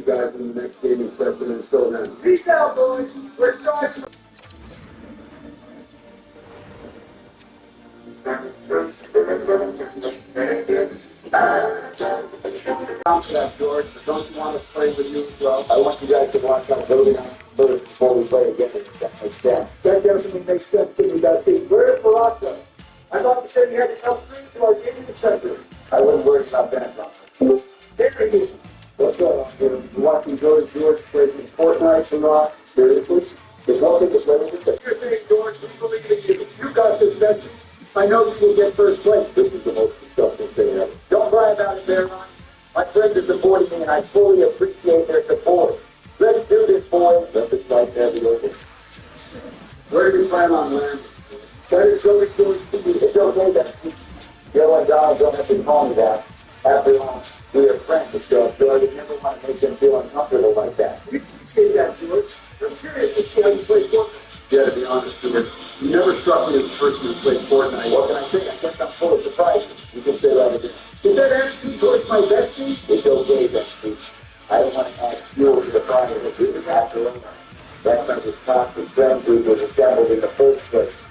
guys in the next gaming session. Until then. Peace out, boys. We're starting. George, but don't you want to play with you as well? I want you guys to watch out first before we play again. That makes sense. That definitely makes sense to me, guys. Where's Baraka? I thought you said you had to come through to our gaming center. I wouldn't worry about that, Robert. There he is. What's up, here? You watching George play some Fortnite or not? Seriously? There's nothing to play with it. Your thing, George. We believe in you. You got this message. I know you will get first place. This is the most disgusting thing ever. Don't cry about it, Baron. My friends are supporting me, and I fully appreciate their support. Let's do this, boy. Let this nice have the order. Where do you plan on landing? That is so much George. It's okay that you know what, Donald, don't have to call me that. After all, we are friends and stuff, so I would never want to make them feel uncomfortable like that. We appreciate that, George. I'm curious to see how you play Fortnite. Yeah, to be honest, George, you never struck me as a person who played Fortnite. What can I say? I guess I'm full of surprises. You can say that again. Is that attitude towards my bestie? It's okay, bestie. I don't want to add fuel to the fire that we was after all. That kind of toxic friend group was assembled in the first place.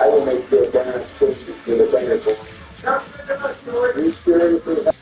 I will make sure Darren sits in the benefit. Not good enough, George. Are you seriously?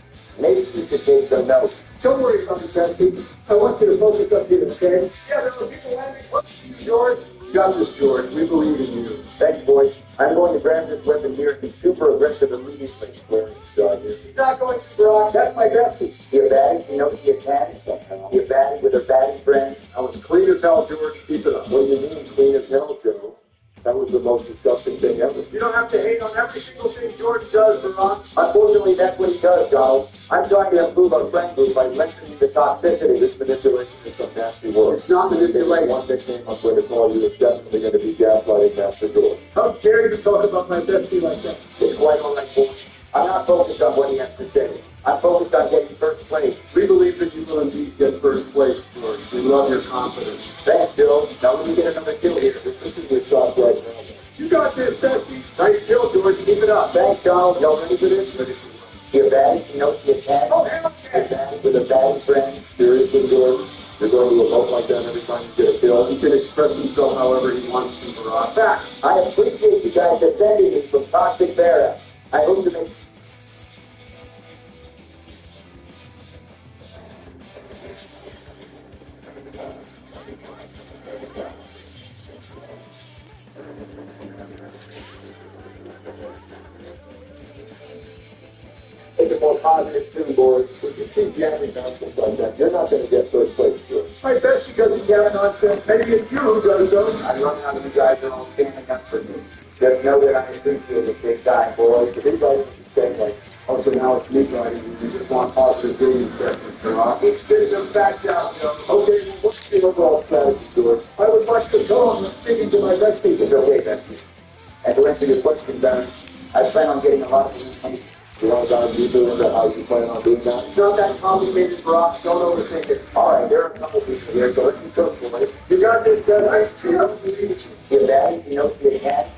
Maybe you should take some notes. Don't worry about it, bestie. I want you to focus up here, okay? Yeah, there were people having what's you, George? Got this, George. We believe in you. Thanks, boys. I'm going to grab this weapon here and be super aggressive immediately. He's not going to Brock. That's my bestie. You're batting, you know, you're batting somehow. You're batting with a batting friend. I was clean as hell, George. Keep it up. What do you mean, clean as hell, Joe? That was the most disgusting thing ever. You don't have to hate on every single thing George does, Baron. Unfortunately, that's what he does, Donald. I'm trying to improve our friend group by lessening the toxicity. This manipulation is some nasty word. It's not manipulation. One nickname I'm going to call you is definitely going to be gaslighting Master George. How dare you talk about my bestie like that? It's quite all right, boy. I'm not focused on what he has to say. I'm focused on getting first place. We believe that you will indeed get first place, George. We love your confidence. Thanks, Bill. Now let me get another kill here. This is your shot right now. You got this, bestie. Nice kill, George. Keep it up. Thanks, Donald. Y'all ready for this? You're batting, you know, you're batting. Oh, hell You're batting with a batting friend. Seriously, George. You're going to evoke like that every time you get a kill. He can express himself however he wants to, Baron. Fact. I appreciate you guys defending me from toxic Vera. I hope to make... Take a more positive tune, boys. If you see jamming nonsense like that, you're not going to get first place, George. My bestie doesn't gather nonsense. Maybe it's you who does, though. I run out of you guys are all standing up for me. Just know that I appreciate it big time, boys. If anybody was saying, like, oh, so now it's me driving, you just want positive gaming sessions, Rock. Let's spit some facts out, Joe. Okay, well, what's the overall strategy, George? I would like to go on speaking to my bestie. It's okay, bestie. And to answer your question, Darren, I plan on getting a lot of these things. You know, Don, you doing that? How you plan on doing that? It's not that complicated, Brock. Don't overthink it. All right, there are a couple people here, so let's be careful, right? You got this, bestie. You're batting, you know, you're cat.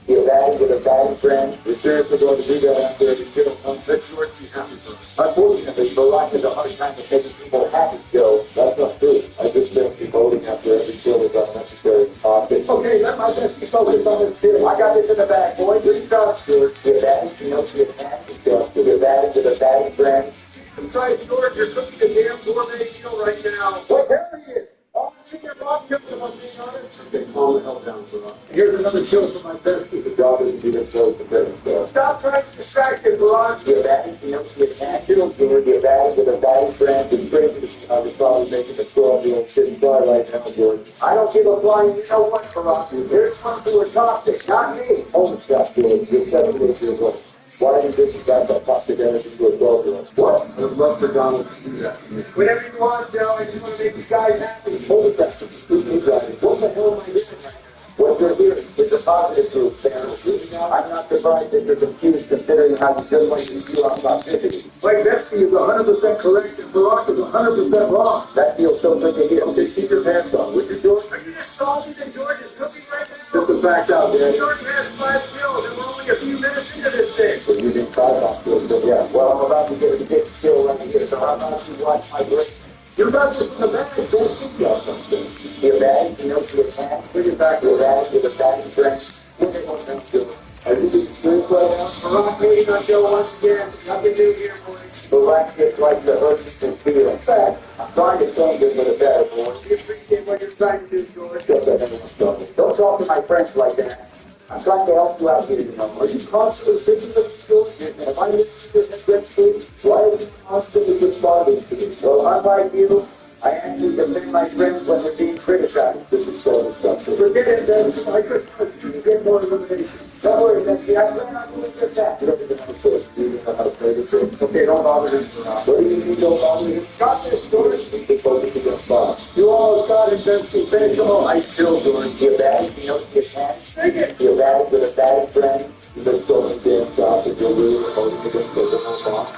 You're batting with a batting friend. You're seriously going to do that after every kill. Let George be happy for us. Unfortunately, Barack has a hard time of making people happy, Joe. That's not true. I just think voting after every kill is unnecessary topic. Okay, let my bestie focus on this kill. I got this in the bag, boy. Good job, George. You're batting, you know, you're cat. You're batting with a batting friend. Besides, George, you're cooking a damn gourmet meal right now. What? There he is. Oh, I see your Bob killed him, I'm being honest. Okay, calm the hell down, Barack. Here's another kill for my bestie. The job isn't to get close to better. Stop trying to distract him, Baron. You're batting, you know, you're cat. You're batting with a batting friend. It's crazy to see how they're probably making a 12-year-old sit and fly right now, George. I don't give a flying, you know what, Baron? There's ones who are toxic, not me. Holy crap, George. You're 78 years old. Why do you think you got that toxic energy to a 12-year-old? What? I would love for Donald to do that. Whatever you want, Joe. I just want to make you guys happy. Holy crap. What the hell am I doing right now? What you're hearing is a positive group, Sarah. I'm not surprised that you're confused considering how you just like to feel on toxicity. My bestie is 100% correct and Barack is 100% wrong. That feels so good to hear. Okay, keep your pants on. Would you, George? Are you just salty that George is cooking right now? Sit the facts out, man. George has 5 kills and we're only a few minutes into this thing. So you didn't try that, George. Yeah. Well, I'm about to get a big kill right here, so how about you watch my brain? You got this in the bag, don't you? Your bag, you know, to your hand. Bring it back to your bag, with a bag of drinks. Look at what that's doing. Are you just asleep right now? Rock meeting on Joe once again. Nothing new here, boys. The lack gets like the urgency and feel. In fact, I'm trying to change it for the better, boys. We appreciate what you're trying to do, George. Shut that down. Don't talk to my friends like that. I'm trying to help you out here, you know. Are you constantly thinking of the children? Am I doing this next week? Why are you constantly responding to me? Well, unlike you, I actually defend my friends when they're being criticized. This is so disgusting. Forget it, then. I just want you to get more elimination. Don't worry, Betsy. I plan on doing just that. You don't even have a choice. You don't know how to play this game. Okay, don't bother him for now. What do you mean, don't bother me? Got this, George. Keep focusing on boss. You all got it, Betsy. Finish them all. I still doing. You're bad, you know, your hand. Sing it. You're bad with a bad friend. You've been so many damn jobs that you're really opposing against the whole boss.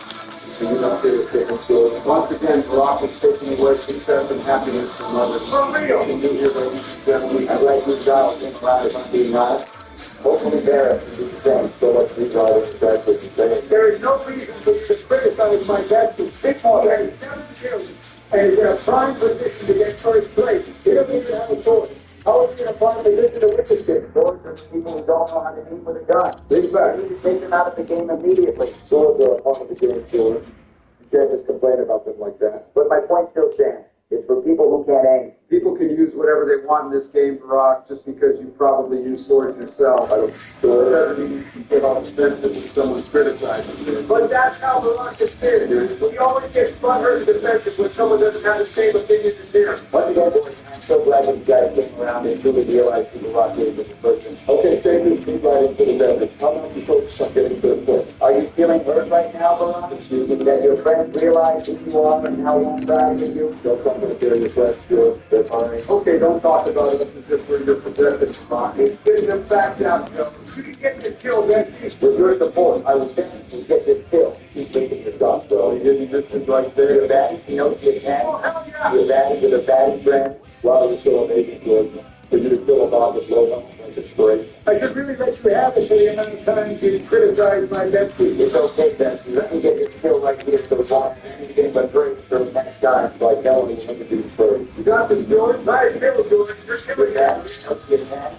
So you're not there to take them short. Once again, Barack is taking away success and happiness from others. For real. Can you hear, ladies and gentlemen? I'd like you guys to think about it, if I'm being honest. Hopefully Barrett can do the same. So let's read out of the best what you say. There is no reason for you to criticize my best. It's already 7 children and is in a prime position to get first place. He doesn't even have a choice. How are you going to find a position to witness this? Swords are people who don't know how to aim with a gun. Bring it back. You need to take them out of the game immediately. Swords are a part of the game, George. You can't just complain about them like that. But my point still stands. It's for people who can't aim. People can use whatever they want in this game, Barack, just because you probably use swords yourself. I don't It doesn't mean you can get all defensive when someone's criticizing you. But that's how Barack is spirit. He always gets butthurt and defensive when someone doesn't have the same opinion as him. Once again, boys, I'm so glad that you guys came around and truly realized who the Rock is as a person. Okay, say this, lead right into the desert. How about you focus on getting to the point? Are you feeling hurt right now, Barack? Excuse me, that your friends realize who you are and how one-sided you? Don't come to the fear your quest, they're fine. Okay, don't talk about it as if we're your possessive, Barack. It's getting them facts out, Joe. You can get this kill, Bestie. With your support, I will definitely get this kill. Keep thinking this up, so You didn't listen right there. you're batting, you know, you can. Oh, hell yeah. You're batting with a batting friend. Wow, you're so amazing, George. For you to fill a bob with logo, it's great. I should really let you have it for the amount of times you criticize my bestie. It's okay, Betsy. Let me get this kill right here so it's not anything but great for the next time. Like no one will make it do this first. You got this, George. Nice kill, George. You're With killing that, that. you can.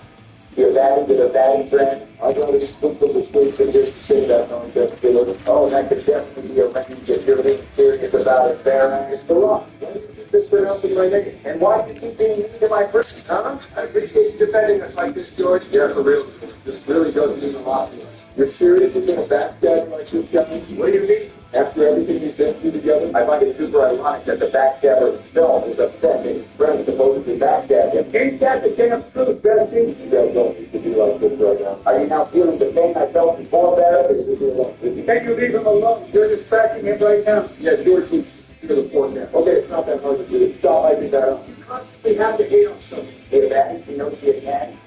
You're batting with a batting friend. I got to speak for the sweet fingers to say that on that field. Oh, that could definitely be a range if you're being serious about it. Fair it's the Rock. Why did you keep this pronouncing my name? And why do you keep being mean to my friends? Huh? I appreciate you defending us like this, George. Yeah, for real. This really does mean a lot to me. You're serious with being a backstabber like this guy? What do you mean? After everything you've been through together, I find it super ironic that the backstabber himself is upset that his friend supposedly backstabbed him. Ain't that the damn truth, Bessie? You guys don't need to be like this right now. Are you now feeling the pain I felt before, Barrett? Or is it Can you leave him alone? You're distracting him right now. Yeah, George, you to the point now. Okay, it's not that hard to do. Stop hyping that up. You constantly have to hate on someone. You're batting, you know, you can.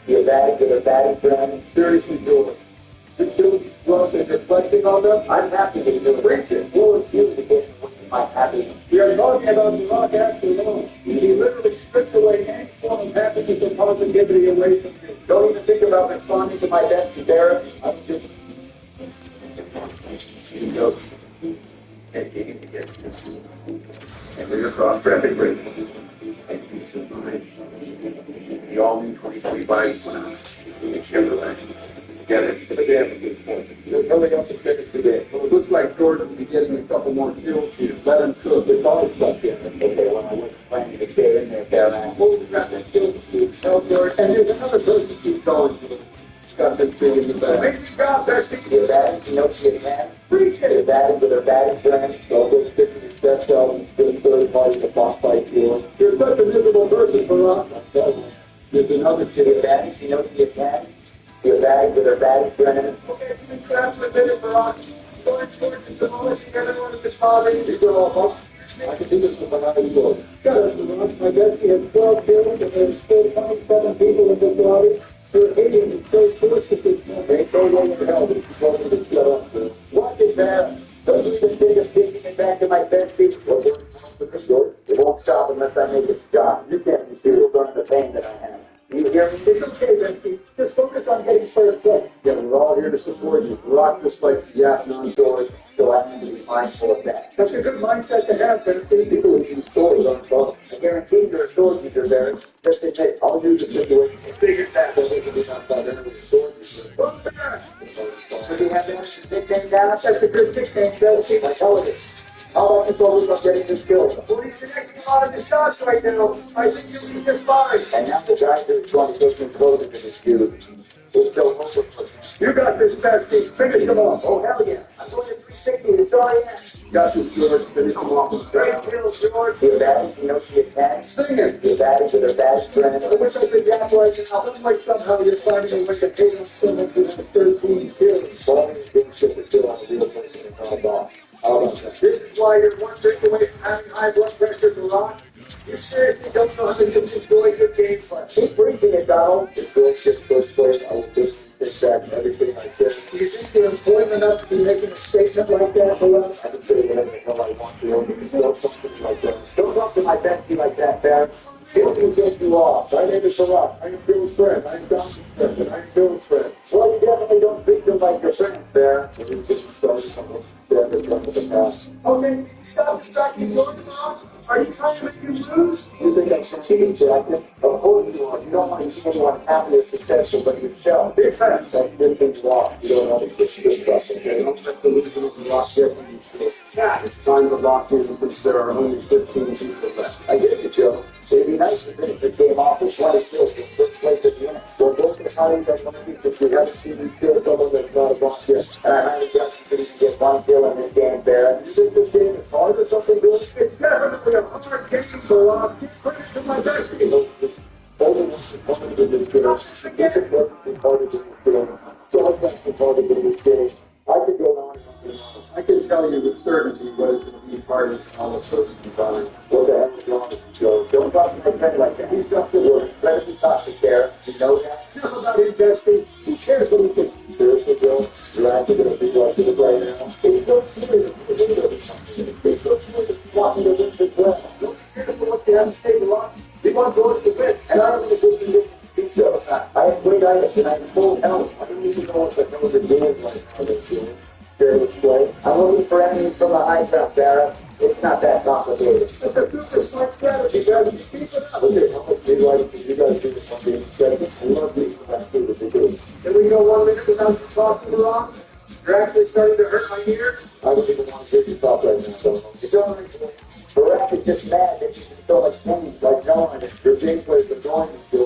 You're batting with a batting friend. Seriously, George. You're killing drugs and you're flexing on them? I'm happy that you're preaching. You'll refuse to get my happiness. We are talking about the Rock after all. He literally strips away any form of happiness and positivity away from you. Don't even think about responding to my best, Barrett. I'm just... He goes. And getting to get this. And we're across traffic break. And peace of mind. The all-new 2025 Plymouth Chevrolet. Get it? But they have a good point. There's nobody else to pick it today. Well, it looks like George will be getting a couple more kills here. Let him cook. It's all stuff here. Okay, well, I wasn't planning to stay in there, Caroline. Well, we've got that kill to Steve George. And there's another person keep going. He's got this big in the back. Amazing job, Bestie. You're batting, you know, you can. Preach You're it. batting with a batting friend. Don't go sticking your best self and just third party to boss fight you. You're such a miserable person, Barack. There's another two. You're batting, you know, you can. You're batting with a batting friend. Okay, you've been trapped for a minute, Barack. George, it's demolishing everyone at this party. You're still almost. I can do this with my eyes closed. Shut up, Barack. My bestie has 12 kills and there's still 27 people in this lobby. You're hating and so forced at this moment. Ain't no way in hell that you told me to shut up, sir. Watch it, man. Don't you even think of taking it back to my bestie? What works with the short? It won't stop unless I make it stop. You can't be serious on the pain that I have. You hear me? It's okay, Bestie. Just focus on getting first place. Yeah, we're all here to support you. Rock just like the yacht non-doors. So I need to mindful of that. That's a good mindset to have, Bestie. People who use swords on both. I guarantee you're a sword user there. Just admit, I'll use a situation. Figure that so we can be not better with a sword user. So do you have any nickname down? That's a good nickname, Bestie. I tell you. How about you focus on getting the skills? Well, he's connecting a lot of the shots right now. I think you'll be just fine. And now the guy who's trying to take him closer to this dude is so hopeless. You got this, Bestie. Finish him off. Oh, hell yeah. I'm going to 360. It's all I am. Got this, George. Finish him off. Great kill, George. Feel bad, you know she attacks. Sing it. Feel bad with her best friend. I wish I could gap right now. Looks like somehow you're finding a way to pay on someone for the 13 kills. All these big shit to fill on the real person and all that. How about that? This is why you're one drink away from having high blood pressure, Barak. You seriously don't know how to enjoy your game plan. Keep freezing it, Donald. It's good, just first place. I will just back everything I said. Do you think you're important enough to be making a statement like that, Barak? I can say whatever the hell I want to. Don't talk to me like that. Don't talk to my bestie like that, Barry. He'll be take you off. My name is Barak. I am Bill's friend. I am Donald's friend, and I am Bill's friend. Well, you definitely don't treat them like your friends, Barry. You just started something that has come to the past. Okay, stop distracting George, Barak. Are you trying to make you lose? You think I'm cheating, Jacket? Of course you are. You don't want to see anyone happy or successful but yourself. Big facts. That's good things off. You don't know the good stuff, okay? Don't let the losers lock in when you feel. Yeah. It's time to lock in since there are only 15 people left. I get you, Joe. It'd be nice to finish this game off with 20 kills in first place at the end. Well, both the parties are going to be because we haven't seen you kill someone that's not a boss yet. And I highly doubt you can even get one kill in this game, Barrett. You think this game is hard or something, Bill? It's definitely a hard game, so give credit to my bestie. Only one of the this game. This is what harder than this game. So much harder than this game. I could go on and on. I can tell you with certainty what is going to be harder than all of those combined. What the heck is wrong with you, Joe? Don't talk to my friend like that. He's got to work. Incredibly toxic there. You know that? Enough about investing. Who cares what he thinks? Seriously, Joe? You're actually going to be watching the play now? It's so serious. It's so serious. He's watching the wins as well. Don't be careful what you have to say, Barak. We want George to win. And I'm in a good position to do so. I have great items and I'm full health. I don't even know what the hell the game is right now. They're doing. Fearless play. I'm looking for enemies from the high ground, Barrett. It's not that complicated. It's a super smart strategy, guys. Keep it up. Okay, how much do you like you guys do this on the instead? I love these best do what they do. Can we go 1 minute without you talking, Barak? You're actually starting to hurt my ear. I don't even want to hear you talk right now, so it's all right. Barack is just mad that he's in so much pain, like no one. Your gameplay is annoying you.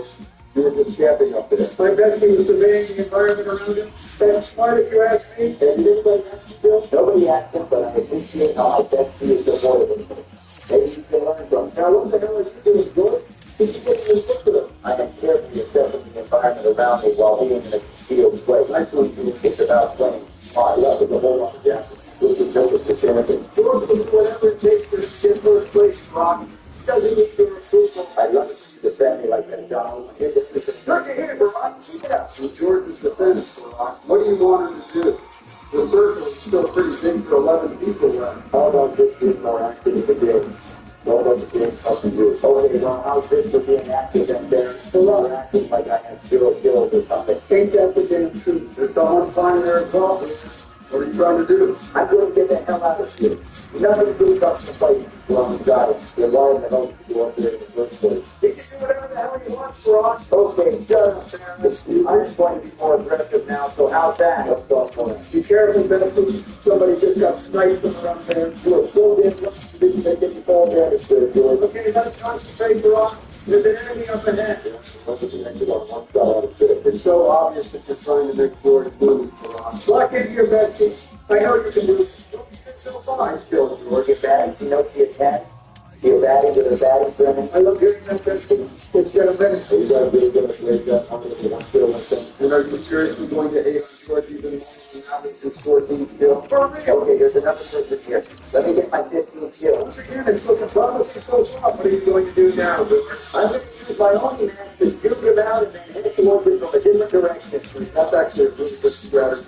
You were just camping up there. My bestie was surveying the environment around him. That's smart if you ask me. And did anybody ask you, Bill? Nobody asked him, but I appreciate how my bestie is supportive of him. Maybe you can learn from him. Now, what the hell are you doing, George? Did you get your foot to them? I am carefully assessing the environment around me while being in a concealed place. I told you it's about playing my love is a whole lot of Jackson. This is no Christianity. George will do whatever it takes to get first place, Barak. He doesn't need your approval. I'd love to see you defend me like that, Donald. Look at here, Barak. Keep it up. George's defense, Barak. What do you want him to do? The circle is still pretty big for 11 people left. How about this being more active in the game? What about the game helping you? Okay, well, how's this for being active and there? You're acting like I have 0 kills or something. Ain't that the damn truth? There's someone finding their involvement. What are you trying to do? I'm going to get the hell out of here. Nothing to do about the fight. Well, you got it. You're lying to help you up there in the first place. He can do whatever the hell he wants, Barak. Okay, shut up, Sam. I'm just going to be more aggressive now, so how's that? Let's talk for it. Be careful, bestie. Somebody just got sniped from around there. You are so damn lucky you didn't make any fall damage to it, George. Okay, you gotta concentrate, Barak. There's an enemy up ahead. It's so obvious that you're trying to make George move, Barak. Lock into your bestie. I know you can do it. Don't be so fine. George, get batting. You know the attack. You're batting with a batting friend. I love hearing that, bestie. It's got a minute. You gotta be able to break that. I'm going to be one still myself. And are you seriously going to ace George even having his 14 kill? For real. Okay, there's another person here. Let me get my 15 kills. Once again, it's looking promising so far. What are you going to do now, Boomer? I'm going to use my own hand to duke him out and then head towards it from a different direction. That's actually a really good strategy.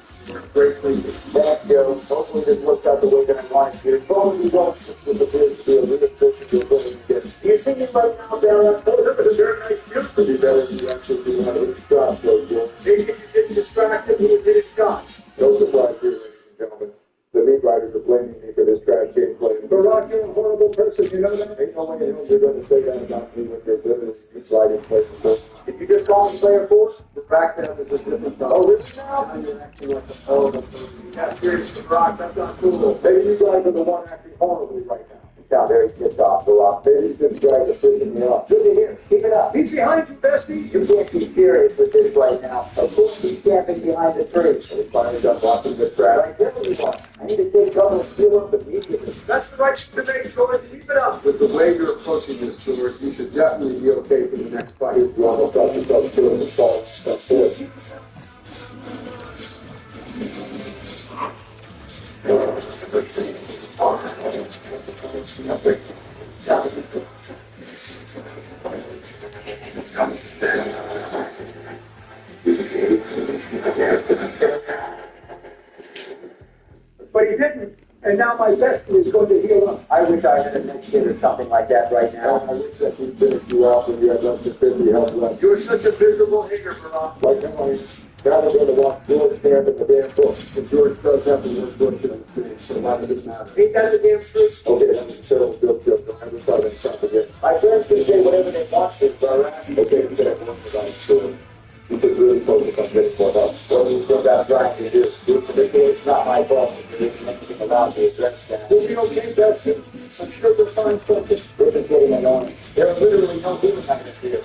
Great thinking. Thanks, Joe. Hopefully this works out the way that I want it to. Probably won't. This appears to be a real person to ability to get. You see me right now, Barrett? Oh, that was a very nice view. It'd be better if you actually do one of these shots, though, Joe. Maybe if you didn't distract him, he would hit his shot. No surprise here, ladies and gentlemen. The lead riders are blaming me for this. doesn't say that about me with your ability to slide in place. Did you just call me player 4? The fact that it was a different stuff. Oh, really now? Now you're acting like a horrible person. That's serious, Brock. That's not cool. Maybe you guys are the one acting horribly right now. You sound very pissed off, Barack. Maybe you just guys are pissing me off. Good to hear. Keep it up. He's behind you, Bestie. You can't be serious with this right now. Of course he's camping behind the tree. He's finally done blocking the trap. Right there he was. I need to take cover and steal up immediately. That's the right shit to make, George. Keep it up. With the way you're approaching this, George, you should definitely be okay for the next fight. You almost got yourself doing the fault. That's it. But he didn't. And now my bestie is going to heal up. I wish I had a next kid or something like that right now. I wish that we finished you off and you had less than 50 health left. You're such a miserable hater, Barack. Like rather than to watch George stand in the damn book. And George does have the worst fortune in the state, so why does it matter? Ain't that the damn truth? Okay, that's a terrible joke. Don't ever try to stop again. My friends can say whatever they want to, Barack. Okay, you better work without George. You should really focus on getting more help. What do you think I'm trying to do? It's not my fault. There isn't anything allowed to address that. You'll be okay, Bestie. I'm sure we'll find something. This is getting annoying. There are literally no human evidence here.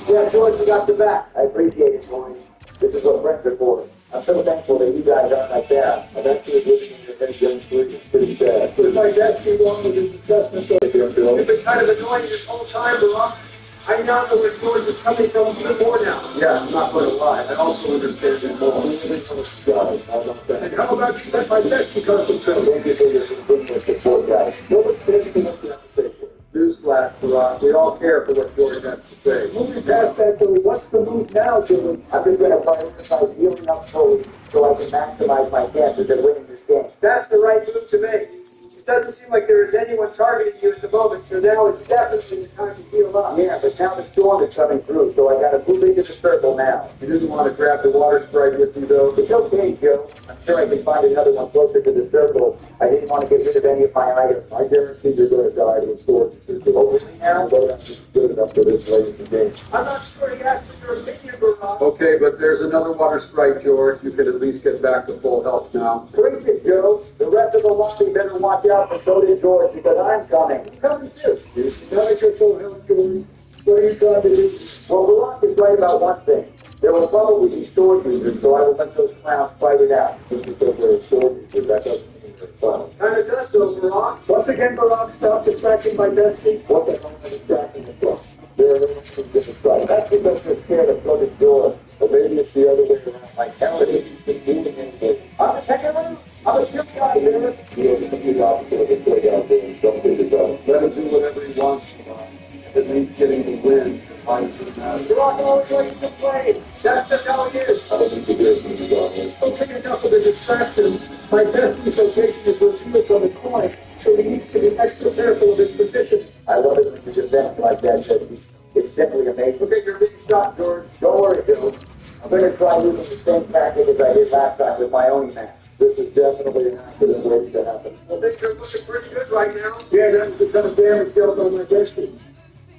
Yeah, George, you got the back. I appreciate it, George. This is what friends are for. I'm so thankful that you guys aren't like that. I'm actually living in your head young street. It's pretty sad. Was my bestie wrong with his assessment? If you're Bill. You've been kind of annoying this whole time, Barack. I now know where George is coming from even more now. Yeah, I'm not going to lie. I also understand that more. And how about you let my bestie come from Phil? Thank you for your continuous support, guys. What was anything else you have to say for it? Newsflash, Barack. We all care for what George has to say. Moving past that, though, what's the move now, George? I'm just going to prioritize healing up fully so I can maximize my chances at winning this game. That's the right move to make. It doesn't seem like there is anyone targeting you at the moment, so now is definitely the time to heal up. Yeah, but now the storm is coming through, so I got to move into the circle now. You didn't want to grab the water sprite with you, though. It's okay, Joe. I'm sure I can find another one closer to the circle. I didn't want to get rid of any of my items. I guarantee you're going to die to a sword. Oh, really now? But I'm just good enough for this late in the game. I'm not sure he asked for your opinion, Barack. Okay, but there's another water sprite, George. You can at least get back to full health now. Preach it, Joe. The rest of the lobby better watch out for so did George, because I'm coming. I'm coming too. Now that you're full health, George, what are you trying to do? Well, Barack is right about one thing. There will probably be sword users, so I will let those clowns fight it out. Just because they're a sword user, that doesn't mean they're fun. Kind of does, though, Barack. Once again, Barack, stop distracting my bestie. What the hell am I distracting the from? There are no things in the sight. That's because they're scared of flooded George. Or maybe it's the other way around. Like hell it is. He's been moving into I'm the second one. I'm a chilly guy, man. He doesn't think the opposite of a play out there. Don't think it does. Let him do whatever he wants. It means getting the win. Barack always likes to play. That's just how it is. I don't think he did when he's on here. Don't take enough of the distractions. My bestie's location is revealed on the coin, so he needs to be extra careful of his position. I love it when you defend like that, Jesse. It's simply amazing. Okay, you're being shot, George. Don't worry, Joe. I'm going to try using the same tactic as I did last time with my own mask. This is definitely an accident waiting to happen. Well, things are looking pretty good right now. Yeah, that was a ton of damage dealt on my bestie.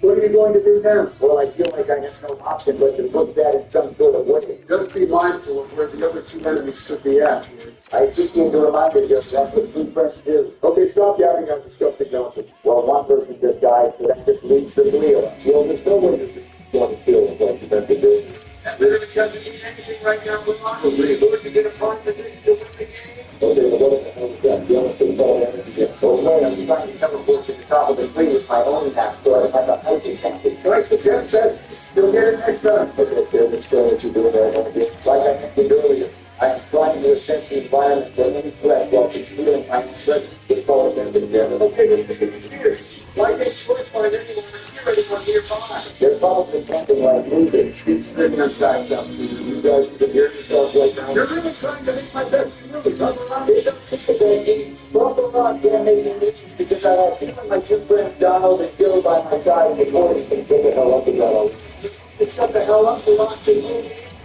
What are you going to do now? Well, I feel like I have no option but to put that in some sort of way. Just be mindful of where the other two enemies could be at. I just need to remind you, Joe, that's what true friends do. Okay, stop yapping on disgusting nonsense. Well, one person just died, so that just leads to the wheel. Well, there's no way this is going to kill us like that's a good. That literally doesn't mean anything right now, Barack. George is in a prime position to win the game. Okay, well, what the hell is that? The other thing about energy again. So, wait, I'm trying to teleport to the top of the tree with my own mask, so I have a hiking tactic. Can I suggest that you'll get it next time? Okay, let's go to do that again. Like I mentioned earlier, I am trying to assess the environment for any threat while concealing my own presence. It's called them together. Okay, but this is here. Why can't George find anyone or hear anyone nearby? They're probably camping like moving. Keep bringing us back up. You guys can hear yourselves right now. You're really trying to make my bestie move. Come around. It's okay. Well, not can't make any issues because I have even my two friends Donald and Joe by my side in the morning. Get the hell up and Donald. Shut the hell up, Barack.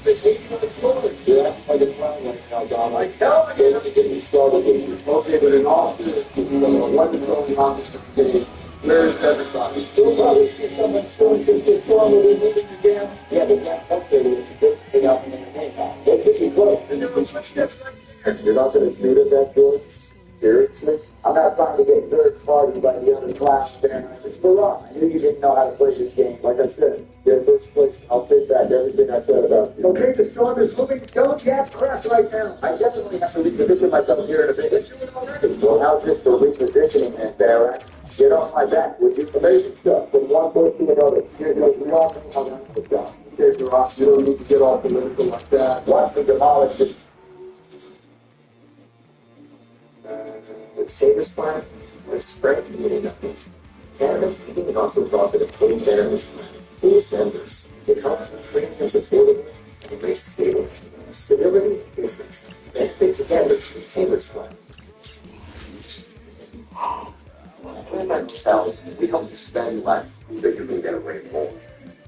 Yeah, I can find right now, Donald. Like hell, Let me get you started with you. Okay, but in all fairness, what is going on with the game? Where's everybody? You'll probably see someone soon since the storm will be moving again. Yeah, but that upgrade is basically out in the name now. They should be close. And there were footsteps right there. You're not going to shoot at that, George? Seriously? I'm not trying to get third party by the other class there. It's for wrong. I knew you didn't know how to play this game. Like I said, get first place. I'll take back everything I said about you. Okay, the storm is moving. Don't get press right now. I definitely have to reposition myself here in a bit. Let's do it already. Well, how's this for repositioning then, Barrett? Get off my back, would you? Amazing stuff. From one place to another. Because we all know how that goes down. Okay, Ross, you don't need to get all political like that. Watch me demolish this. With Tabor's plan, we're strengthening nothing. Cannabis even also profit of clean cannabis plan. Fools vendors to help premiums affordable and rate stable. Stability in business. Benefit together with Tabor's plan. $25,000, we hope to spend less so you can get away more.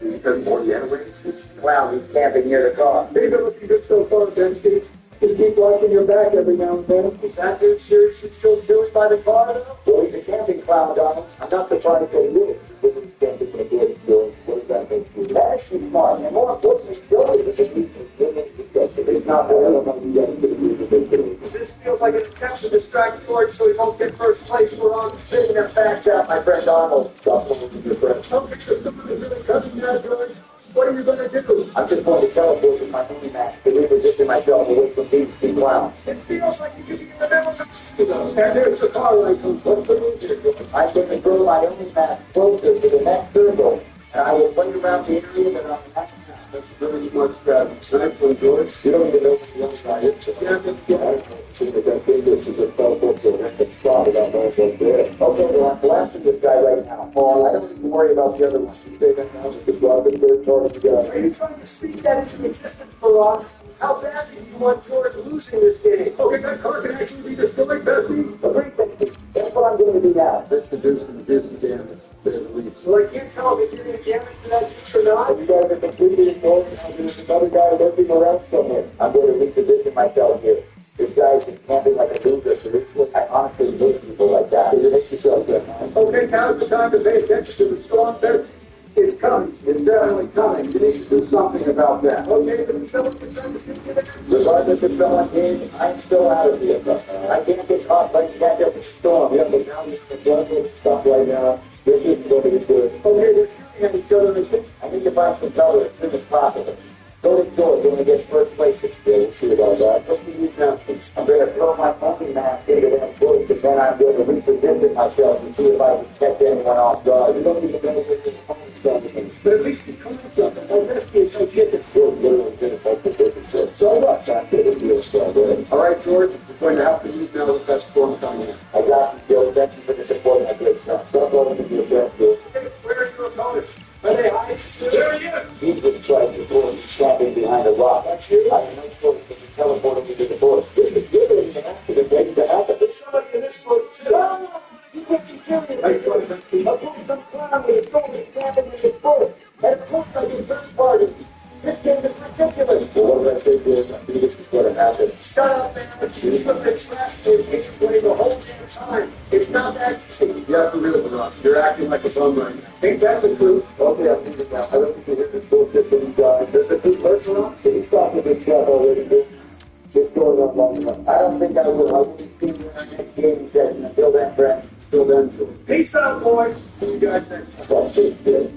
Because more getaways? Wow, he's camping near the car. They've been looking good so far, Bensky. Just keep watching your back every now and then. Is that it serious? He's still chilling by the car, though? Well, he's a camping clown, Donald. I'm not surprised that he is. But he's camping in a good George. What does that make you? That is too smart. And more importantly, George is a decent discussion. It's not there. I don't know you guys could use it. This feels like an attempt to distract George so he won't get first place. We're on Taking them facts out, my friend Donald. Stop playing with your friend. Don't think there's someone who's really coming now, George. What are you going to do? I'm just going to teleport with my mini match to reposition myself away from these two clowns. It feels like you could be in the middle of the and there's the car rifle. What's the loser? I can control my own map closer to the next circle, and I will play around the area that I'm at. That's very much nice one, George. You don't even know who the other guy is. Yeah, I think the best thing is to just teleport to the next spot without knowing what's there. Okay, well, I'm blasting this guy right now. Oh, I don't need to worry about the other one. You say that now because Rob and third party together. Are you trying to speak that into existence, Barack? How badly do you want George losing this game? Okay, that car can actually be destroyed, Bessie. Agreed, Bessie. That's what I'm going to do now. Let's produce some business damage. At least. Well, I can't tell if you're doing damage to that suit or not. You guys are completely ignored, and there's another guy lurking around somewhere. I'm going to reposition myself here. This guy is just camping like a loser. So I honestly hate people like that. So you make yourself good, man. Okay, now's the time to pay attention to the storm, Bessie. It's coming. It's definitely coming. You need to do something about that. Okay, but if someone can try to see you there. Regardless if someone did, I'm still out of here. I can't get caught playing catch up with the storm. Yeah, but now you can do stuff right now. This isn't going to be good. Okay, they're shooting at each other. I need to find some cover as soon as possible. Go to George when he gets first place this year. We'll see about that. Let's see you now. I'm going to throw my monkey mask into that bush, and then I'm going to reposition myself and see if I can catch anyone off guard. You don't even know if you can find something. But at least you're coming something. Well, that's the associate. We're literally going to make the difference. So what? I'm going to do it. All right, George, we're going to have to use now the best form coming in. I got you, Joe. Thank you for the support. I did. Stop going to yourself, Joe. Where are your opponents? Are they hiding? There he is. He's been trying to pull me stopping behind a rock. That's you? I have no choice but to teleport me to the bush. This is literally an accident waiting to happen. There's somebody in this bush, too. No! You can't be serious. A bush some clown with a shoulder camping in this bush. And of course I get third party. This game is ridiculous. Well, what did I say to him? I think this is going to happen. Shut up, man. He's going to trash the gameplay the whole damn time. It's not that easy. You have to realize, Ross, you're acting like a bum right now. Ain't that the truth? Okay, I'll think it now. I don't think you hit this bullshit that you guys. Does the truth hurt or not? Can you stop with this stuff already, dude? It's going on long enough. I don't think I will. I will be seeing you in our next gaming session. Until then, friends. Till then, George. Peace out, boys. See you guys next time. Talk shit, shit.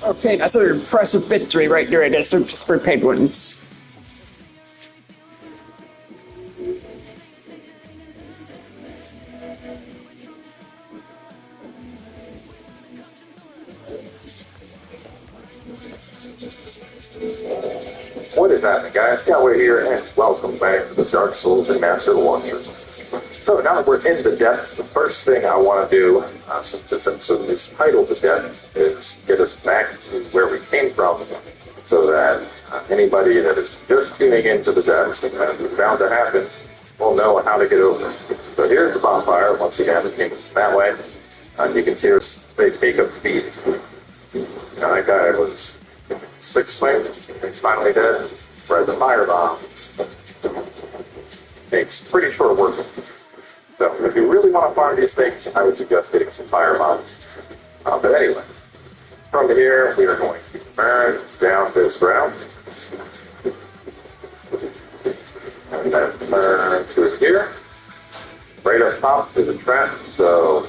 Okay, that's an impressive victory right there against the Pittsburgh Penguins. What is happening, guys? Cowboy here, and welcome back to the Dark Souls Remastered Launcher. So now that we're in the depths, the first thing I want to do, since this episode is titled The Depths, is get us back to where we came from, so that anybody that is just tuning into the depths, as is bound to happen, will know how to get over. So here's the bonfire. Once again, it came that way. You can see they take up feet. Now, that guy was 6 swings, he's finally dead. Throws a firebomb. Takes pretty short work. So if you really want to farm these things, I would suggest getting some firebombs. But anyway, from here, we are going to burn down this round. And then burn to here. Right up top is a trap, so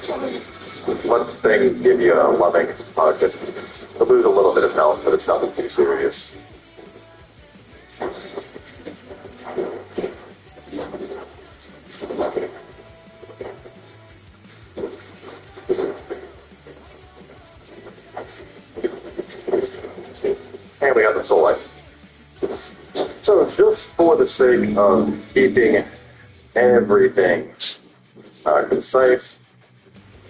let the thing give you a loving hug. To lose a little bit of health, but it's nothing too serious. And we have the soul life. So just for the sake of keeping everything concise,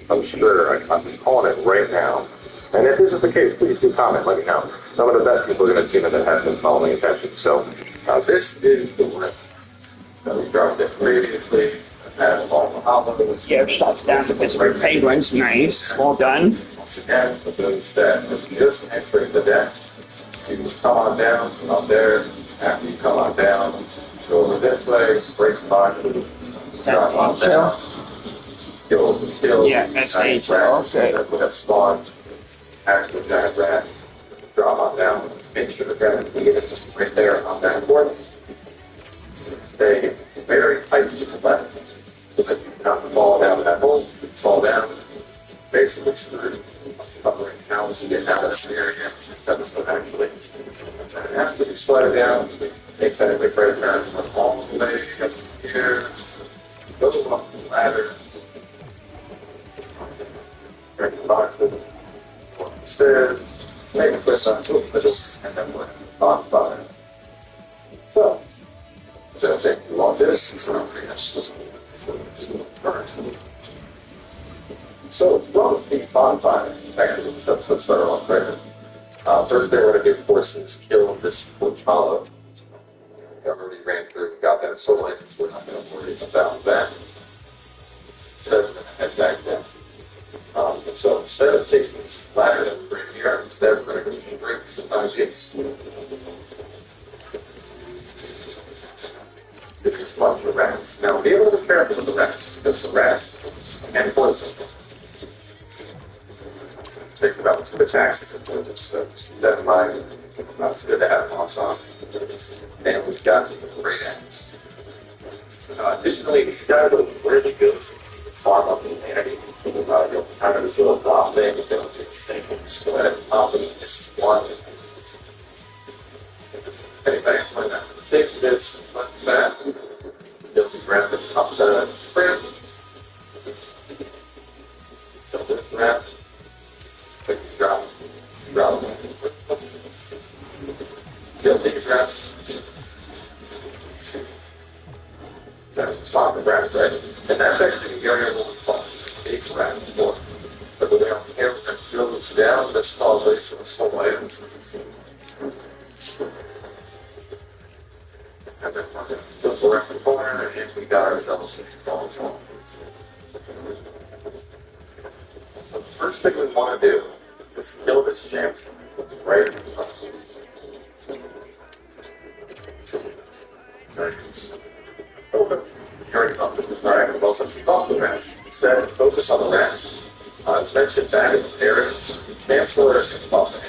I'm sure I'm calling it right now. And if this is the case, please do comment, let me know. Some of the best people are going to tune in that have been following attention. So this is the rip that we dropped it previously. Yeah, shuts down the Pittsburgh Penguins. Nice. Well done. Once again, for those that are just entering the decks, you can come on down, come on there. After you come on down, go over this way, break the boxes, drop on down. Kill. Yeah, NHL. Okay. That would have spawned. Actually, giant rat. Drop on down. Make sure the rat can get it just right there on that board. Stay very tight to the left so that you cannot fall down in that hole. Fall down. Basically screwed. Covering down to get out of this area. That was not actually. And after you slide it down, make that a big right turn from all the way up here. Go up the ladder. Break the boxes. Walk the stairs. Make a twist on two puzzles. And then we're on fire. So, I think we want this. So from the bonfire, actually, this episode started off right. First thing we're going to do, of course, is kill this Witch Hollow. We already ran through, we got that soul light, so we're not going to worry about that. Instead, we're going to head back down. So instead of taking this ladder that we bring here, instead we're going to drink sometimes it's if you flush the rats. Now, be a little bit careful with the rats, because the rats can poison. Takes about 2 attacks, so keep that in mind. It's good to have moss on. And we've got some great ends. Additionally, these guys are really good farm up in humanity. You'll kind of absorb off things, they'll just think it's go ahead and pop them just one. Anyway, when that takes this like that, you'll see grab this upside of the spring. So this wrap. Drop. Kill these rats. That's stop the rats, right? And that's actually the area where we call these rats before. But when they're on the air, we're going to drill this down, this falls away from the soul item. And then we're going to go to the rest of the corner, and I think we got ourselves 6 balls. So the first thing we want to do is kill this chance right in front of you. You already bumped it. Alright, well, since you bumped the rats, instead focus on the rats. As mentioned back in the narrative, the Chancellor can bump the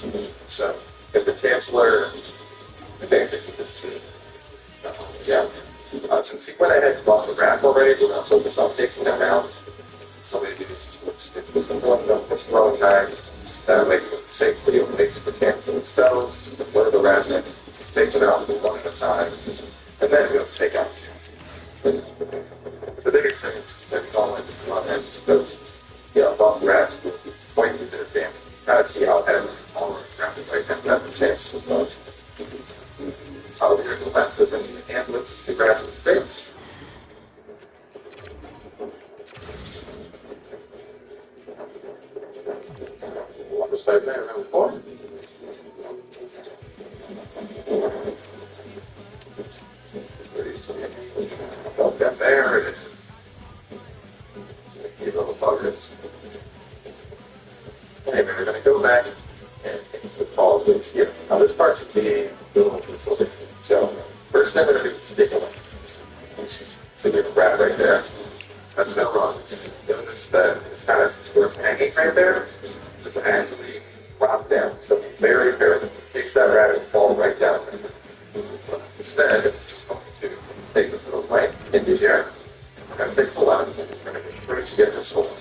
enemies. So, if the Chancellor advantage of this since he went ahead and bumped the rats already, we're going to focus on taking them out. So maybe it's going to go throwing knives. That way, safe video makes the Chancellor themselves. One of the rats takes it out one at a time. And then we'll take out the Chancellor. The biggest thing is that we don't like to come on there because, bump rats point to their damage. Gotta see how heavy all the rapid right now. That's the Chancellor does. Over here to the left, goes into the ambush, the grab the face. Water side there, around the corner. Okay, there it is. These little buggers. Anyway, we're going to go back and into the ball. Let's get recipe, build this whole thing. So first thing I'm going to do is take a look. So there's a rat right there. That's going to run. Notice that it's kind of towards hanging right there. It's actually drop down. So be very careful. Takes that rat and fall right down. But instead, it's going to take the little light in the air. We're going to take the line. We're going to try to get this hole.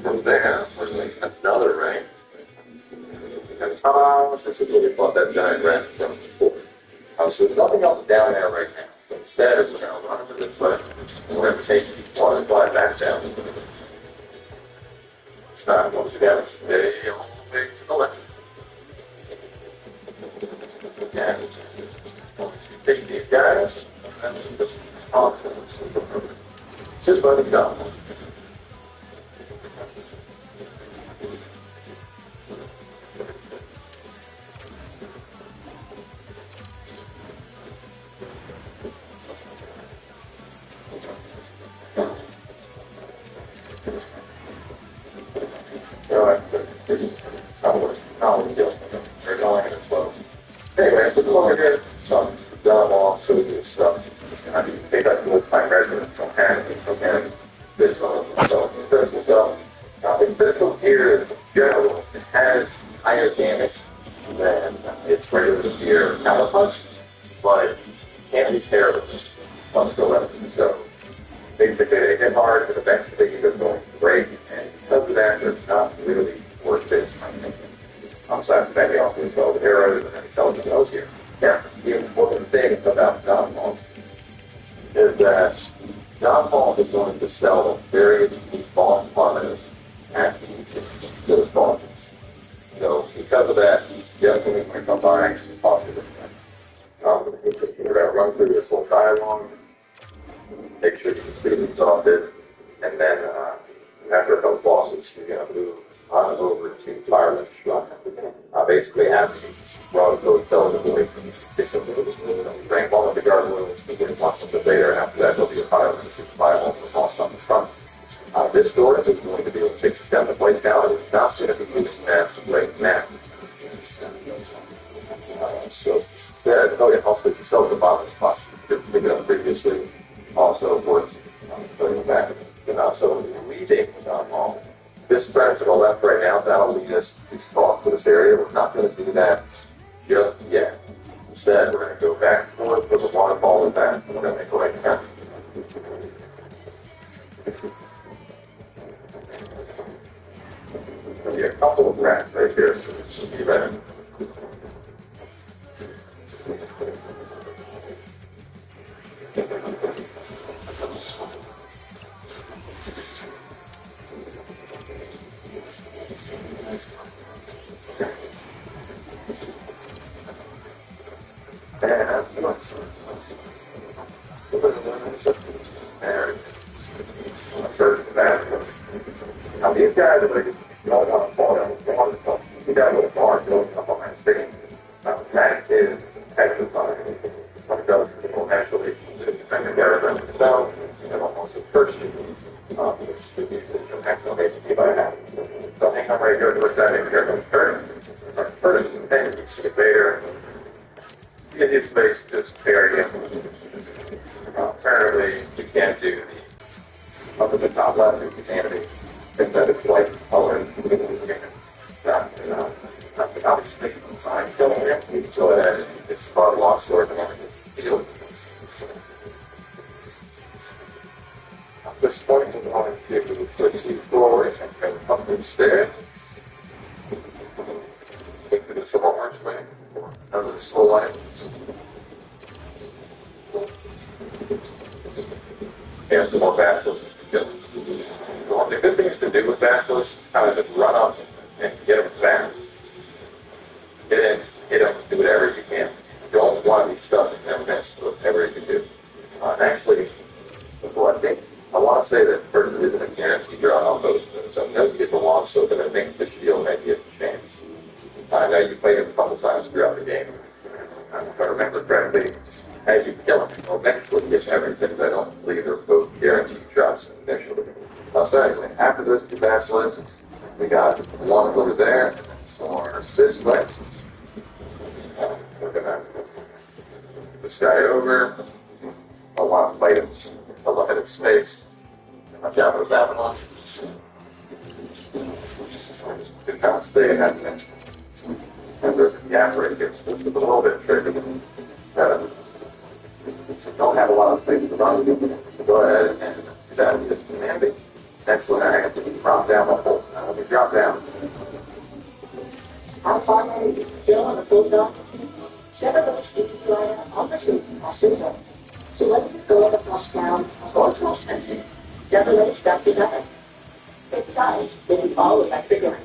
From there, we're going to make another ring. And this is what we thought that giant rat was going before. So there's nothing else down there right now. So instead, we're going to run over this way, and we're going to take one and slide back down. It's not, once again, stay all the way to the left. And take these guys, and just let it go. Anyway, so over here, some done all sort of this stuff. And I mean, they got to with my resident from Canada, physical. So, physical stuff. The physical gear, in general, it has higher damage than its regular gear counterpunch, but can't be terrible whatsoever. So, basically, they hit hard, but eventually they're going to break, and because of that, they're not really worth it, I think. Outside the fact they often sell the arrows and then they sell the nose gear. Yeah, the important thing about non-home is that non-home is going to sell various boss partners at those bosses. So because of that, you definitely want to come by and talk to this guy. We're going to run through this whole dialogue, make sure you can see it exhausted, and then after a couple bosses, you're going to move on over to Fireman Schluck. Basically, after you run those television away from you, rank all of the gargoyles, begin once a bit later, and after that, there'll be a fireman to fire all the boss on the front. This door is going to be able to take this down the blade down, and it's not going to be using that right now. So instead, oh yeah, also you sell the bottom spots you've done previously, also worth putting back. So leaving this track to the left right now, that'll lead us to talk to this area. We're not going to do that just yet. Instead, we're going to go back and forth where the waterfall is at, and we're going to make a right turn. There'll be a couple of rats right here, so it should be ready. Now these guys are like, you don't want to fall down the water, you got to go to the bar, you don't come on my screen. That is exercise. What it does is it will actually defend the character itself, and also hurt you, which should be an excellent HP by half. So hang on right here to that if you're going to hurt it, and you see it there. Easiest space to just parry it. Alternatively, you can't do the up at the top left of the enemy. Instead it's like color obviously I'm killing it. You can show that it's far lost sword and everything. At this point, I'm going to switch forward and come to the stair. Take to the civil archway. Another slow line. And some more vassals. Go on to things to do with basilisks is kind of just run up and get them fast. Get in, hit them, do whatever you can. You don't want to be stuck in their midst, whatever you can do. Actually, before I think, I want to say that first isn't a guaranteed draw on both of them. So I know you get the long sword, but I think the shield may be a chance. I know you played him a couple times throughout the game. If I remember correctly, as you kill him, you'll eventually get everything. I don't believe they're both guaranteed drops initially. So anyway, after those two basilisks, we got one over there, or this way. We're gonna move this guy over. I want to fight him. I'll look at his space. I'm down with that one. Do not stay in that mix. And there's a gap right here, so this is a little bit tricky. So don't have a lot of space to run. Go ahead and do that just commanding. Next one, I have to drop down the hole. Now let me drop down. How far are you? Still on the full drop? Several of the streets you line up on the street are suitable. So whether you go on the plus down or cross country, never let it stop you nothing. Besides, then you follow by figuring.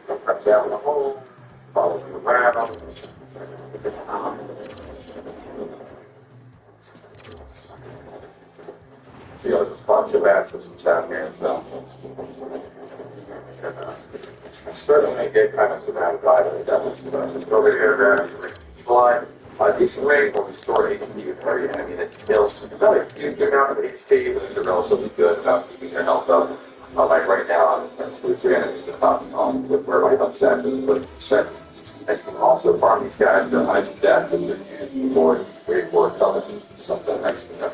Drop down the hole, follow you around. See, there's a bunch of assets down here, so certainly get kind of surrounded by the devils. Just over here, grab your fly. Decent range will restore HP with every enemy that you kill. Not a huge amount of HP, but it's relatively good about keeping your health up. Like right now, I'm 2 or 3 enemies to top with where my health set is 30%. And you can also farm these guys to hide some death that you're using before wait for intelligence, something next to them.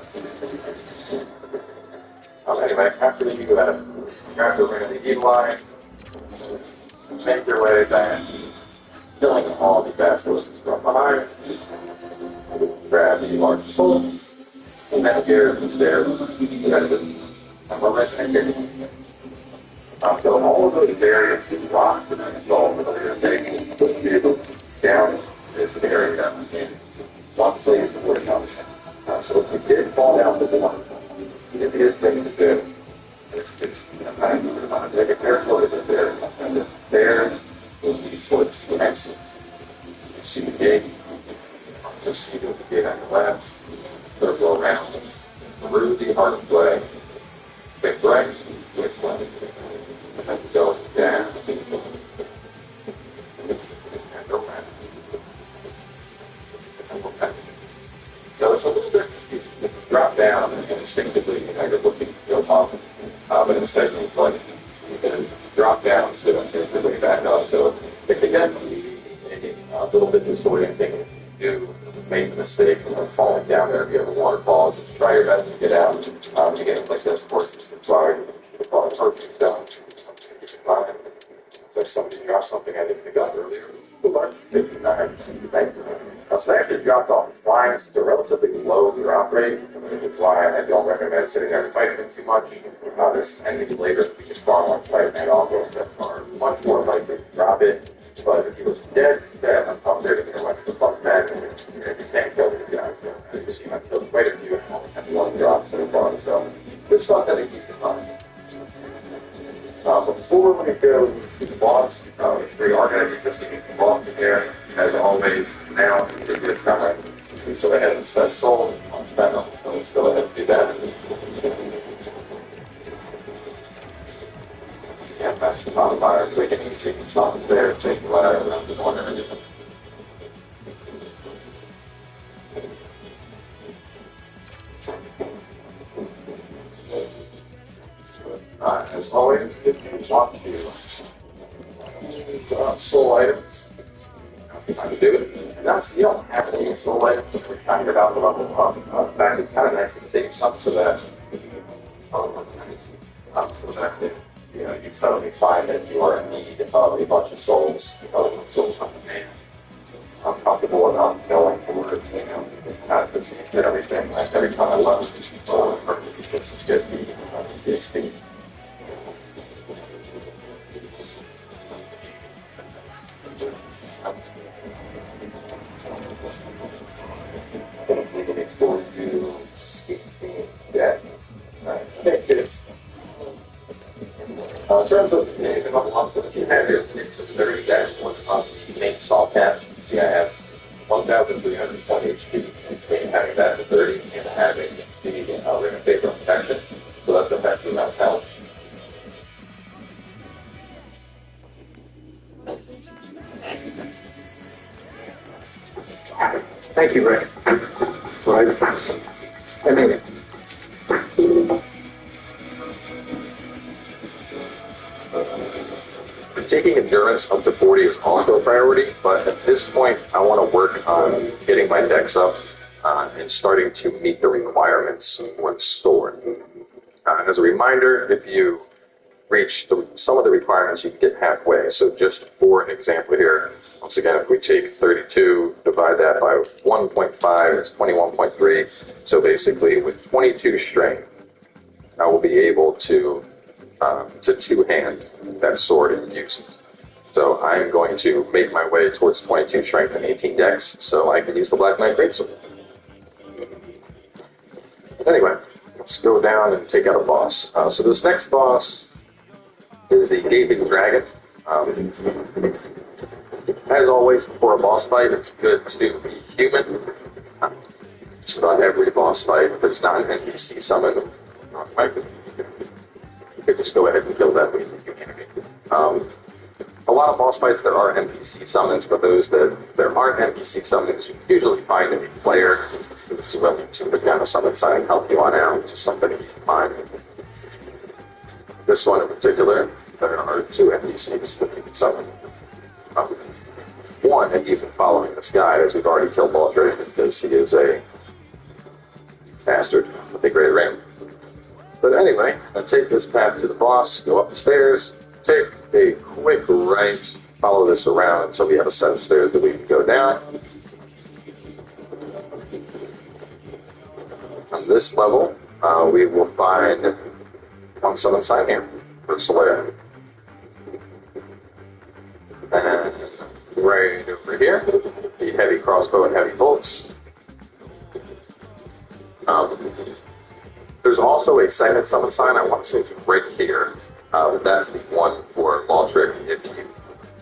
Anyway, after you grab the ring of the E-line, make your way back, killing all the basilisks from behind. Grab the large soul, and then here the stairs. That's it. I'm right here. So all of those areas, the rocks that I installed for the thing, push vehicles down this area in one place before it comes. So if we did fall down the one, the easiest thing to do is just kind of take a careful look at this area. And the stairs will be towards the exit. You see the gate, just see the gate on the left, circle around through the archway, get right, get left, and go down, and go back, and go back. So it's a little bit, you drop down and instinctively, you're looking to go up, but instead you can drop down so you can bring it back up. So it can get a little bit disorienting if you do make the mistake of falling down there. If you have a waterfall, just try your best to get out. Again, like this, of course, it's sorry, you fall a torture down. It's like somebody dropped something I didn't pick up earlier. 59. So they actually dropped off the lines. It's a relatively low drop rate, which is why I don't recommend sitting there and fighting them too much. There's enemies later that you far more fight and all those that are much more likely to drop it. But if he was dead, I'm there to get much the plus back, and you can't kill these guys. You see, I've killed quite a few and only had one drop so far. So this is something to keep in mind. Before we go to the boss, we are going to be just using the boss in here. As always, now is a good time to go ahead and spend souls on spend them. So let's go ahead and do that. Yeah, that's the modifier. So we can use taking shots there, take the ladder around the corner. As always, if you want to use soul items, now's the time to do it. And that's, you don't have to use soul items if you're trying to get out the level up. In fact, it's kind of nice to save some so that, you suddenly find that you are in need of a bunch of souls, souls on the man. I'm comfortable enough knowing for it, just get everything, like every time I love it, just get the XP. It's going to 18 decks. Okay, kids. In terms of if you have your mix of 30 decks, one on the main saw cap, see I have 1,320 HP between having that to 30 and having the ring of paper protection. So that's a hefty amount of health. Thank you, Rick. Right. I mean it. Taking endurance up to 40 is also a priority, but at this point, I want to work on getting my decks up and starting to meet the requirements for the store. As a reminder, if you reach some of the requirements, you can get halfway. So just for an example here, once again, if we take 32, divide that by 1.5, it's 21.3. So basically, with 22 strength, I will be able to two-hand that sword and use it. So I'm going to make my way towards 22 strength and 18 dex, so I can use the Black Knight Greatsword. Anyway, let's go down and take out a boss. So this next boss is the Gaping Dragon. As always, before a boss fight, it's good to be human. Just about every boss fight, if there's not an NPC summon, you could just go ahead and kill that with humanity. A lot of boss fights there are NPC summons, but those that there aren't NPC summons, you usually find a player who's willing to put down a summon sign and help you on out, just something to keep in mind. This one in particular, there are 2 NPCs that you can summon. One, and you've been following this guy, as we've already killed Baldrick, because he is a bastard with a great ring. But anyway, I take this path to the boss, go up the stairs, take a quick right, follow this around until we have a set of stairs that we can go down. On this level, we will find one summon sign here for Solaire. And right over here, the heavy crossbow and heavy bolts. There's also a silent summon sign. I want to say it's right here. That's the one for Baldrick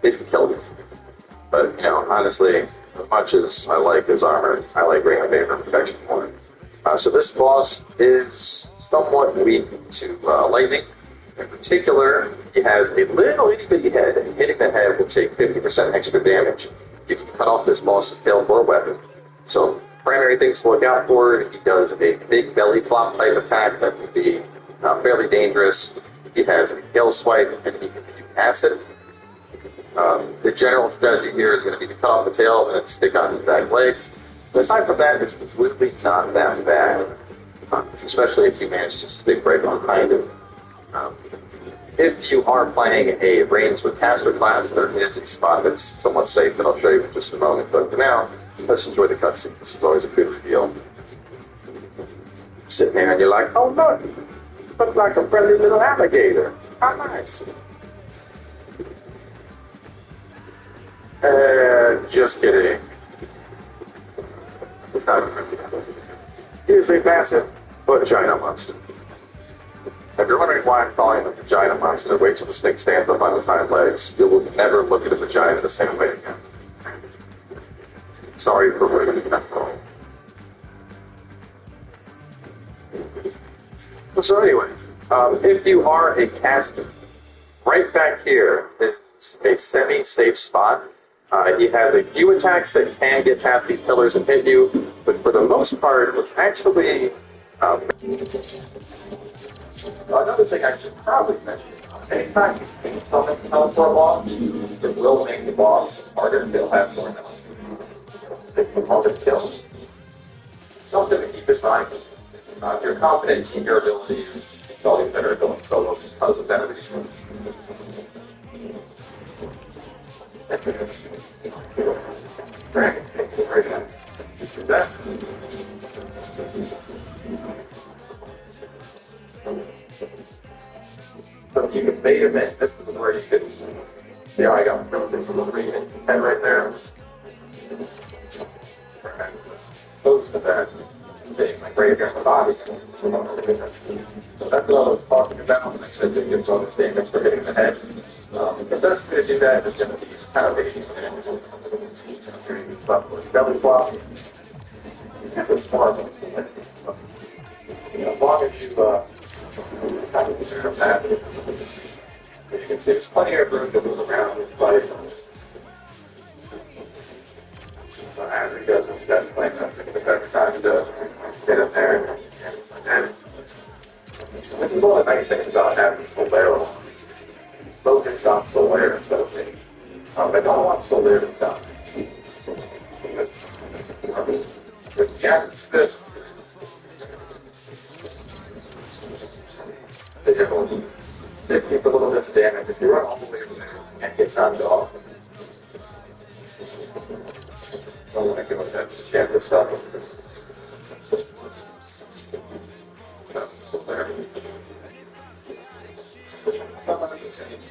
if you killed it. But, you know, honestly, as much as I like his armor, I like Ring of Paper Protection more. So this boss is somewhat weak to lightning. In particular, he has a little itty-bitty head, and hitting the head will take 50% extra damage. You can cut off this boss's tail for a weapon. So, primary things to look out for, he does a big belly flop type attack that can be fairly dangerous. He has a tail swipe, and he can puke acid. The general strategy here is going to be to cut off the tail and then stick on his back legs. But aside from that, it's really not that bad, especially if you manage to stick right behind him. If you are playing a ranged with caster class, there is a spot that's somewhat safe that I'll show you in just a moment. But for now, let's enjoy the cutscene. This is always a good reveal. Sitting there and you're like, oh look, looks like a friendly little alligator. How nice. Just kidding. It's not a friendly alligator. He is a massive vagina monster. If you're wondering why I'm calling him a vagina monster, wait till the snake stands up on his hind legs. You will never look at a vagina the same way again. Sorry for ruining that call. So anyway, if you are a caster, right back here is a semi-safe spot. He has a few attacks that can get past these pillars and hit you, but for the most part, it's actually... another thing I should probably mention, anytime you think something comes for a boss, it will make the boss harder to kill, have more health. It's harder to kill. Something to keep in mind. If you're confident in your abilities, it's always better going solo because of that reason. So if you can bait him in, this is where you could Yeah, I got 3 and 10 right there. Close to that. Thing, like right here in the body. So that's what I was talking about when I said that gives all this damage for hitting the head. The best way to do that is going to be kind of raising the damage. Belly flop. It's a smart one. As long as you kind of consider that, you can see there's plenty of room to move around this body. As it goes with that plane, that's the best time to get in there. And this is one of the nice things about having full barrel. Focus on Solaire instead of me. I don't want Solaire to come. With Jackson Smith, they keep a little bit of damage. If you run all the way in there and get knocked off, so I'm going to go ahead and check this up.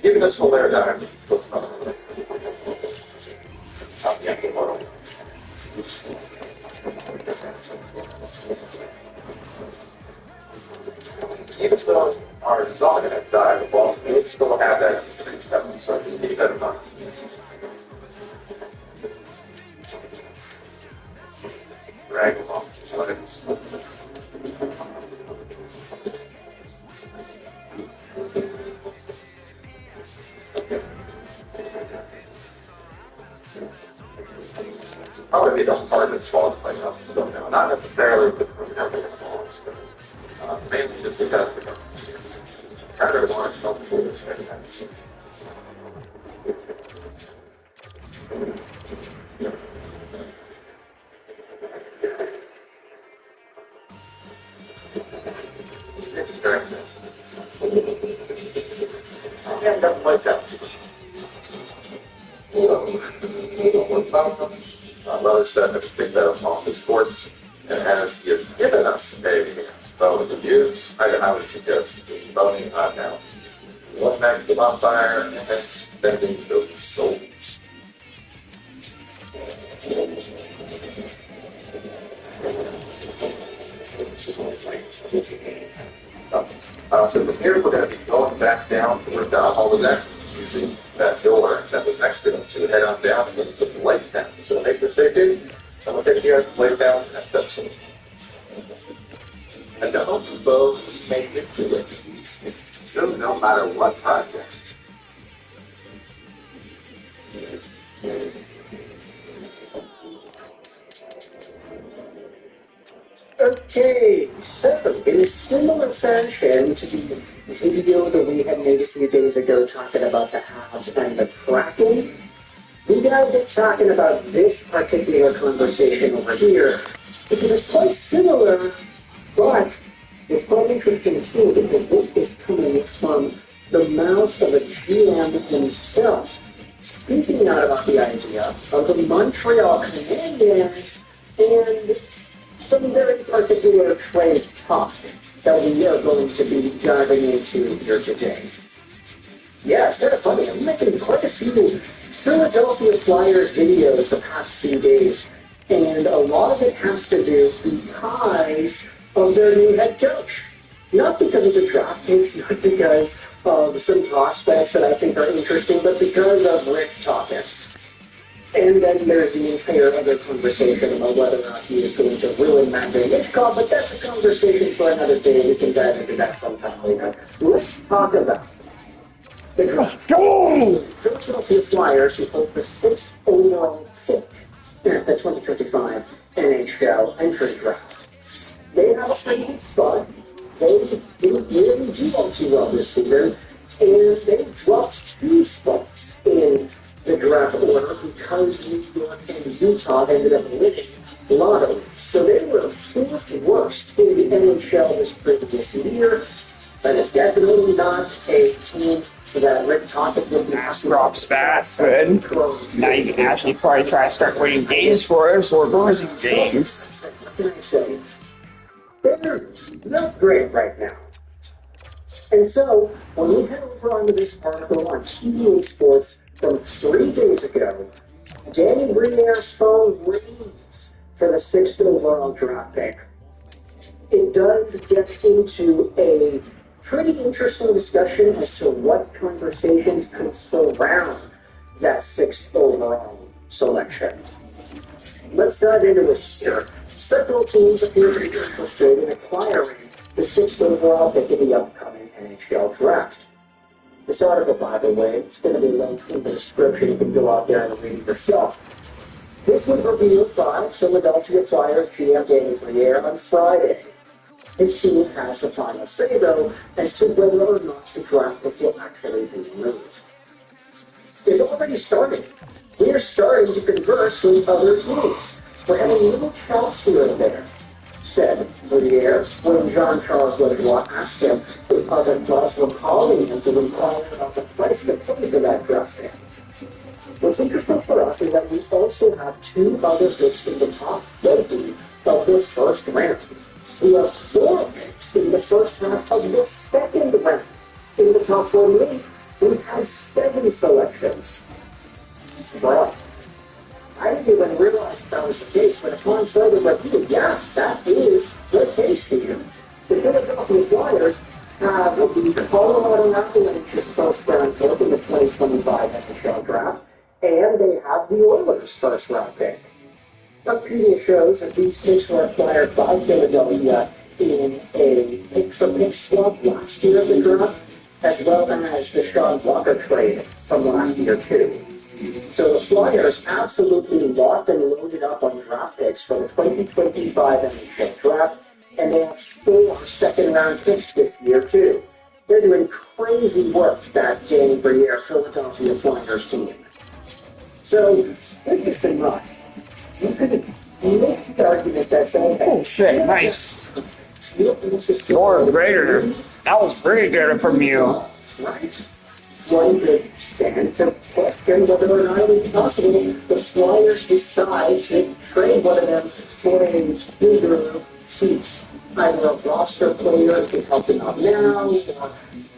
Even the Solaire dive, it's still something. I'll get the world. Even though our Zombie has died, the boss may still have that information, so you need that in mind. Drag them off his legs. Probably the hardest boss fight up to them now. Not necessarily because we're never going to boss, but mainly just because we're trying to launch multiple mistakes. And that plays out. My mother said that we picked up on the sports and has given us a bone to use. I would suggest using boning now. One back to the bonfire and then spending those souls. So from here, we're going to be going back down where Don Hall was actually using that door that was next to him to head on down and then put the lights down. So to make this safety, someone take you guys to lay down and step some. And to hope you both make it to it. So no matter what project. Okay, so in a similar fashion to the video that we had made a few days ago talking about the halves and the cracking, we gotta get talking about this particular conversation over here, because it's quite similar, but it's quite interesting too, because this is coming from the mouth of a GM himself, speaking out about the idea of the Montreal Canadiens and some very particular trade talk that we are going to be diving into here today. Yeah, it's kind of funny. I'm making quite a few Philadelphia Flyers videos the past few days, and a lot of it has to do because of their new head coach. Not because of the draft picks, not because of some prospects that I think are interesting, but because of Rick talking. And then there's the entire other conversation about whether or not he is going to ruin Matt Hitchcock, but that's a conversation for another day. We can dive into that sometime later. Let's talk about the draft. Philadelphia Flyers, who hold the 6th overall pick at the 2025 NHL entry draft. They have a pretty good spot. They didn't really do all too well this season, and they dropped 2 spots in the draft order because New York and Utah ended up winning lottery. So they were 4th worst in the NHL this previous year. That is definitely not a team that Rick Tocchet would be. Drops back, good. Now you can actually probably try to start winning games for us or losing games. What can I say? They're not great right now. And so, when we head over onto this article on TVA Sports, from 3 days ago, Danny Briere's phone rings for the 6th overall draft pick. It does get into a pretty interesting discussion as to what conversations could surround that 6th overall selection. Let's dive into it here. Several teams appear to be interested in acquiring the 6th overall pick in the upcoming NHL draft. This article, by the way, it's going to be linked in the description. You can go out there and read it yourself. This was revealed by Philadelphia Flyers GM Danny Briere on Friday. His team has the final say, though, as to whether or not the draft pick will actually be moved. It's already started. We are starting to converse with other teams. We're having little chats here and there, said Briere when Jean-Charles Leroy asked him if other clubs were calling him to inquire about the price to pay for that draft pick. What's interesting for us is that we also have 2 other picks in the top 50 of the first round. We have 4 picks in the first half of the second round. In the top 48, we've had 7 selections. Well, I didn't even realize that was the case, but upon further review, yes, that is the case here. The Philadelphia Flyers have the Colorado Avalanche's first round pick in the 2025 NHL draft, and they have the Oilers' first round pick. Wikipedia shows that these picks were acquired by Philadelphia in a pick-for-pick swap last year of the draft, as well as the Sean Walker trade from last year, too. So the Flyers absolutely locked and loaded up on draft picks for the 2025 NHL draft, and they have 4 second-round picks this year, too. They're doing crazy work, that Danny Briere Philadelphia Flyers team. So, keep this in mind. You could make the argument that says, Oh shit, nice. You're greater. That was very good from you. Right? One could stand to question whether or not it would be possible the Flyers decide to trade one of them for a bigger piece, either a roster player to help them out now, or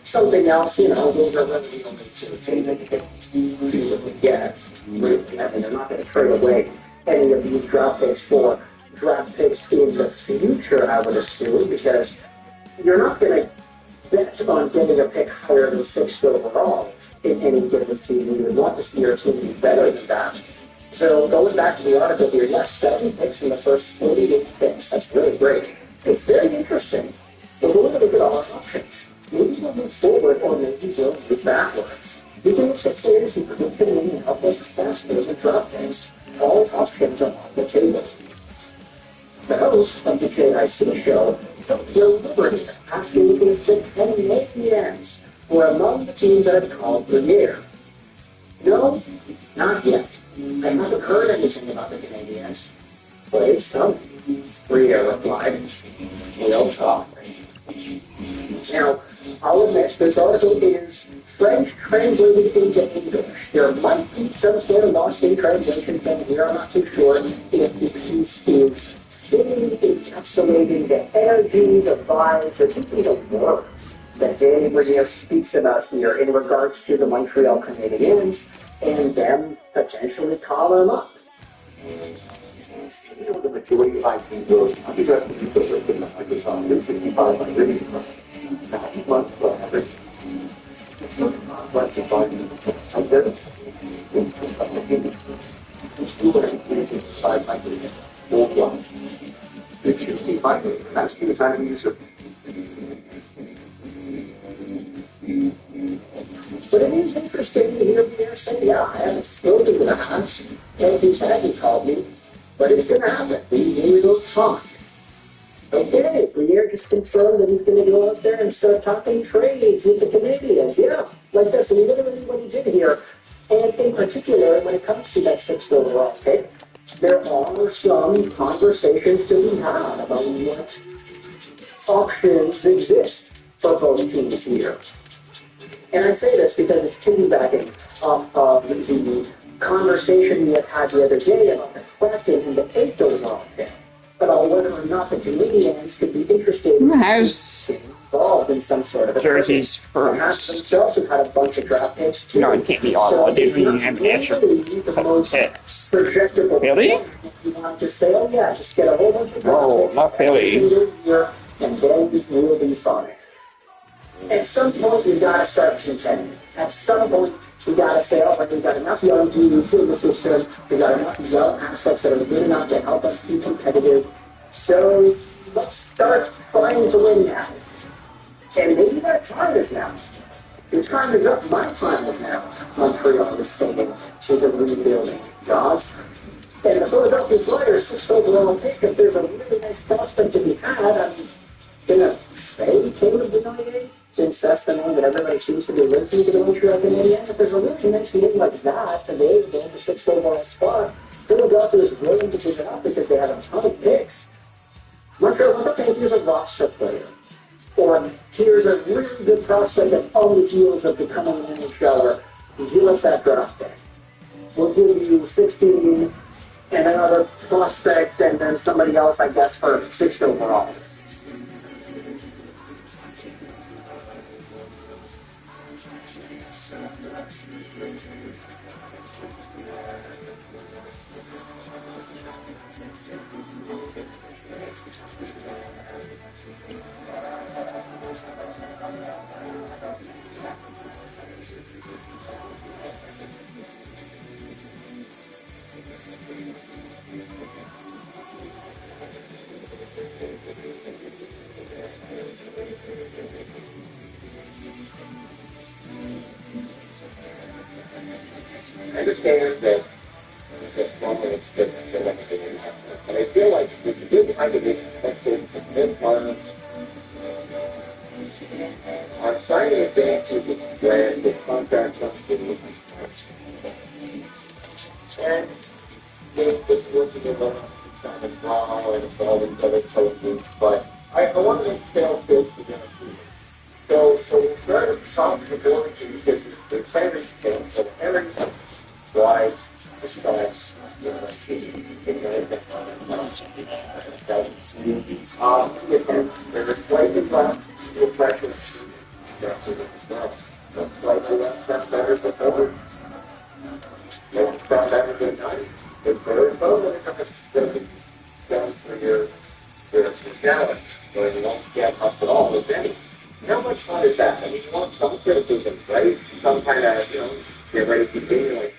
something else, those are really the only 2 things that you can really get. Really, I mean, they're not going to trade away any of these draft picks for draft picks in the future, I would assume, because you're not going to bet on getting a pick higher than 6th overall in any given season. You would want to see your team be better than that. So going back to the article here, yes, 7 picks in the first 48 picks. That's really great. It's very interesting. But we're going to look at all our options. Maybe we'll move forward or maybe we'll move backwards. We can look at players who could come in and help us faster as a draft picks. All options are on the table. The host of the JIC show felt deliberate asking if the Canadiens were among the teams that had called Briere. No, not yet. I haven't heard anything about the Canadiens. But it's coming, Briere replied. We'll talk. Now, I'll admit, this article is French translated into English. There might be some sort of lost in translation thing here. I'm not too sure if the piece is fitting, encapsulating the energy, the vibes, or even the words that Danny Briere speaks about here in regards to the Montreal Canadiens and them potentially calling them up. The majority of IT will be just in Microsoft 365 migration. 9 months on average. It's not complex to find identity. Worldwide. It's just keep migrating. That's the time you use it. But it is interesting to hear Briere say, yeah, I haven't spoken to the Hans, and he hasn't called me, but it's going to happen. We will talk. Okay, Briere just confirmed that he's going to go out there and start talking trades with the Canadiens. Yeah, like that's literally what he did here. And in particular, when it comes to that 6th overall pick, there are some conversations to be had about what options exist for both teams here. And I say this because it's piggybacking off of the conversation we had the other day about the question in the 8th overall pick, about whether or not the Canadiens could be interested in involved in some sort of a jerseys perhaps first. themselves have had a bunch of draft picks too. No, it can't be all. So They it's don't not even have an really extra the most picks. projectable. Really? You want to just say, oh yeah, just get a whole bunch of draft No, picks not every really. single year, and then we'll be fine. At some point, we've got to start contending. At some point, we got to say, oh, but we've got enough young dudes in the system. We've got enough young assets that are good enough to help us be competitive. So let's start trying to win now. And maybe that time is now. Your time is up. My time is now. Montreal is saying to the rebuilding gods. And the Philadelphia Flyers, 6th overall pick, if there's a really nice prospect to be had, I'm going to say Caleb Denier, since that's the name that everybody seems to be linking to the Montreal Canadiens. If there's a really nice name like that, available in the 6th overall spot, Philadelphia is willing to give it up because they have a ton of picks. Montreal's like, okay, here's a roster player. Or here's a really good prospect that's on the heels of becoming an NHLer. Give us that draft pick. We'll give you 16 and another prospect and then somebody else, I guess, for 6th overall. I understand that it's the next thing is, and I feel like it's a good time to be expected to mid-month on signing advances when the contract comes to the and this working in the kind of now and all these other coaches, but I want to make sales pitch to them too. So we started talking to the board because the players came, so everything why besides there's slightly less reflection slightly less that's better than over. That's better than 90. It's very low when it comes to down for your challenge. Where you won't get up at all, if any. How much fun is that? I mean, you want some criticism, right? Some kind of, get ready to be like.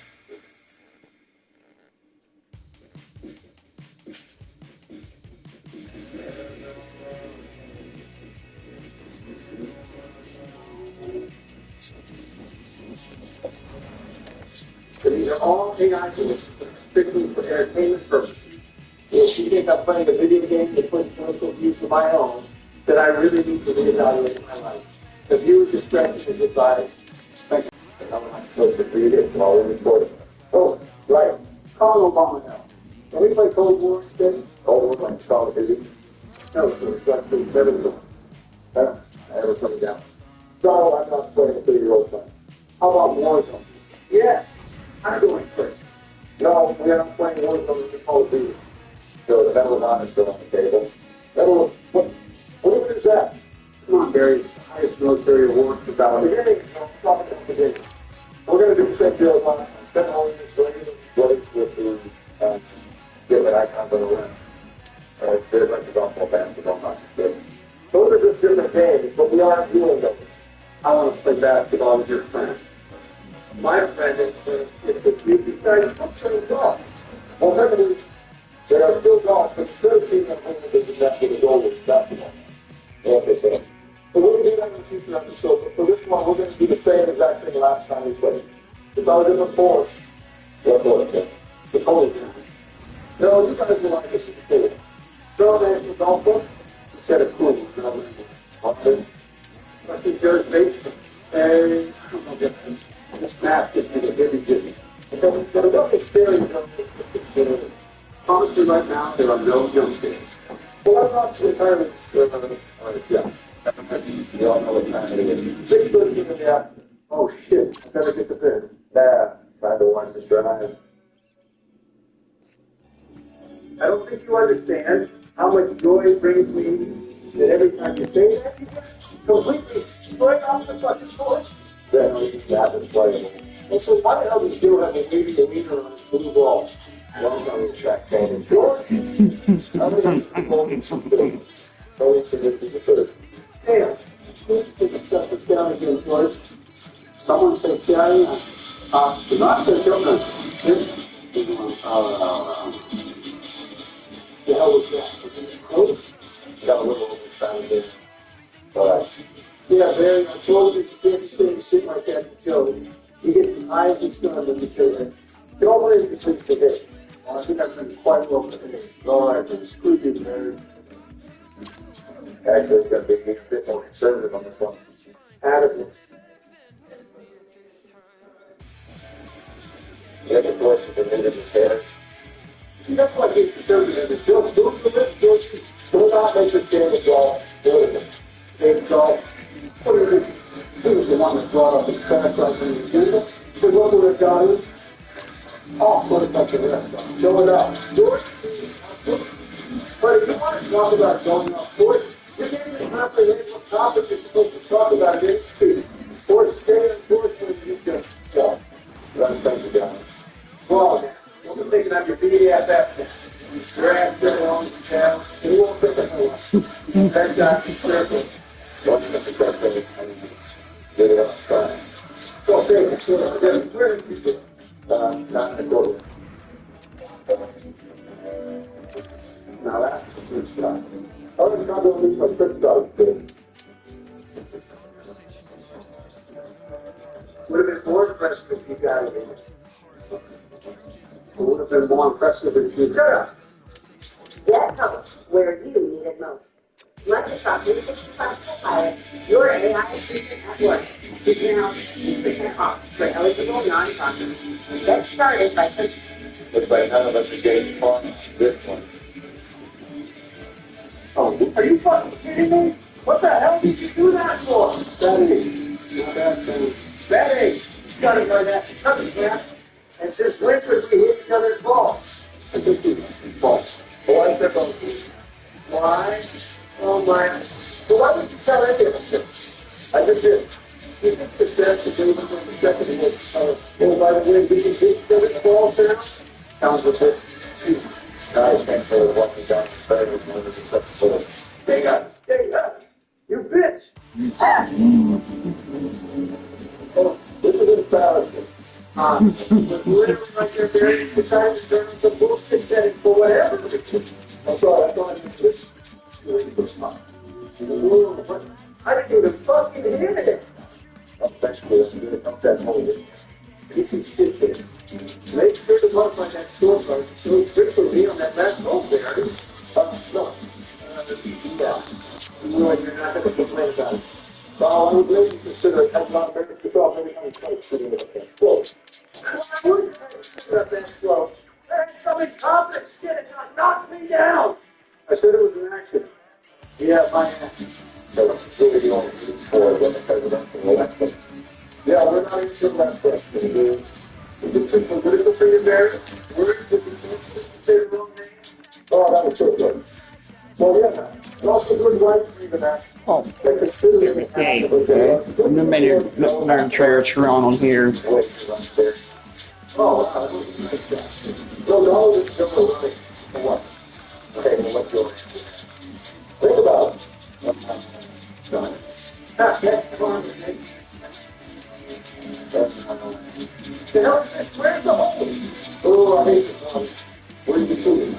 So these are all AI tools strictly for entertainment purposes. If you think I'm playing a video game to push political views of my own, that I really need to reevaluate my life. The viewer discretion is advised. Thank you. I'm not supposed to read it while we're recording. Oh, right. Call Obama now. Can we play Cold War instead? Cold War like Call of Duty? No, it's like the better. I ever coming down. So I'm not playing a 3-year-old son. How about Warzone? Yes, I'm doing it. No, we are not playing Warzone in Call of Duty. So the Medal of Honor is still on the table. Medal of, what is that? Come on, Barry. It's the highest military award for valor. We're going to do the same deal as last time. Spend all this later with the different icons on the rim. It's like the golf ball, basketball, not just those are just different games, but we aren't doing those. I want to play basketball with your friends. My friend is you guys don't play golf. Well, certainly, there are still golf, but instead of seeing them home with the goal with basketball. Okay, so we're going to do that in the future episode, but for this one, we're going to do the same exact thing last time we played. It's all different force. What for? The cold. No, you guys will like this in the field. So then, it's all fun. Instead of cool, often. I think there's basement. And I don't know difference. The snap gives me the heavy dizzy. Because the adult experience of honestly right now, there are no young kids. Well, I'm not entirely sure. Yeah. We all know what time it is. 6:13 in the afternoon. Oh shit, I better get to bed. Yeah, trying to watch this drive. I don't think you understand how much joy it brings me that every time you say that, completely straight off the fucking course. Then we have it playable. And so why the hell does Joe have a 80 meter on his blue ball? One time we track training. George, how many people can do? Only for this is the first. Damn. Please take the stuff that's down again, George. Someone say Jerry. Not the children. The hell was that? Was it close? Got a little overtime there. But Yeah, Barry, I told you can't say shit like that to Joe. He gets his eyes and stuff in the children. Don't worry if it's the hit. I think I've been quite well prepared. Lord, screw you, Barry. Actually, it's got to be a bit more conservative on this one. Adequate. You have a question for me to his head. See, that's why he's conservative. Is Joe, do not make this game a golf. Game golf. What is it? He was the one that brought up his track right when he was doing it. So what would have got him? Oh, what a bunch of rest. Show it up. George? But if you want to talk about going up court, you can't even comprehend what topic you're supposed to talk about at any speed. Or stay on court when you just so. Run things down. Well, you're thinking of your BFF. You drag it on the town, and you won't pick it up. That's not the circle. Don't miss a question. Get it up, try. So, say, where did you sit? Not in the quarter. Now that's a good shot. I was not going to lose my quick dog, good. Would have been more impressive if you got it in. It would have been more impressive if you shut up. Get help where you need it most. Microsoft 365 Copilot, your AI assistant at work, is now 50% off for eligible non-talkers. Get started by clicking. Looks like none of us are getting far this one. Oh, are you fucking kidding me? What the hell did you do that for? Betty. Not that thing. Betty! You gotta learn that to cover, man. And since when could we hit each other's balls? I think he's false. Why is that on? Why? Oh my. So why would you tell any of us? I just did. You think the best to do when the second was, oh, by the way, we can hit each other's balls now? Sounds a bit too. Guys can't say what we got better than the successful. Stay up. Stay up. You bitch. Oh, this is embarrassing. Literally right there, Barry, you decided to turn on some bullshit setting for whatever. I'm sorry, I thought it was this. Really good stuff. I didn't even fucking hit it. That's good. I'm going to dump that hole in. Piece of shit there. Make sure to mark on that scorecard. So it's good for me on that last hole there. No. Yeah. You realize you're not going to complain about it. Well, I would really consider it as not very yourself every time you try to shoot it like that. Slow. I wouldn't try to shoot up that slow. There ain't some incompetent shit that knocked me down. I said it was an accident. Yeah, my accident. So, really the only reason for when the presidential election. Yeah, we're not into that question, dude. You get too political for your Barry? Words that you can't say the wrong name? Oh, that was so good. Well, yeah, it's also good right to even ask. Oh, They consider it as okay. a No matter trader Tron on here. Oh, wow, that was nice. No, no, it's still running. For what? Okay, well, let's go. Think about it. Done. That's the one. That's The hell is this? Where's the hole? oh, I hate this one. Where's the shooting?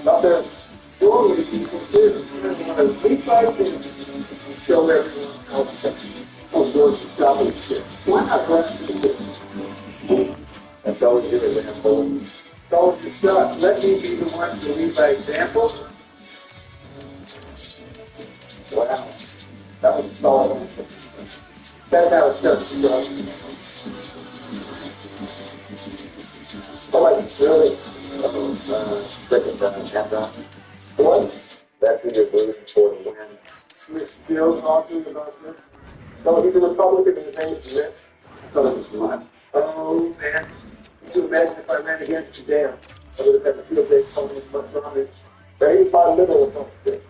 Not there. Normally, you can do three five things and show everyone else that those doors are double shit. Why not rest the shit? That's always good example. So you shut. Let me be the one to lead by example. Wow. That was solid. That's how it's done. Oh, like, really? Freaking down. What? That's who you're rooting for to win. We're still talking about this. No, he's a Republican and his name is Rich. No, that was mine. Oh, man. Could you imagine if I ran against you down? I would have had to feel big something as much on it. Very by little Republican.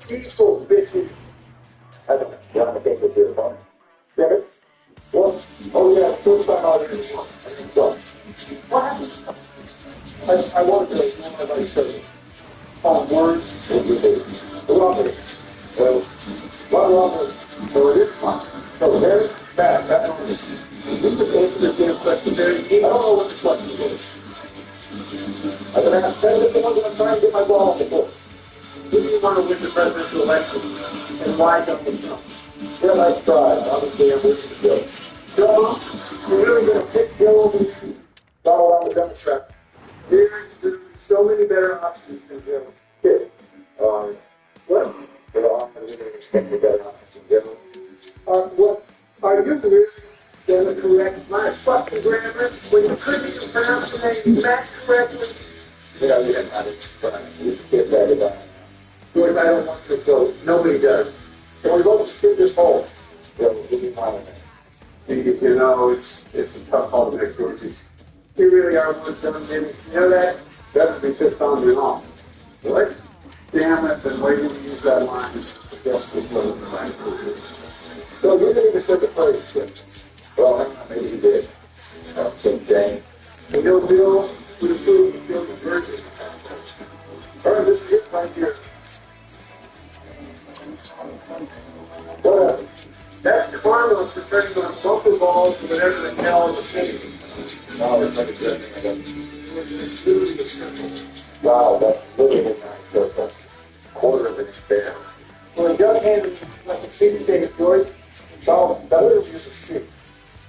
Peaceful bitches. Okay, you want to take it to your phone? Get it? Well, oh yeah, first time out here. So, What happens? I wanted to know what I said. Words. Robert. Well, what Robert? So it is fun. So there's bad. That's on this. You just answer the damn question very easy. I don't know what the question is. I'm going to ask 10 different ones and I'm trying to get my ball off the board. Do you want to win the presidential election? And why don't you know? Yeah, nice try. Obviously, I'm with you, Joe. Joe, you're really going to pick Joe over Donald on the Democrat. There's so many better options than Joe. Kid. What? Well, I'm going to expect the better option. What? Are you really going to correct my fucking grammar when you couldn't even pronounce the name Matt correctly? Yeah, we didn't have it, but you get that about it. George, I don't want to go. Nobody does. Can we both skip this hole? Yeah, we'll give you mine. Because, you know, it's a tough hole to make, George. You really are one dumb idiot. You know that? That would be fist pounding off. What? Damn it, been waiting to use that line. I guess this wasn't the right word. So you didn't even say the phrase, Chip. Well, maybe you did. Some Jane. The no bill would approve the bill of virgin. All right, this is it right here. Whatever. That's karma for turning on bumper balls or whatever the hell it was thinking. No, it's like a good thing. It's literally a circle. Wow, that's literally a quarter of an inch bare. Well, the judge handed me like a CD ticket, George. It's all better than just a seat.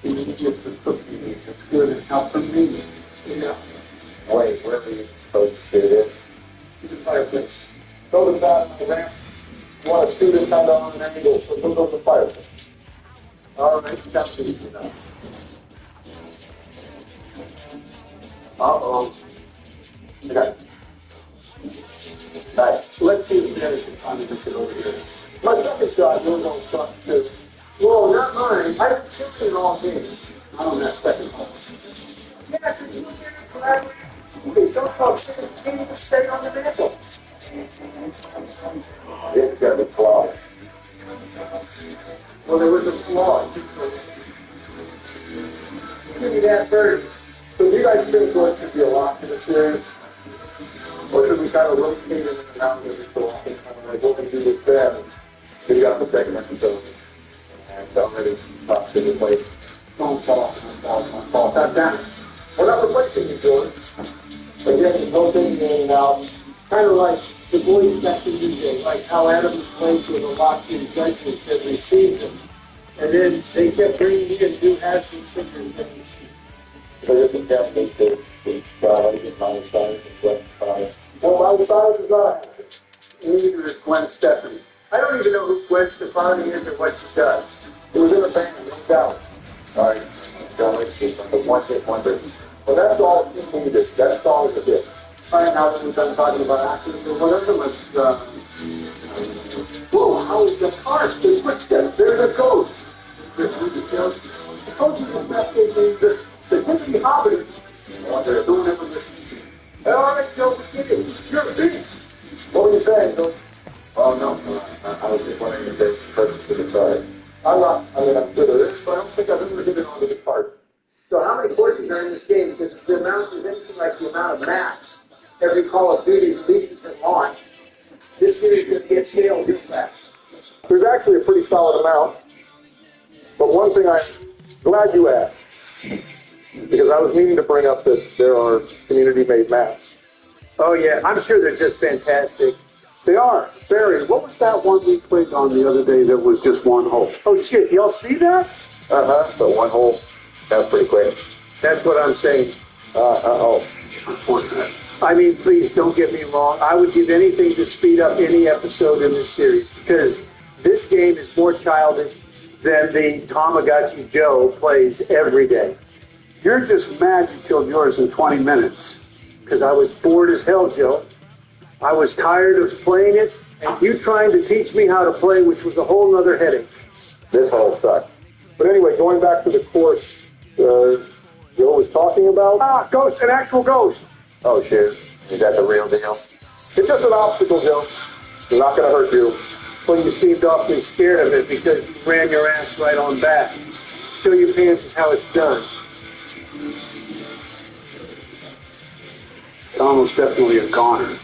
It's just a cookie. It's good and help from me. Yeah. Wait, where are you supposed to do this? You can fireplace. Go to the bottom of the ramp. You want to shoot it kind of on an angle, so go to the fireplace. All right, that's easy now. Uh-oh. Okay. Nice. Let's see if Dennis can find this over here. My second shot, you're going to shot too. Whoa, not mine. I didn't shoot it all game. Not on that second hole. Yeah, because you were getting collaborating. Okay, some folks can't even stay on the mantle. It's got to be flawed. Well, there was a flaw. Give me that birdie. So do you guys think what should be a lot to the series? Or should we kind of rotate it in and out every so often? Like what we do with them? You got the segment so and don't really talk to the place. Don't fall, don't fall. Not down. We're not replacing you, George. Again, the whole thing in out. Kind of like the boys back in DJ, like how Adam plays with a locked-in judgment every season. And then they kept bringing in new hats and singers every season. So you can definitely take the size and my size and Gwen's size. Well, my size is not happening. Neither is Gwen Stefani. I don't even know who Gwen Stefani is or what she does. It was in a band, no doubt. All right, don't wait, keep the one hit wonder. Well, that's all you needed. That song is a hit. All right, now that we're done talking about actors or whatever, let's, whoa, how is the car? There's footsteps. There's a ghost. I told you this map gave me the Hippie Hobbits. They're doing it with this. All right, Joe, forget it. You're a beast. What were you saying, Joe? Oh, no, I was just wondering if there's a person to the side. I'm not, I mean, I'm good at this, but I don't think I've ever given on to the card. So how many courses are in this game? Because if the amount is anything like the amount of maps every Call of Duty releases at launch, this series is going to get stale real fast. There's actually a pretty solid amount. But one thing I'm glad you asked, because I was meaning to bring up that there are community-made maps. Oh, yeah. I'm sure they're just fantastic. They are. Barry, what was that one we played on the other day that was just one hole? Oh, shit. Y'all see that? Uh-huh, so one hole, that was pretty quick. That's what I'm saying. Uh-oh. I mean, please don't get me wrong. I would give anything to speed up any episode in this series because this game is more childish than the Tamagotchi Joe plays every day. You're just mad you killed yours in 20 minutes. Because I was bored as hell, Joe. I was tired of playing it and you trying to teach me how to play, which was a whole nother headache. This hole sucked. But anyway, going back to the course Joe was talking about. Ah, ghost, an actual ghost. Oh, shit. Is that the real deal? It's just an obstacle, Joe. It's not going to hurt you. Well, you seemed awfully scared of it because you ran your ass right on back. Show your pants is how it's done. Almost definitely a goner.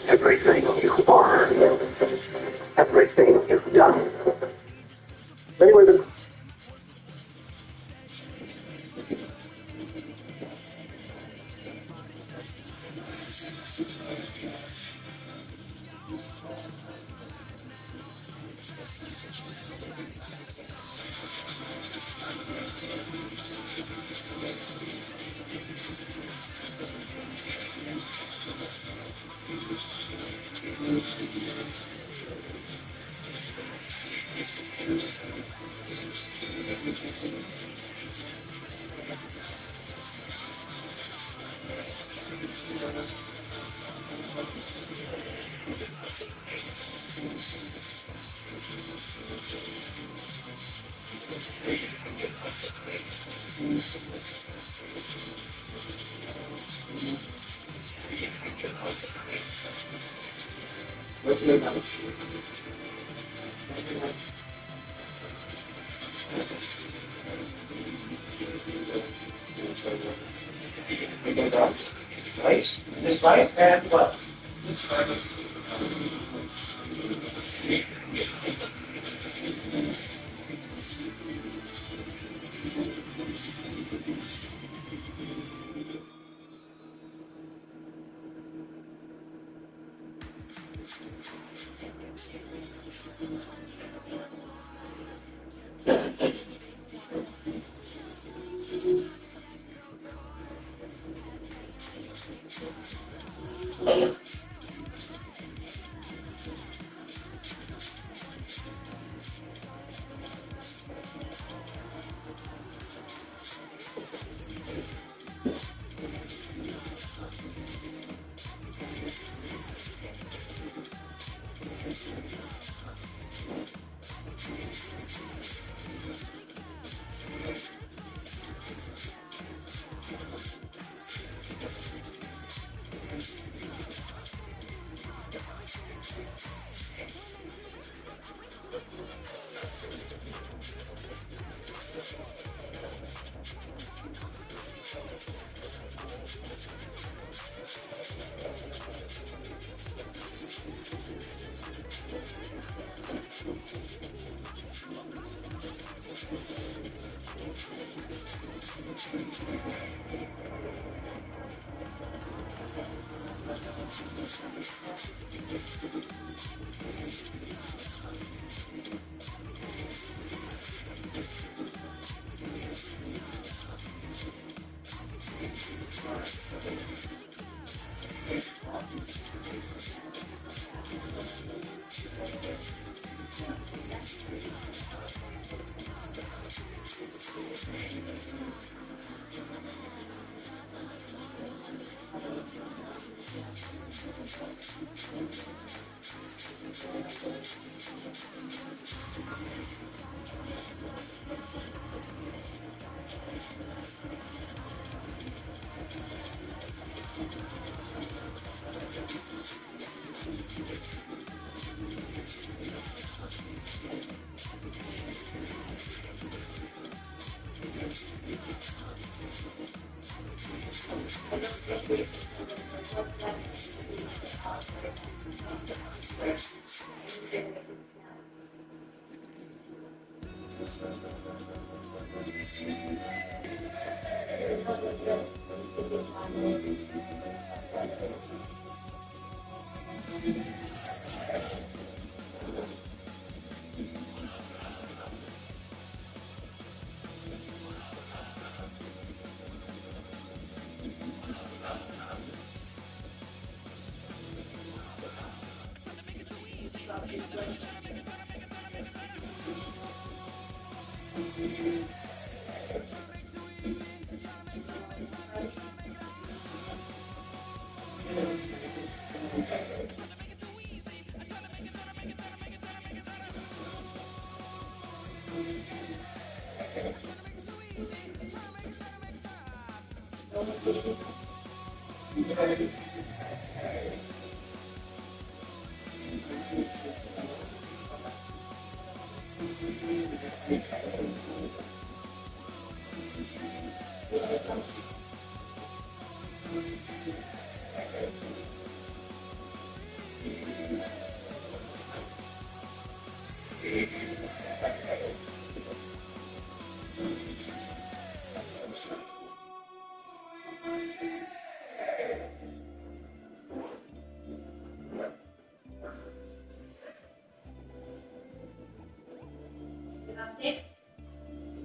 Everything you are, everything you've done. Anyway, the Rice. This rice and what?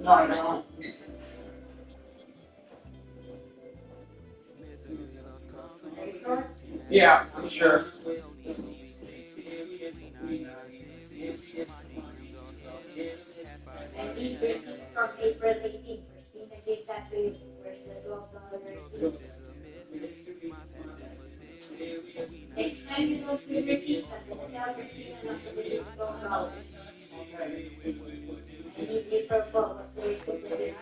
No, I don't. Yeah, I'm sure. I need receipt from April 18th. Christine, the exact date. Where's the $12 receipt? Next time you don't see receipts, I'm gonna tell Christine not to release $12. I need April 12th. What's the receipt of the date?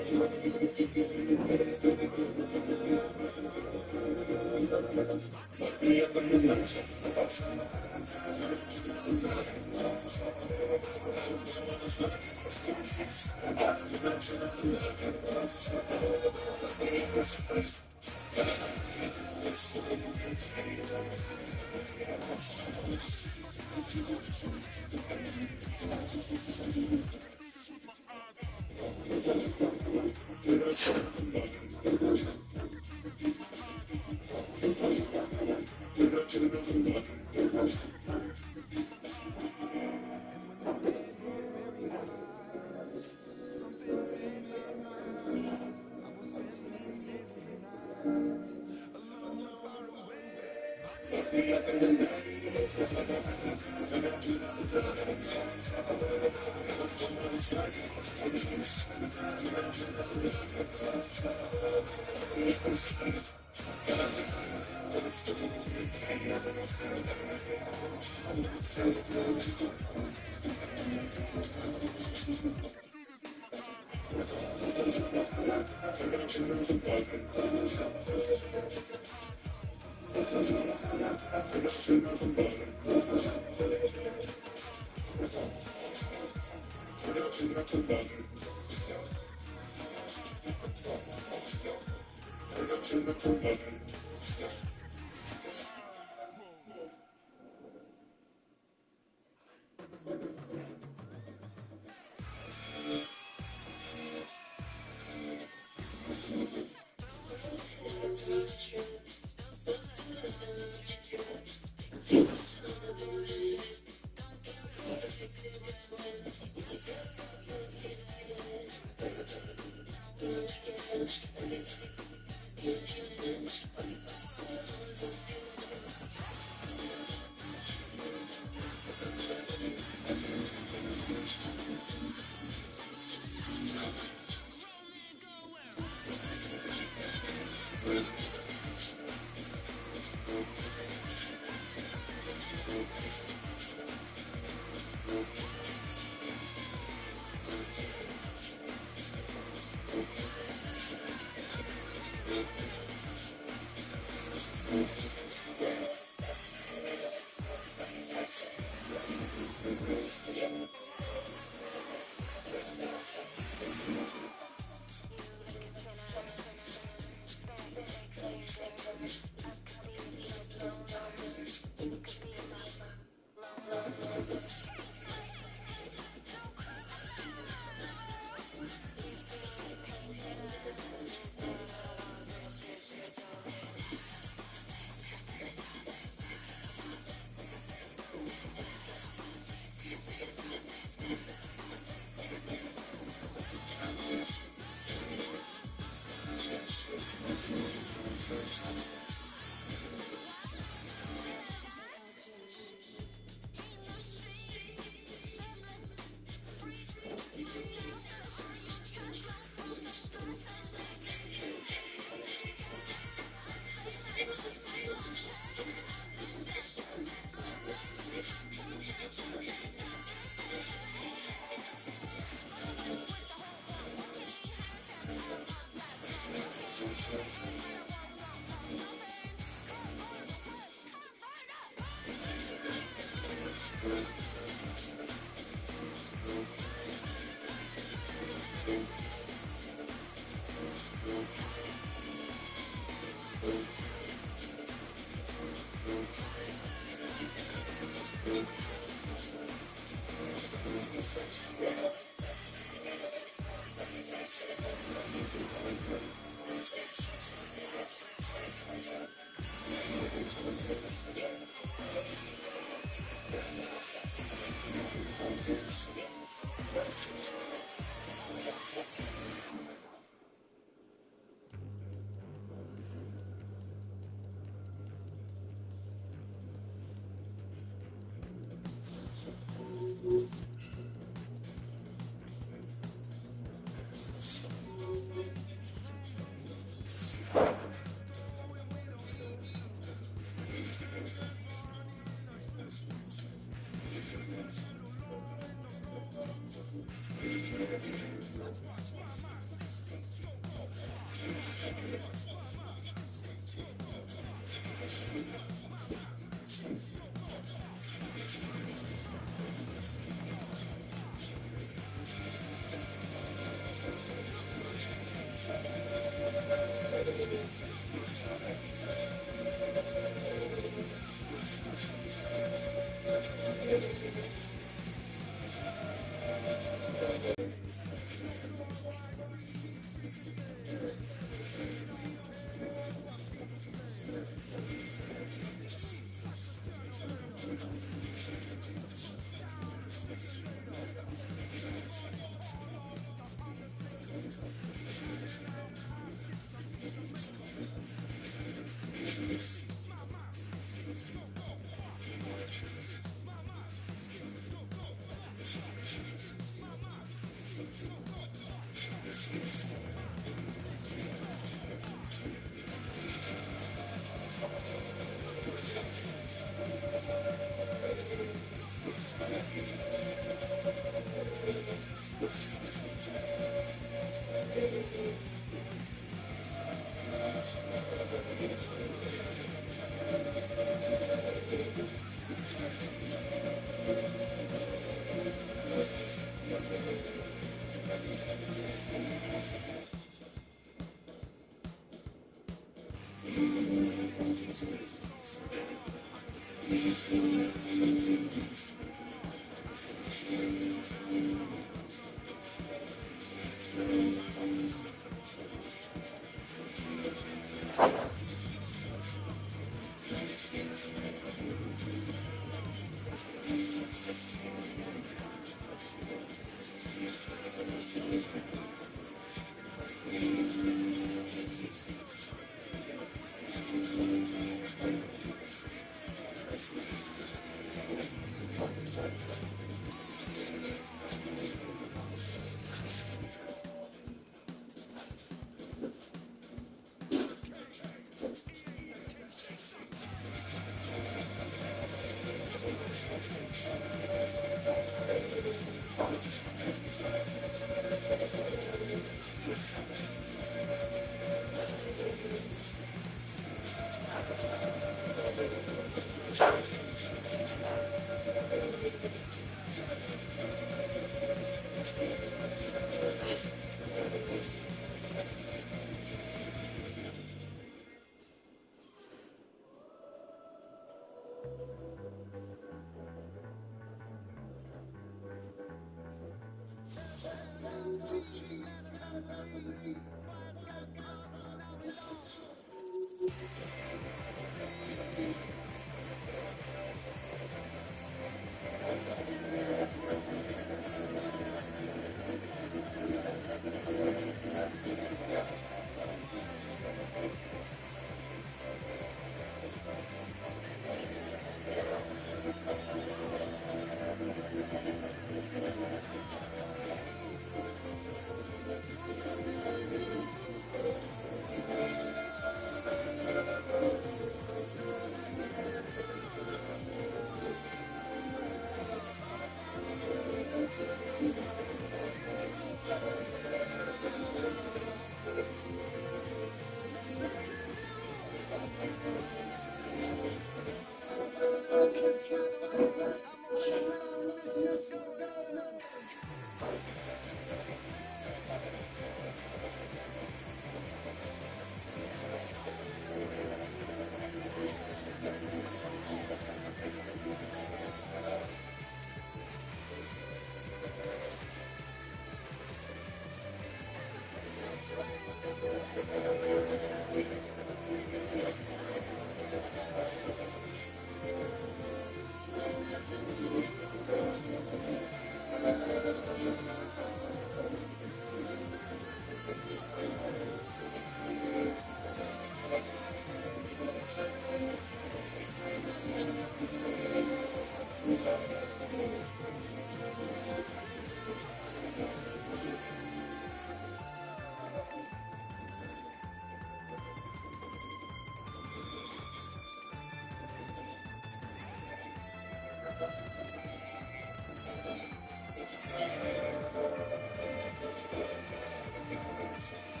I need some good.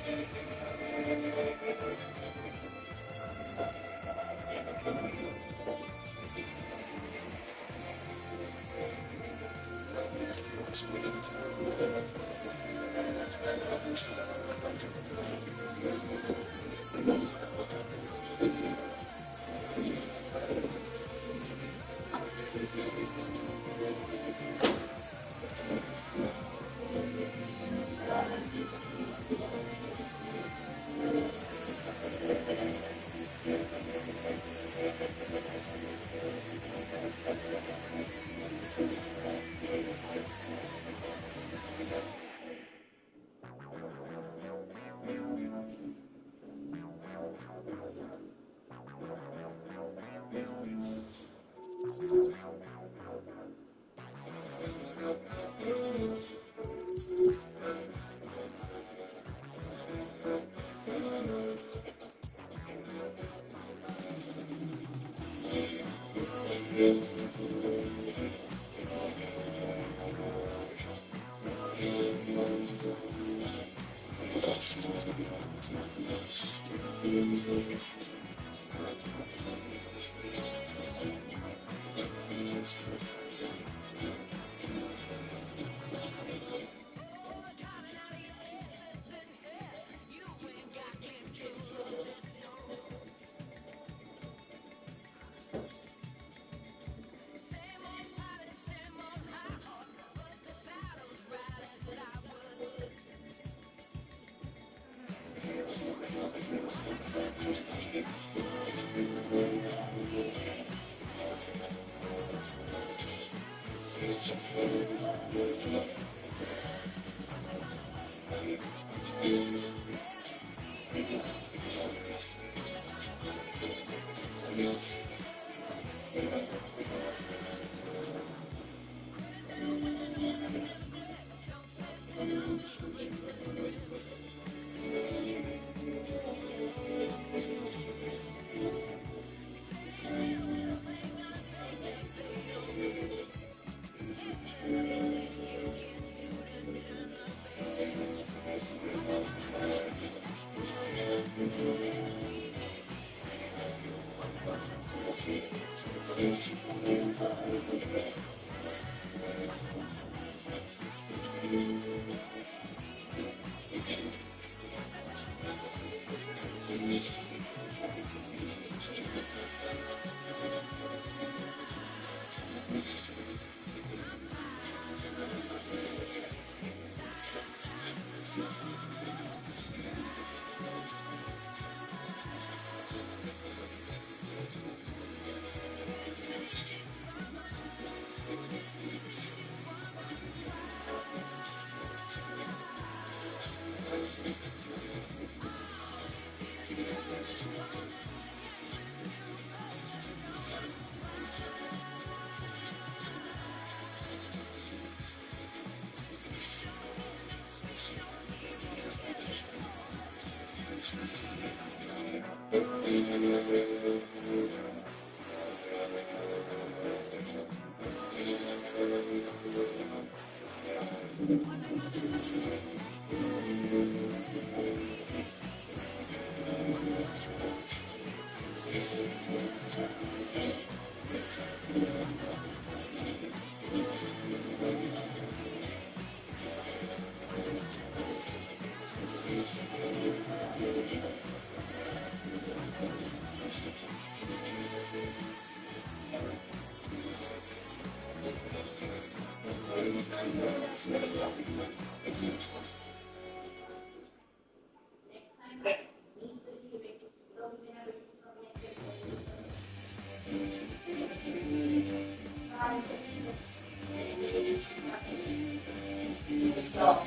Oh,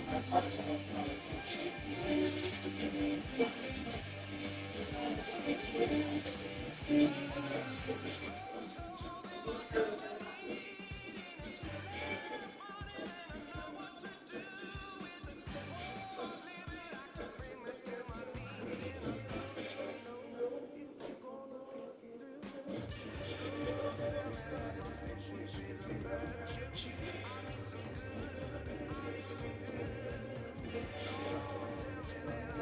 tell me that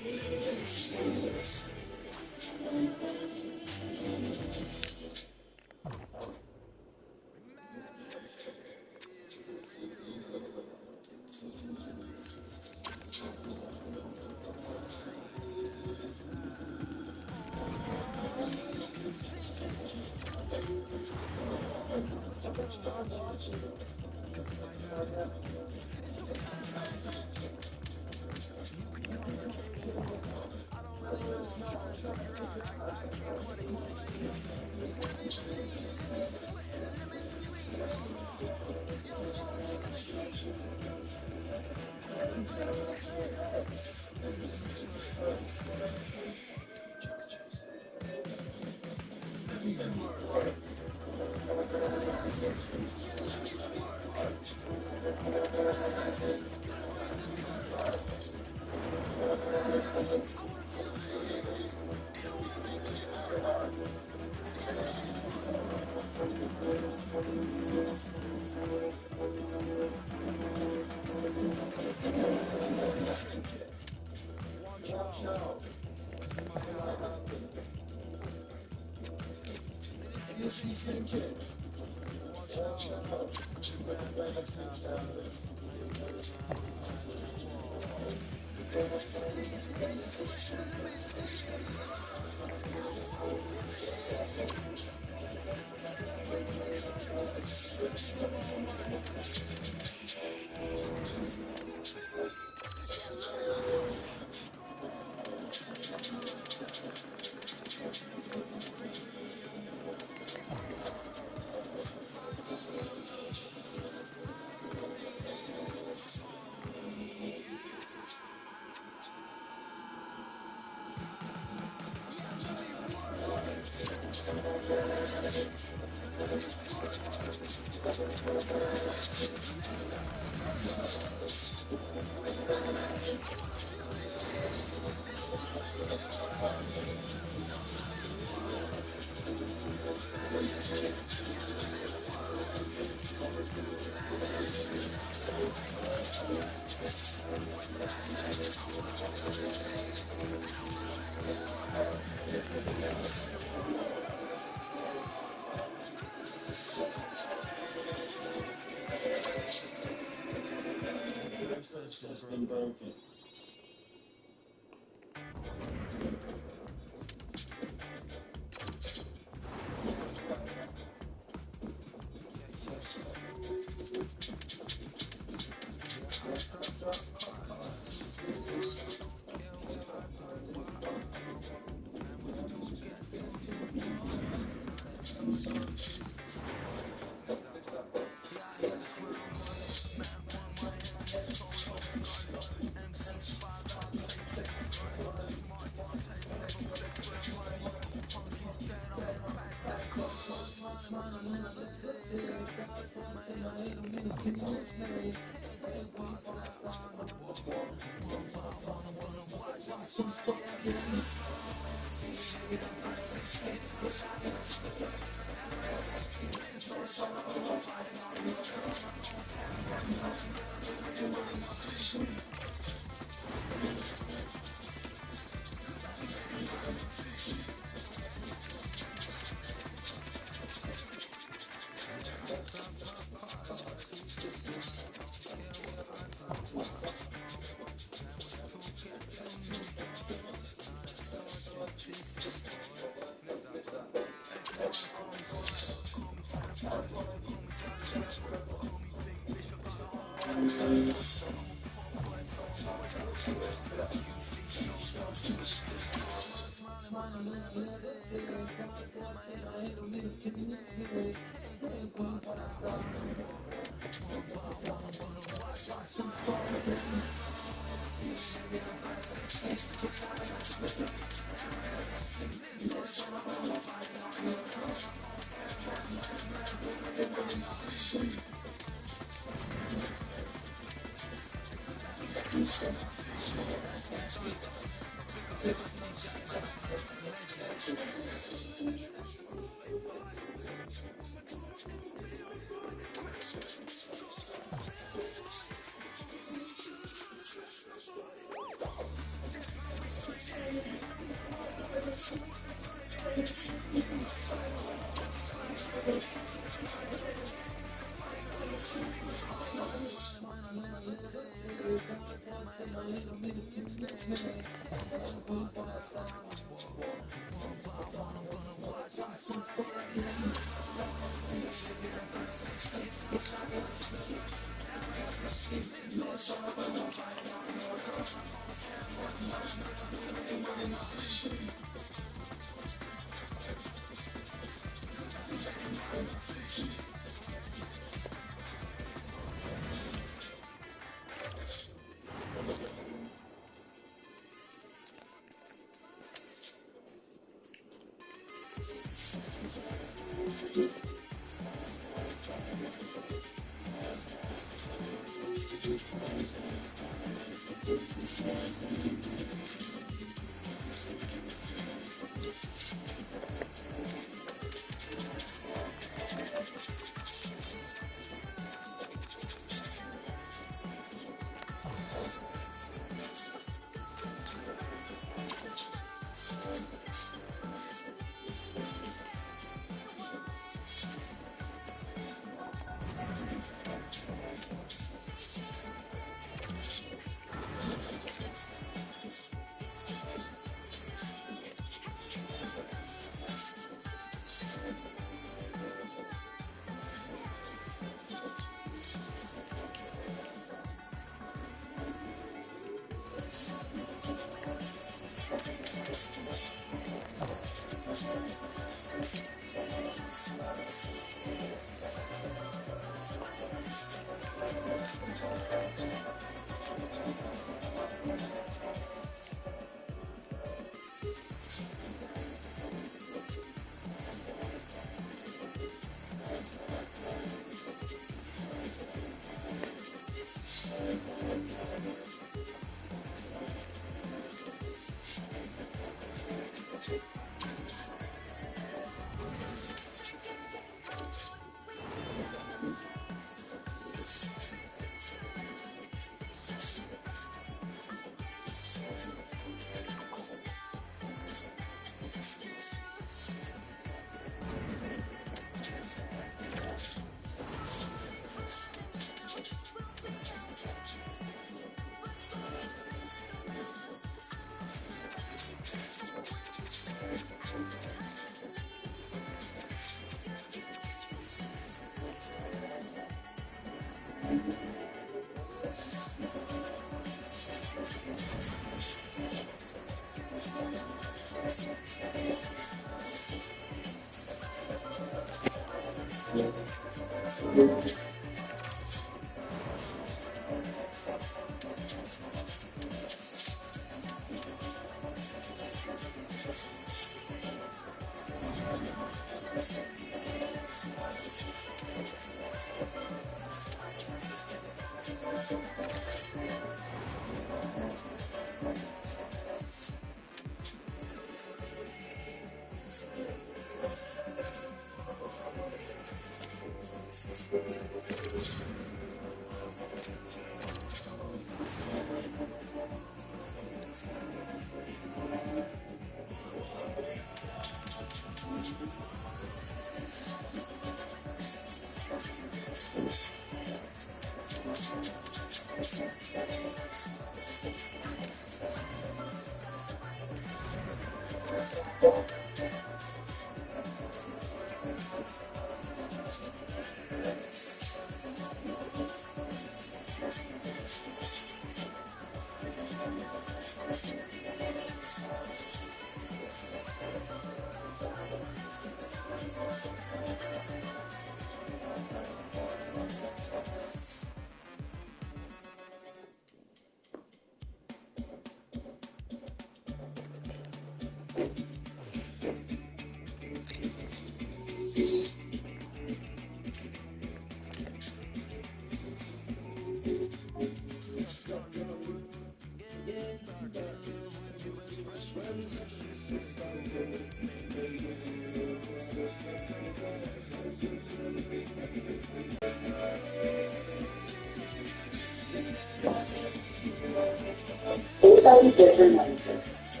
Anytime different mindsets.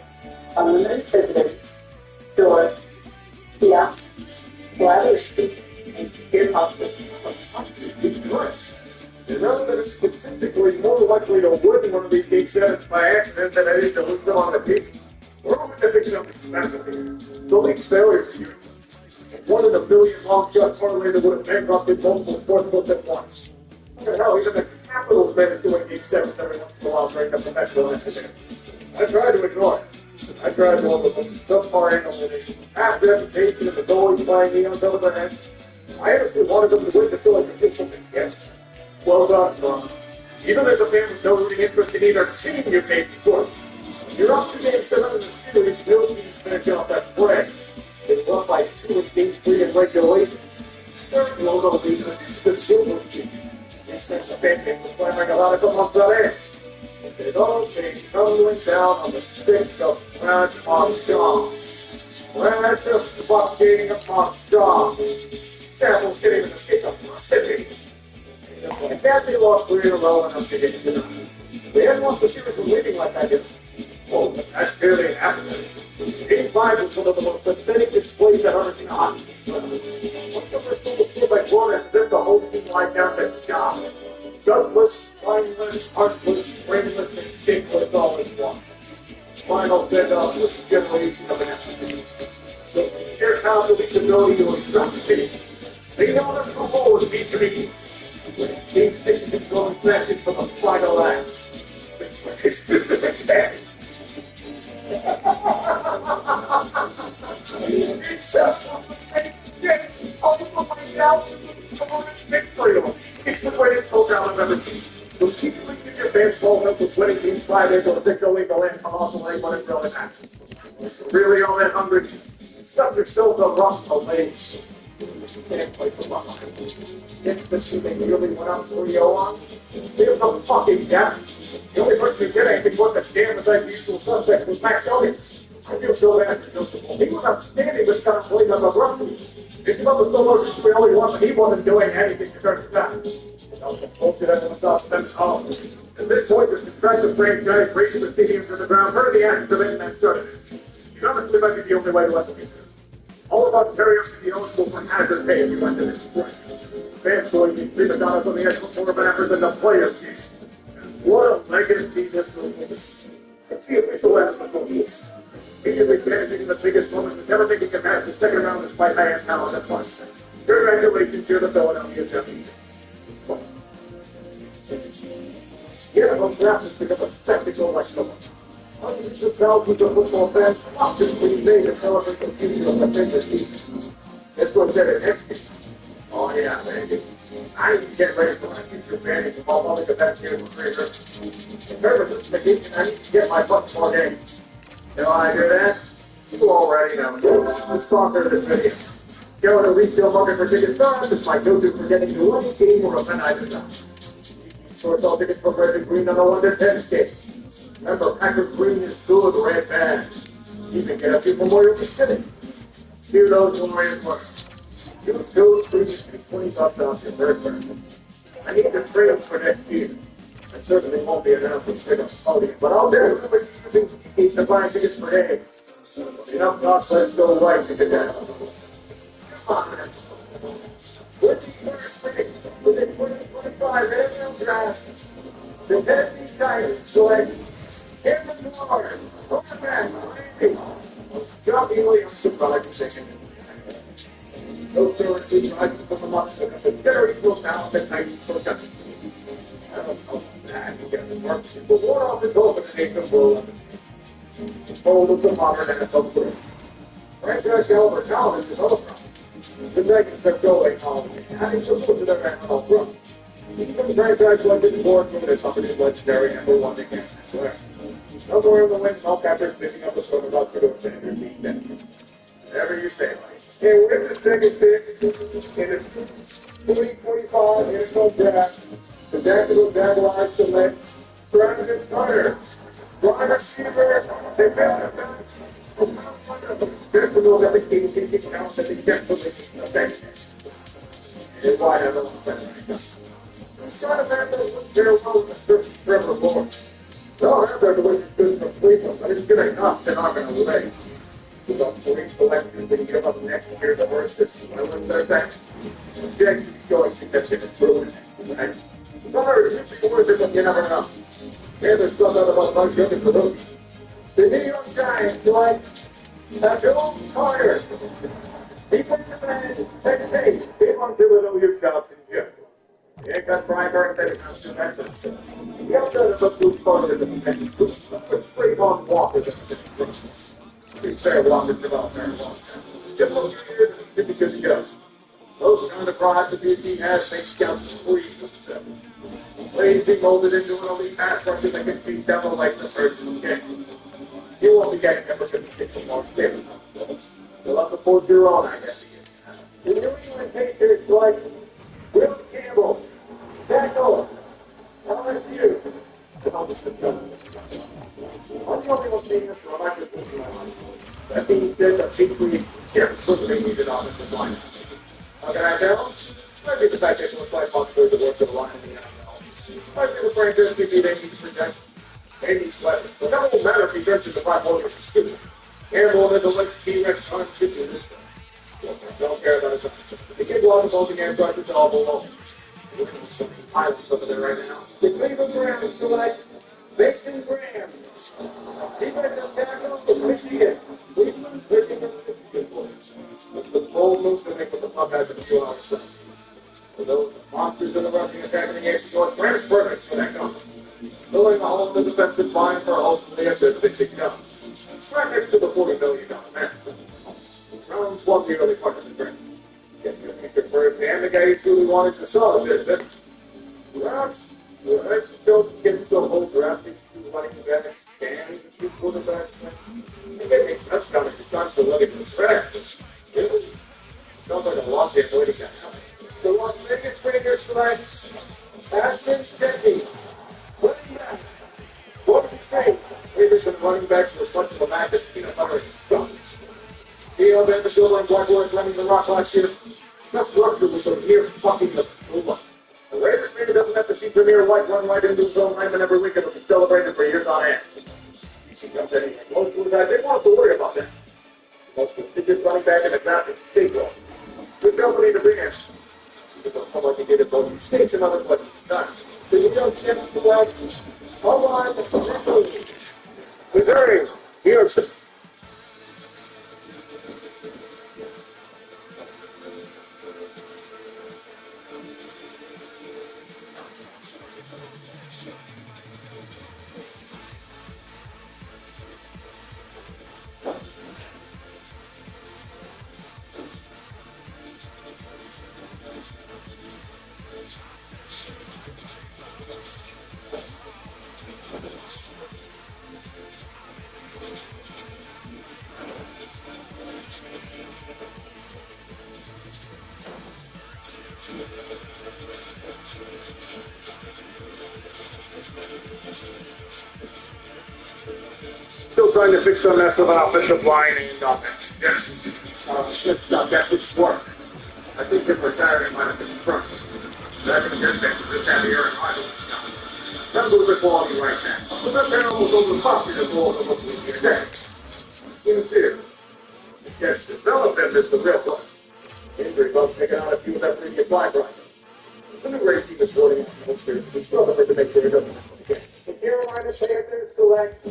Unlimited visitor, door, kiosk, collaboration, and secure hospital. Nice. You know that it's statistically more likely to win one of these game sevens by accident than it is to lose them on the beat. We're witnessing something special here. The league's failures are unique. One in a billion long shot parlay that would have bankrupted multiple sportsbooks at once. Hell, even the Capitals managed to win game sevens every once in a while during the professional accident. I tried to ignore it. I tried to overlook the subpar analytics, past reputation, and the goalies playing me on top of their heads. I honestly wanted them to win just so I could do something against them. Well done, Tom. Even as a fan with no rooting interest in either team, you made sports. You're up to game 7 in the series, no teams finish off that spread. They won by 2 in game 3 in regulation. Third logo lead, this is a children's team. This is the fan base playing a lot of them on Sunday. It all came tumbling down on the sticks of Brad Marchand. Brad just bucking Marchand. Sassel's getting in the stick of Mississippi. If that they lost 3 in a row enough to get to them. They hadn't lost the series from leading like I did. Oh, that's barely happening. Game 5 was one of the most pathetic displays I've ever seen on hockey. What's the first thing to see by Florence as if the whole team lied down to job? Gutless, spineless, heartless, brainless, and stinkless all in one. Final send-off was a generation of an empty. So tear down the league's ability to instruct me. They know that the goal was beat to me. Game 6 is controlling flashing from the final act. It's good for the back. It's just the same shit. Also, right now, it's the greatest program I've ever seen. You'll keep looking your fans fall up with winning games 5 into a 6-0 lead, and come off the lane when it really matters. Really all that hungry. Suck yourself a rough malaise. Can't play for luck. It's the team they really went up 3-0 on. There's no fucking gap. The only person who did anything worth a damn besides the usual suspect was Max Domi. I feel so bad for Joseph. He was outstanding with kind of playing on the rugby. His club was so low just we only won, but he wasn't doing anything to turn it back. Bullshit everyone's off them home. At this point, there's contracted franchise racing the stadiums to the ground, heard the act of it, and then started it. You honestly might be the only way to let them get there. All of Ontario should be eligible for hazard pay if you went to this sport. Fans will be prima donnas on the excellent form of effort than the players' teams. What a negative team this will be. It's the official estimate of this. Immediately managing the biggest moment and never thinking to pass the second round despite high talent at once. Congratulations to the Philadelphia champions. Yeah, those drafts become a spectacle like no one. Hundreds of thousands of football fans often being made to celebrate the future of the business season. This one's said it next week. Oh yeah, baby. I need to get ready for my future managing all these events here in the career. In terms of vacation, I need to get my football game. You know how I do that? You already know. Let's talk through this video. Go to resale market for ticket stars. It's my go-to for getting to any game or event I design. Shorts all tickets for red and green on the 1 to 10 scale. Remember, Packers green is good, red bad. You can get a few Memorial City. Here those Memorial Parks. Use those green $20 in their turn. I need the trails for next year. I certainly won't be announcing tickets podium, but I'll do it using keys to buy tickets for days. Enough thoughts, let's go right to the down. Come on, man. What's the first thing? Within 2025 NFL draft. The Tennessee Titans select Cameron Ward, quarterback, Scott Williams, surprise position. No third team driving for the month because the very equal talent at 90 for the country. I don't know that you get the marks. The one off the goal for the Nathan World. Bold of the modern NFL player. Franchise caliber talent is another problem. The Dragons are going on, having to look to their NFL front. Even franchise like this board, given its something legendary number 1 again, I swear. Somewhere in the wind, all captains picking up the sword about to go to whatever you say, Mike. Hey, we're in the second pick, and it's 2045 NFL Draft. The Jacksonville Jaguars select Travis Hunter, wide receiver. They found him back. Jacksonville got the Kings, he counts at the Jacksonville effect. And wide out of the defense. Son of that look very well in the script of Trevor Lawrence. No, I heard the way it's good for Cleveland, but it's good enough, they're not going to win. With those police selections, they give up next year the worst system. I wouldn't say that. Jackson going to get it improved. Another is worth it, but you never know. And there's stuff out about Mike Young and the Hook. The New York Giants like Joe Carter. He put the man, second base. He wants to with your jobs in Jim. He ain't got primary comes to that. He also does a good photo of the defense. Straight on Walker's at the Christmas. He's fair Walker's developed very well. Just a few years and he's good to go. Those kind of products the team has make scouts free for seven. Lazy molded into an elite pass rusher that can beat down the light the first game. You won't be getting them because you get some more space. You'll have to force your own, I guess. The New England Patriots like Will Campbell, tackle, LSU. I'm the only one seeing this, so I like this one. That being said, the Patriots can't certainly need an offensive line. Okay, I tell? Might be the fact that it looks like possibly the work of the line in the NFL. Might be the franchise people they need to protect. They need weapons. But that won't matter if he gets to the 5 over the student. Airborne is a Lex T-Rex on to do this stuff. Don't care about it. The kid walking both air guards all below. There's so many pilots over there right now. The Cleveland Browns select Mason Graham. Defensive tackle from Michigan. Cleveland, Michigan, Michigan boys. It's the bold move to make with the Buckeyes in the 2 hours. For those monsters in the rushing attack in the AFC North, Brandon Spurgeon for that comes. Filling the hole in the defensive line for hopefully a good big jump. Right next to the $40 million man. Browns won the early part of the draft. Getting your future first, and the guy who truly wanted to sell a bit. Browns, don't get into a whole draft issue like that and stand two quarterbacks. They get a touchdown if you try to look at the trash. Really? Sounds like a long game waiting to happen. The Las Vegas Raiders select Ashton Jennings. What do you have? What do you say? Raiders and running backs were as much of a match as peanut butter and stuff. Theo Van Silver and Blackwood running the rock last year. Just Rusker was so near fucking the pool. The Raiders maybe doesn't have to see Premier White run right into his own lineman every week and it'll be celebrated for years on end. He comes anything close to his guys. They won't have to worry about that. Most prestigious running back in the draft is State. Good company to bring in. It doesn't come like he did at both states and other places. None. So you don't get to that. Online, Missouri, Houston. Still trying to fix some mess of an offensive line and offense. Yes. It's not that much work. I think if we're tired, it might have been front. That's a good thing. Just have here in Iowa. That's a little bit quality right now. But that's almost over the top of the ball of what we can say. In theory, it gets developed and is the real one. Injury bugs taking out a few of that previous line drivers. The new race team is sorting out the series. We still have to make sure it doesn't happen again. The Carolina Panthers select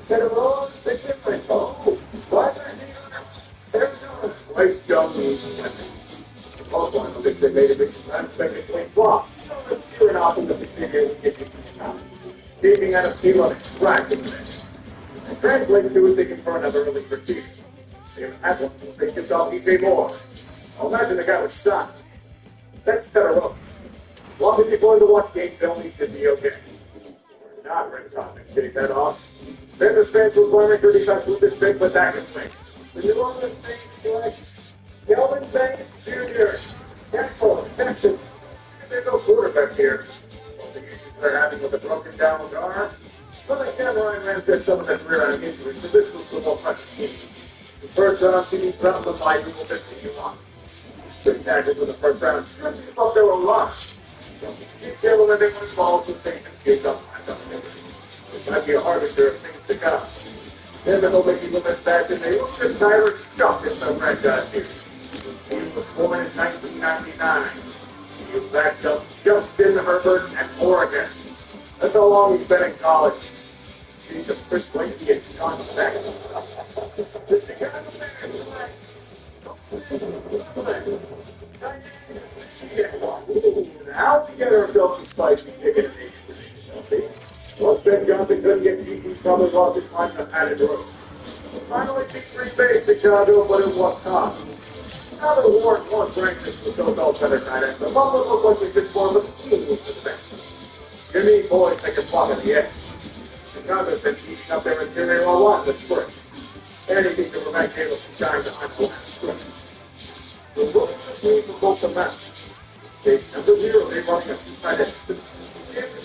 Federal Fiction Rainbow. Wide receiver, Arizona. Bryce Jones. Also, I don't think they made a big aspect between flops. You're an offensive figure with getting keeping at a few on extracting this. It translates to us thinking for another early receiver. They have had one since they shipped off E.J. Moore. I'll imagine the guy was shot. That's Federal. As long as you're going to watch game film, he should be okay. We're not ready to top his head off. Famous fans will run into defense with this big, but that can play. The New Orleans Saints select Kelvin Banks Jr., Texas, Texas. There's no quarterback here. The issues they're having with a broken down arm. But again, Ryan Ramsey some of that rear-end injury, so this was the more pressure team. The first round team dropped the fight, we will continue on. Good tackles with the first round. Still thought they were lost. Keep Taylor when they were involved with St. Kids up. It might be a harbinger of things to come. Then the whole Eagle mismatch, and they looked at Tyler Shuck in the franchise here. He was born in 1999. He was backed up Justin Herbert at Oregon. That's how long he's been in college. He's a first lady at contact. This guy now we get ourselves a spicy chicken and eggs. Once Ben Johnson couldn't get deep, he probably lost his mind on added road. Finally beat Green Bay, Chicago, but at what cost? Now the Warren once ranked as the so-called better tight end, the Buffalo looked like they could form a scheme with the defense. Your need boys take a block at the edge. Chicago's been beating up their interior all along this spring. Anything to prevent Caleb from trying to unfold that spring. The Wolves just need to both the match. They number 0, they running a few tight ends.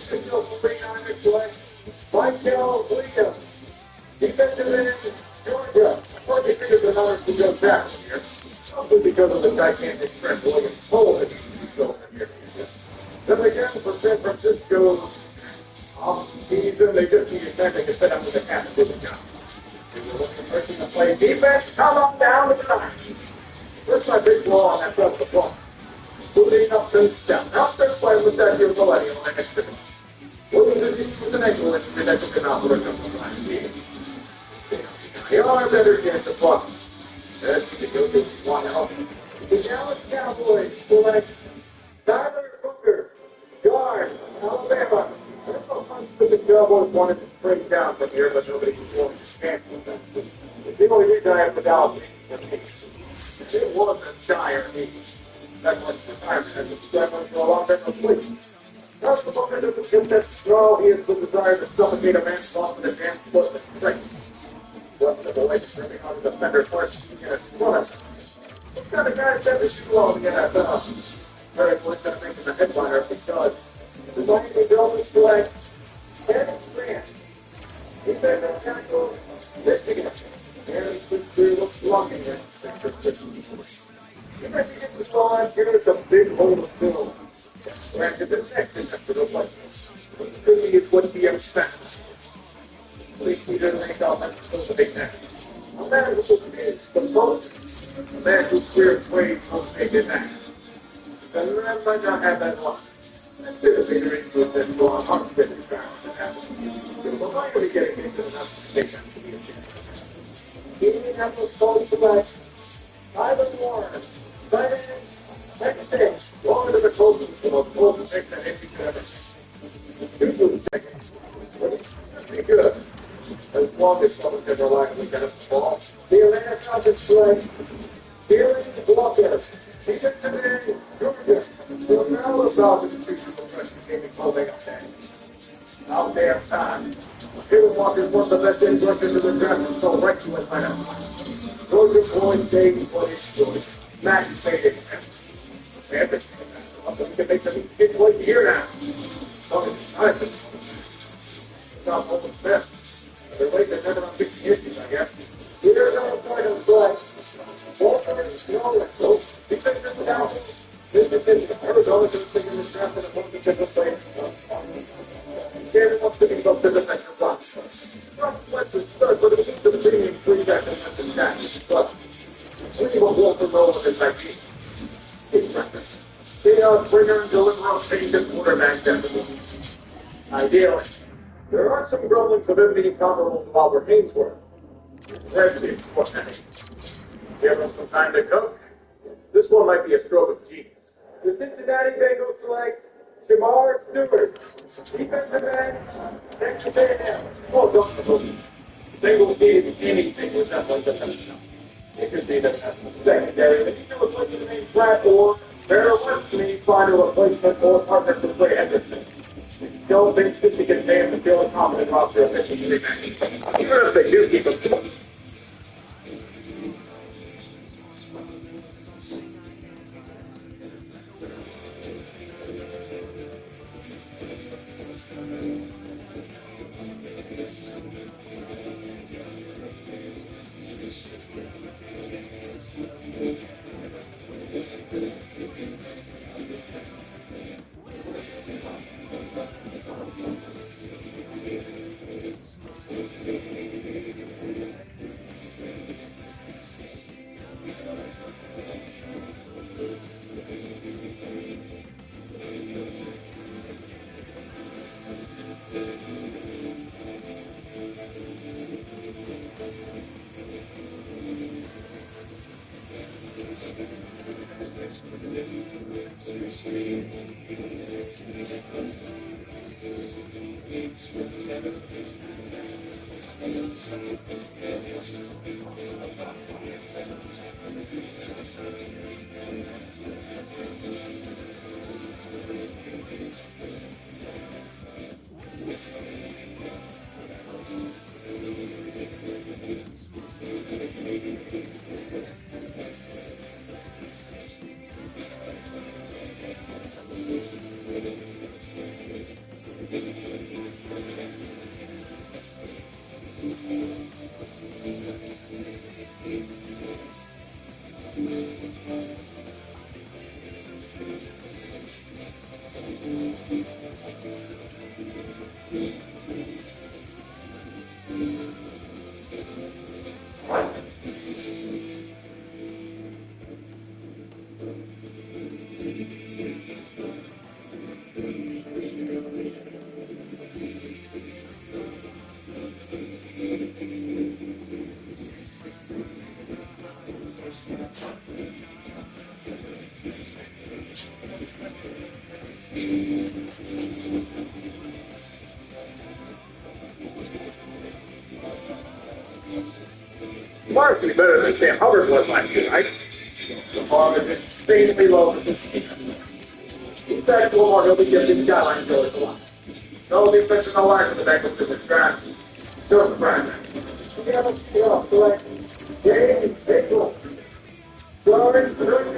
Signal for 39 play. Michael Williams. Defensive end, Georgia. 40 figures and others to go down here. Probably because of the gigantic Trent Williams hole that he's built in here. Then again, for San Francisco, off-season, they just need a man they can set up with a cap and do the job. If you're looking for person to play defense, come on down to the line. First my big ball, and that's up the ball. Moving up to the step. Now start playing with that here millennial next to him. Williams was an ankle injury that took an operation from the last year. They all have better chance of blocking. That's the go to one help. The Dallas Cowboys select Tyler Booker, guard, Alabama. The Cowboys wanted to trade down from here, but nobody's willing to stand with them. It's the only reason I have the Dallas team. It was a dire need. That much retirement has been struggling for a long time replacement. Now the Booker doesn't get that snarl. He has the desire to suffocate a man's off with a damn split of strength. One of the way to serving on the defender first, he's going to run it. What kind of guys have to shoot well in the NFL? Very much going to make him the headliner if he does. The Miami Dolphins select Aaron Grant. He's been a tackle Michigan. Aaron 6'3" looks lucky here. You might be getting this ball out here. It's a big hole to fill. Granted, the next is after the play. Could be is what he expects. At least he didn't make out that was a big neck. A man who's supposed to be the most, a man whose career trade will make his act. And the man might not have that luck. That's it, if they're into it, then go on unfit and fast and happen. But why are we getting into enough to take that to be a chance? Indianapolis Colts select Tyler Warren, tight end, second six, going to the Colts, the most important pick that NC could ever see. Two good seconds. But it's pretty good. As long as someone can reliably get up the ball. The Atlanta Falcons select Dylan Walker. Defensive end, Georgia. The Atlanta Falcons choose the freshman team in clothing up there. Out there time. Dylan Walker is one of the best end rushers in the draft and so right to Atlanta. Georgia boys, Dave, choice. Max made it. We can make some kids twice a year now. Not open best. They're late, they're never on fixing issues, I guess. Here's our final play. Walker is going, so defensive down. Arizona just taking this draft and a point defensive play. Sanders wants to be up to the defensive line. Let's just start, but it was into the beginning, 3 back defensive tackles. But we will walk the road with his ID. Keep practice. Chaos, bringer, and deliver on patient quarterback deficit. Ideally. There are some grumblings of him being comparable to Albert Hainsworth. Redskins, what's that? Give him some time to cook. This one might be a stroke of genius. The Cincinnati Bengals select Jamar Stewart. Defensive end, Texas A&M. Oh, don't the Bengals need anything resembling the touchdown. It could be the secondary. But you know what's the name Brad or better work to me find a replacement or partner for Ray Henderson. Still thinks that you can pay him to feel a confident roster officially. Even if they do keep him. Mark's be better than Sam Hubbard was last year, right? The bar is insanely low for this team. He's actually more he'll be giving his guidelines really a lot. No defense, no line for the back of the draft. Just the brand. James Bickle. Sorry,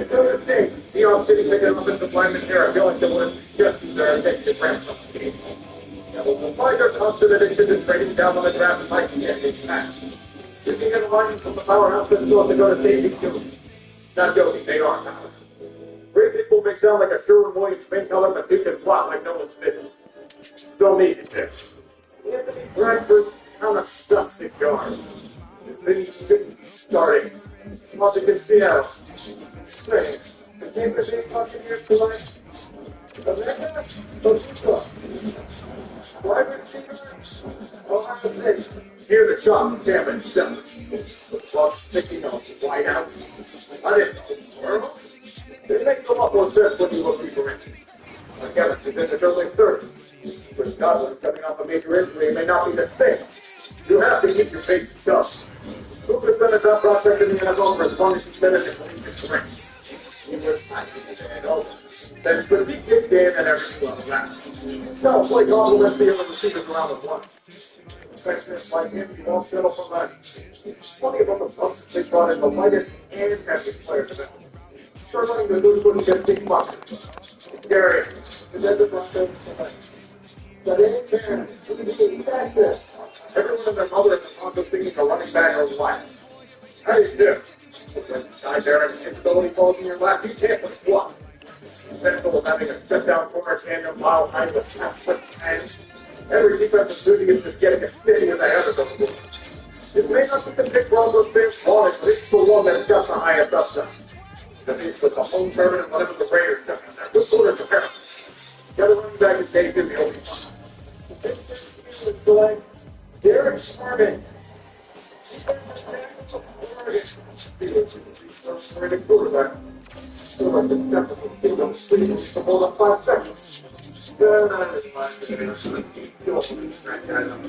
third thing. Seahawks City taking an offensive lineman here. I feel like they would just take the ramp up the game. The Fighters comes to the addiction to trading down on the draft and likes to get a match. You can get a line from the powerhouse that still have to go to safety too. Not joking, they are now. Race equal may sound like a Sherwin-Williams main color, but you can plot like no one's business. Don't need it there. Anthony Bradford kind of sucks at guard. His thing starting. Washington, Seattle. Say, the team that they talking here tonight. Amanda, those stuff. Wide receivers, Ohio State. Hear the shot, damn it, seven. The clock sticking on the wide out. I didn't know the world. It makes a lot more sense when you look deeper into it. Evans is in his early 30s. With Godwin coming off a major injury, it may not be the same. You have to keep your faces tough. Who has been a top prospect in the NFL for as long as he's been in his league ranks? He was not even over. Then critique his game at every level. It's not like all the rest of the other receivers around the block. Specialists like him, he won't settle for less. Plenty of other closest they brought in the lightest and heaviest players available. Struggling to lose when he gets big spots. Gary, is that the process? But in turn, he's access. Everyone and their mother in the Broncos thinking a running back or line. That is too. When guy there and capability falls in your lap, you can't put block. Potential of having a step down corner, Samuel mile high with snap foot hands. Every defensive duty is just getting as steady as I ever go through. It may not be the big Broncos fans wanted, but it's the one that's got the highest upside. That means with the home tournament and whatever the Raiders come in there. Good sort of prepare. The other running back is Dave Gibby over the Derek Sherman. Quarterback. Still like the depth of the field on sleep for more than 5 seconds. That is my experience. You also need to strike that out.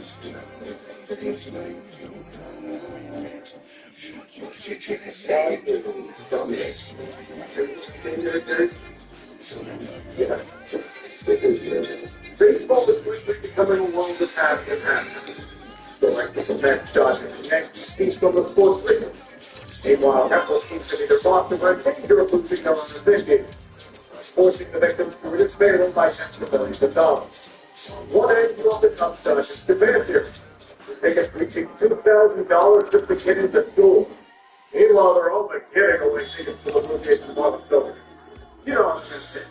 Yeah. Baseball is quickly becoming a world of happy and happy. So like the Mets, Dodgers, and Yankees speaks from the sports league. Meanwhile, Apple teams have either lost or in danger of losing their owners this year, forcing the victims to its payroll by tens of millions of dollars. On one end, you have the Cubs Dodgers advance here. The tickets reaching $2,000 just to get in the door. Meanwhile, they're all but giving away tickets to the Blue Jays and Marlins over. You know what I'm saying.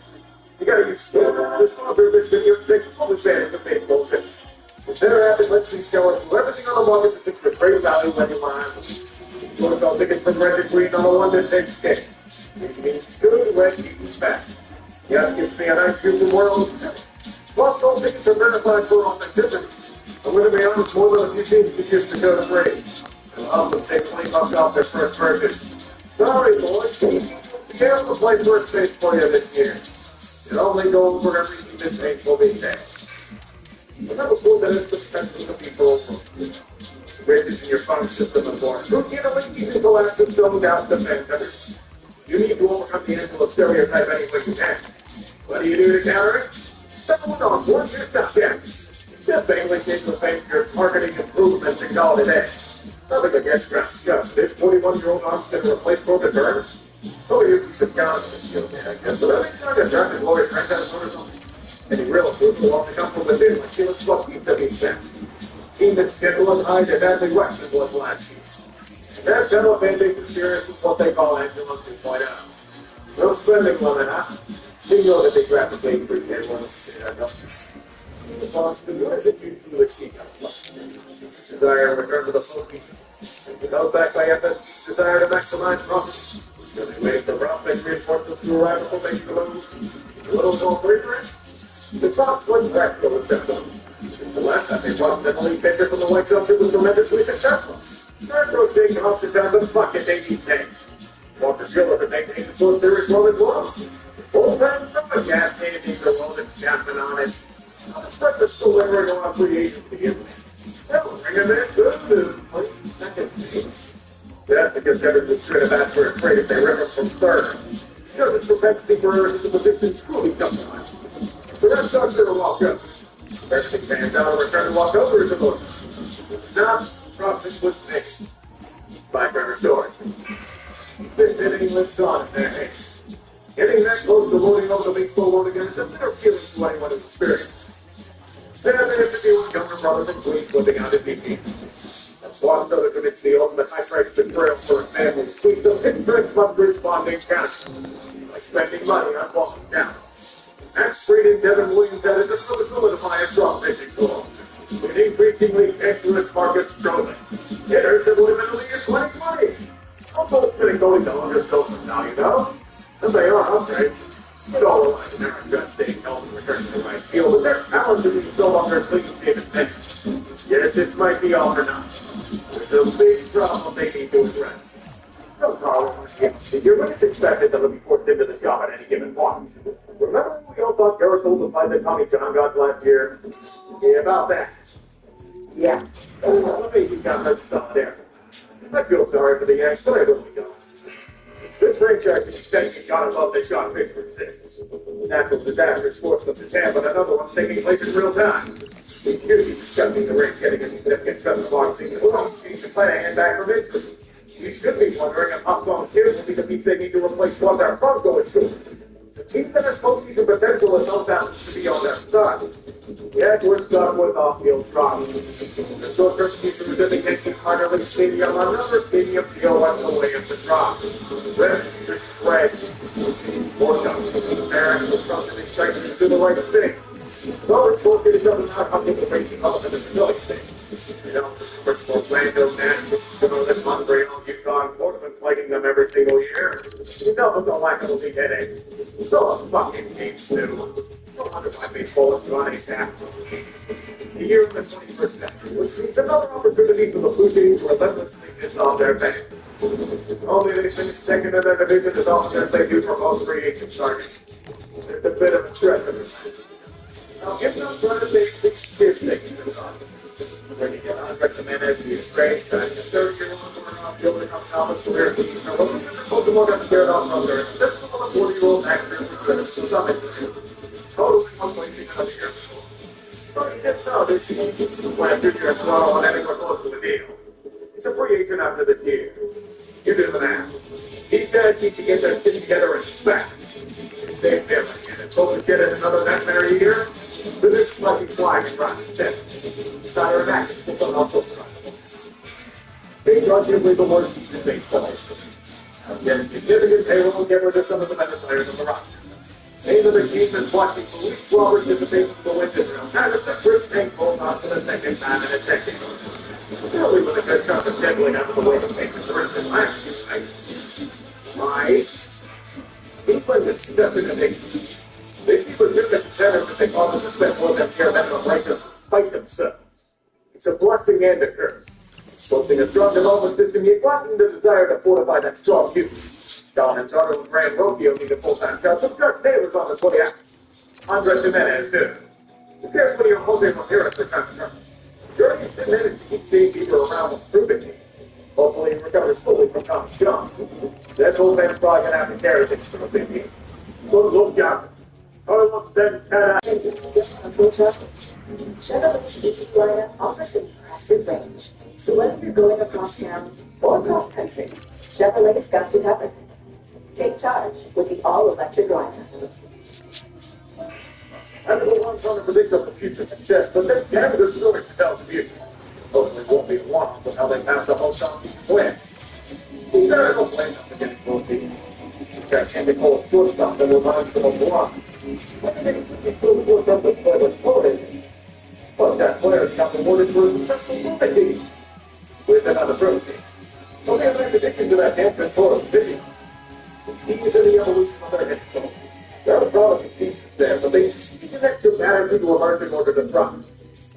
You gotta use skill. The sponsor of this video to take full advantage of baseball tickets. From their app, it lets me show us everything on the market to take great value when you want. So it's all tickets from Red and Green on the one that takes game. It means it's good when it's fast. Yeah, it gives me a nice view of the world. Plus, all tickets are verified for authenticity. I'm going to be honest, more than a few teams could use to go to free. And I'll have them take $20 off their first purchase. Sorry, boys. You can't have to play first base for you this year. It only goes for everything this ain't will be there. Another cool that is the spectrum of people. Bridges in your phone system and more. Routine emergencies and collapses so down defense everything. You need to overcome the Angelo stereotype any way you can. What do you do to counter it? Someone on one your stop gaps. Just mainly take the fame for your targeting improvements and call it a day. Nothing against ground stuff. This 41-year-old arm's going to replace Corbin Burns? Oh, you piece of confidence. I guess, but I think you're attractive lawyer friends out or something. Any real proof will all come from within when she looks lucky to be sent. Team that's gentle and high as Ashley Wexton was last year. And that general mandate experience is what they call Angela 2.0. No spending limit, huh? You know that they grab the same for their ones to say that, don't you? The Boston doesn't usually seek out desire to return to the postseason. And held back by FSG's desire to maximize profits. Because they waited for prospects reinforcements to arrive before making the move. A little more fragrance. The Sox went back to the September. The last time they brought an elite pitcher from the White Sox, it was tremendously successful. Third rotation off the time, but fuck it, they need things. Walker Schiller could maintain the full series well as well. Bullpen from a gas can needs a loaded Chapman on it. I'll expect the delivery on free agency, isn't it? That'll bring him in to place second base. That's because everyone's straight up asked for a trade if they rip him from third. Because his propensity for errors in the position truly justifies. The Red Sox are a walk-up. Everything fans out of return to walk over is a look. It's not profit was made. By Trevor Story. Fifth inning lives on in their hands. Getting that close to loading over the baseball world again is a bitter feeling to anyone who's experienced. 7 interviewing younger brothers and Queens flipping out his teams. That's one other commits the ultimate high-priced betrayal for a family. Squeeze the Pittsburgh must respond in counter by spending money on walking down. Max Fried and Devin Williams added to solidify a strong pitching core. With increasingly excellent Marcus Stroman. Hitters have lived in the league in 2020. Also, spinning goalies don't undersell some now, you know? And they are upgrades. It all relies on their gut staying healthy and returning to the right field, but there's talent to be still on their clean shaven bench. Yes, this might be all or not. There's a big problem they need to address. No problem. You're when it's expected that they'll be forced into the shop at any given point. Remember when we all thought Garrett told to fight the Tommy John gods last year? Yeah, about that. Yeah. Let me got that stuff there. I feel sorry for the Yanks, but I really don't. This franchise is extending God above that Sean Fisher exists. Natural disaster forced them to Tampa, but another one taking place in real time. We should be discussing the race getting a significant chunk of boxing. Well, she should play a hand back from injury. You should be wondering if Hustle and Kids will be the piece they need to replace one of their front-go insurance. It's a team that has postseason potential and no doubt to be on their side. Yet we're stuck with off-field problems. The short-term future is indicates it's minor league stadium on another stadium feel like the way of the drop. Red is red. More guns to keep parents with something exciting to do the right thing. So it's located doesn't matter how people make the element of the facility. You know, first of all, Orlando, Nashville, Chicago, Montreal, Utah, and Florida have been fighting them every single year. You know, with the lack of a league headache. So a fucking team too. No wonder why baseball is run ASAP. It's the year of the 21st century, which means another opportunity for the Blue Jays to relentlessly miss off their bank. Only they finish second in their division as often as they do for most free agent targets. It's a bit of a stretch of it. Now, if not trying to make this thing on. When you get Andres Jimenez, he is great. The third-year one, building up Thomas, career teams. Now, looking at the Pokemon that scared off from there, this is one of the 40-year-old actors who said it's something. Totally didn't know this plan future tomorrow on anywhere close to the deal. He's a free agent after this year. You do the math. These guys need to get their shit together as fast. If they fail and totally get it another nightmare year, the Knicks might be flying and trying to step. Starter and action for someone else's trying. Big arguably the worst in baseball history. Getting significant payroll, get rid of some of the better players on the roster. Name of the team is watching police robbers dissipate from the window drill. And it's a group tank pulled on for the second time in a decade. Surely with a good chunk of scheduling out of the way to make the first and last year, right? England is stepping in big. They keep legitimate contenders that they call them to spend more than fair minimum wages despite themselves. It's a blessing and a curse. Boasting a strong development system, yet lacking the desire to fortify that strong youth. Don and Zardo and Grand Rokio need a full-time job, so Josh Taylor's on his way out. Andres Jimenez, too. Who cares when you're Jose Ramirez for time to turn? Jordan has managed to keep Steve Bieber around and proving it. Hopefully he recovers fully from Tommy John. That old man's probably going to have to carry things for a big game. Good look, guys. Carlos Santana. Chevrolet's EV lineup offers impressive range. So whether you're going across town or across country, Chevrolet's got you covered. Take charge with the all-electric lineup. Everyone's trying to predict the future success, but then damn good stories to tell the future. Hopefully won't be one with how they pass the whole Southeast plan. You better go play them to get it both teams. You guys can't call it shortstop that reminds them of block. But the next team will work up with play what's voted. But that player got rewarded for a successful movement team. With another pro team. Don't have an addiction to that damn control of video. The teams in the evolution of their history. There are promising pieces there, but they need an extra matter to emerge in order to thrive.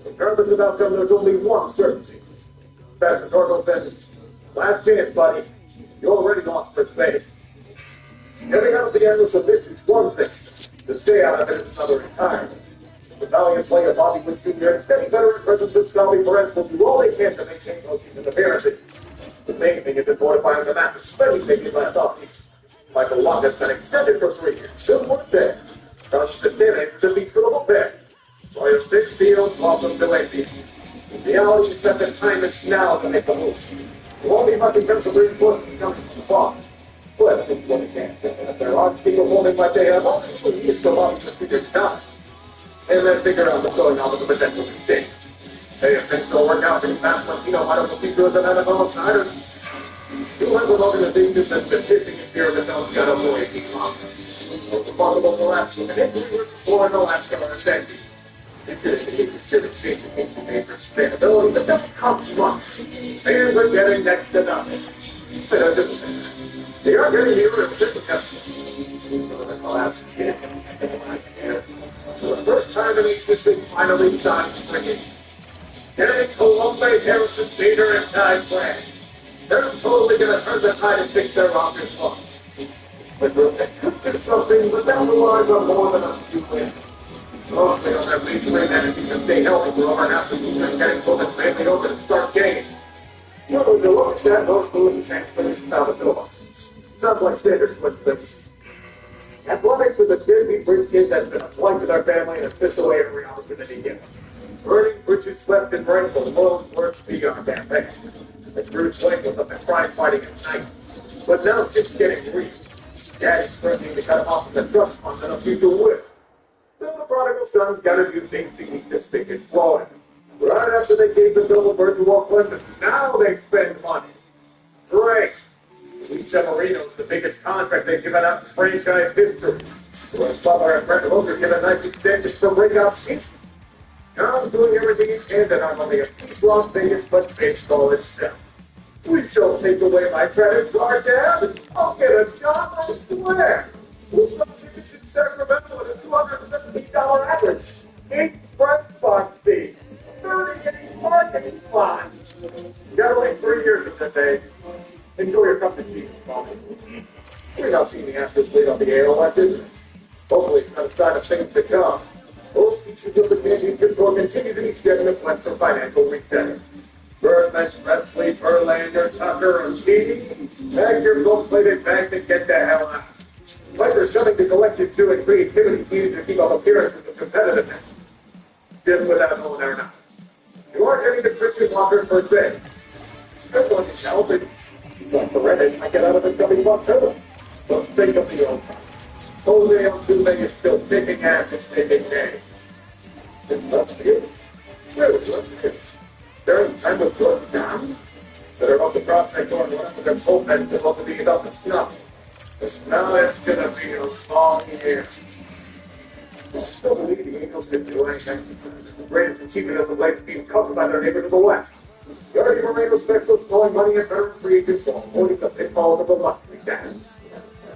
Regardless of outcome, there's only one certainty. Pastor Torgo said, last chance, buddy. You already lost first base. Getting out of the endless abyss is one thing. To stay out of it is another entirely. The valiant player Bobby Wood Jr. and steady veteran presence of Salvi Perez will do all they can to maintain postseason appearances. The main thing is fortifying the massive spending they did last offseason. Michael Lockett's been extended for 3 years. Still worth there. Carlos Castanes is at least for the book there. Royal Six Field, welcome to Lakeview. The reality is that the time is now to make the move. There won't be much in terms of reinforcements coming from the farm. But it's what they can. If there aren't people holding like they have, all they need is to love to figure it out. And then figure out what's going on with the potential mistake. Hey, if things don't work out, then Matt Martino might have a future as an NFL outsider. You have an organization that's been pissing in fear of its own shadow for 18 months. The followable collapse with an injury or no action on a safety. It should have changed the game for sustainability, but that costs months. Fans are getting next to nothing. They are getting nearer to the customer. The collapse again. For the first time in history, finally signed cricket. Getting Colombe, Harrison, Peter, and Ty France. They're totally going to turn the tide and fix their rockers fun. But they could do something, but down the line are more than a few wins. Most they don't have lead to win anything to stay healthy for over half the season, getting full and family open to start games. You know, the lowest that most Lewis's hamstring is Salvatore. Sounds like standard switch things. Athletics is a deadbeat rich kid that's been applied to their family and has pissed away every opportunity given. Earning bridges left and right for the world's worst cigar campaign. The true swing was up and crime fighting at night. But now it's getting real. Daddy's threatening to cut him off from the trust fund and a future will. So the prodigal son's got to do things to keep this spigot flowing. Right after they gave the bill of birth to Oakland, now they spend money. Great. Luis Severino's the biggest contract they've given out in franchise history. Russ Butler and Brett Hooker get a nice extension for breakout season. Now doing everything he can to not only appease Las Vegas, but baseball itself. We shall take away my credit card, Dad. I'll get a job, I swear. We'll sell tickets in Sacramento at a $250 average. 8 press box fee. 38 parking spots. You got only 3 years of this age. Enjoy your cup of tea, Mommy. We're not seeing the Astros lead on the AL West, is it? Hopefully it's not a sign of things to come. Both pieces of the championship will continue to be stepping up west for financial resetting. Birdman, Presley, Verlander, Tucker, and Speedy, pack your gold-plated bags and get the hell out. Players coming to collective too, and creativity is needed to keep up appearances of competitiveness. just without knowing or not. You are getting the Christian Walker for base. This one is helping. But the Reddit might get out of this coming month too. So think of the old time. Jose Altuve is still kicking ass and taking names. It's not you. Really, look at it. They're in time with good down. That are about to cross that door and run up with their bullpens and about to be about to snuff. Now it's gonna be a long year. I still believe the Angels can do anything. The greatest achievement as of late is being covered by their neighbor to the west. The Artie Moreno specialists throwing money at certain free agents while avoiding the pitfalls of the luxury dance.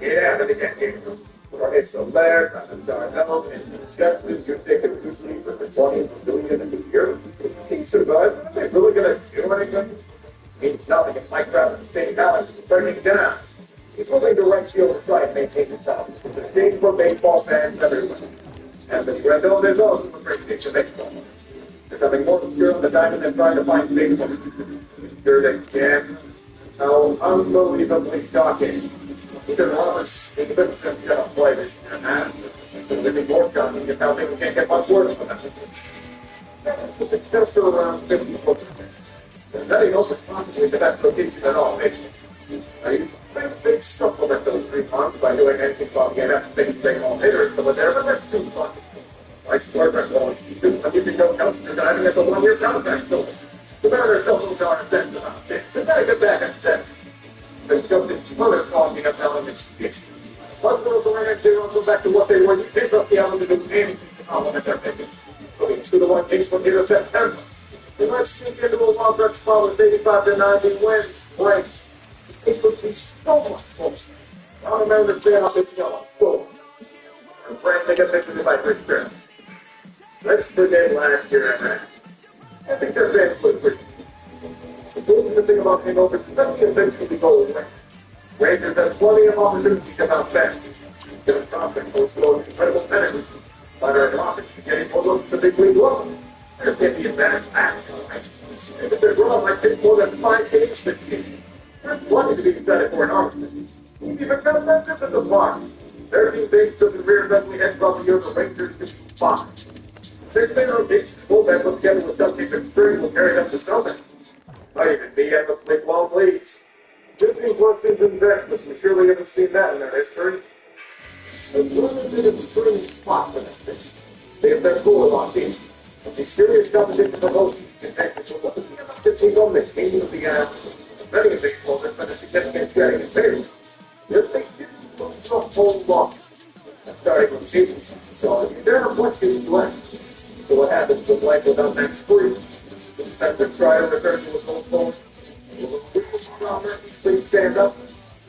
Yeah, but again, Jorge Soler, Darnell, and Justice, you're taking two seasons of the 20 and doing it in a year. He survived. Are they really going to do anything? Seems nothing if Mike Trout and St. Alex is turning it down. He's willing to right field and try and maintain the top. It's a thing for baseball fans everywhere. Anthony Rendon is also a great thing for baseball. There's nothing more obscure on the diamond than trying to find baseball. Sure they can. How unbelievably shocking. Even Robert Stevenson's going to play this year, man. It's even more shocking is how they can't get much word from them. That's a success of around 50%. There's nothing else responsible to that rotation at all. They supplement those 3 months by doing anything from the NFL all hitters, but there, but that's too fun. I swear that's all. Some you can go coach, they're driving as a 1-year contract, so the Mariners sell those $1 about it. So gotta get back and set. They jumped in China's talking about them. It's hospitals are in there, go back to what they were. You pick up the element of anything to compliment their picking. Going 2-1 case from here to September. They might sneak into a wild card spot with 85 to 90 wins. Breaks. It would be so much closer. I don't remember the up it's yellow. Cool. And Frank, they get pictures by Chris Jones. Let's forget last year, man. I think their fans look pretty. The fortunate thing about hangovers is that we eventually go away. Rangers have plenty of opportunity to bounce back. Given Thompson posted those incredible pedigree. Butter and Rockets getting more looks to the big league level. They're getting the advantage back. And if they're wrong, I think more than 5 games this season. There's plenty to be excited for an argument. Even got Memphis at the park. Their team's ace doesn't rear its ugly head throughout the year, the Rangers just fine. 6-man rotation, fullback put together with Dusty Fitzgerald will carry them to something. Might even be endlessly long leads. 15 plus seasons Xmas, we surely haven't seen that in their history. The Bruins in a spring spot for this thing. They have their goal locked in. A serious competition for most contenders will look at the team on the game of the many of baseball has been a significant sharing in favor. If they didn't lose a whole lot, starting from the season, so their reflections lens. So what happens with life without that spree? Spencer Strider returns to his old post. Will the stronger please stand up?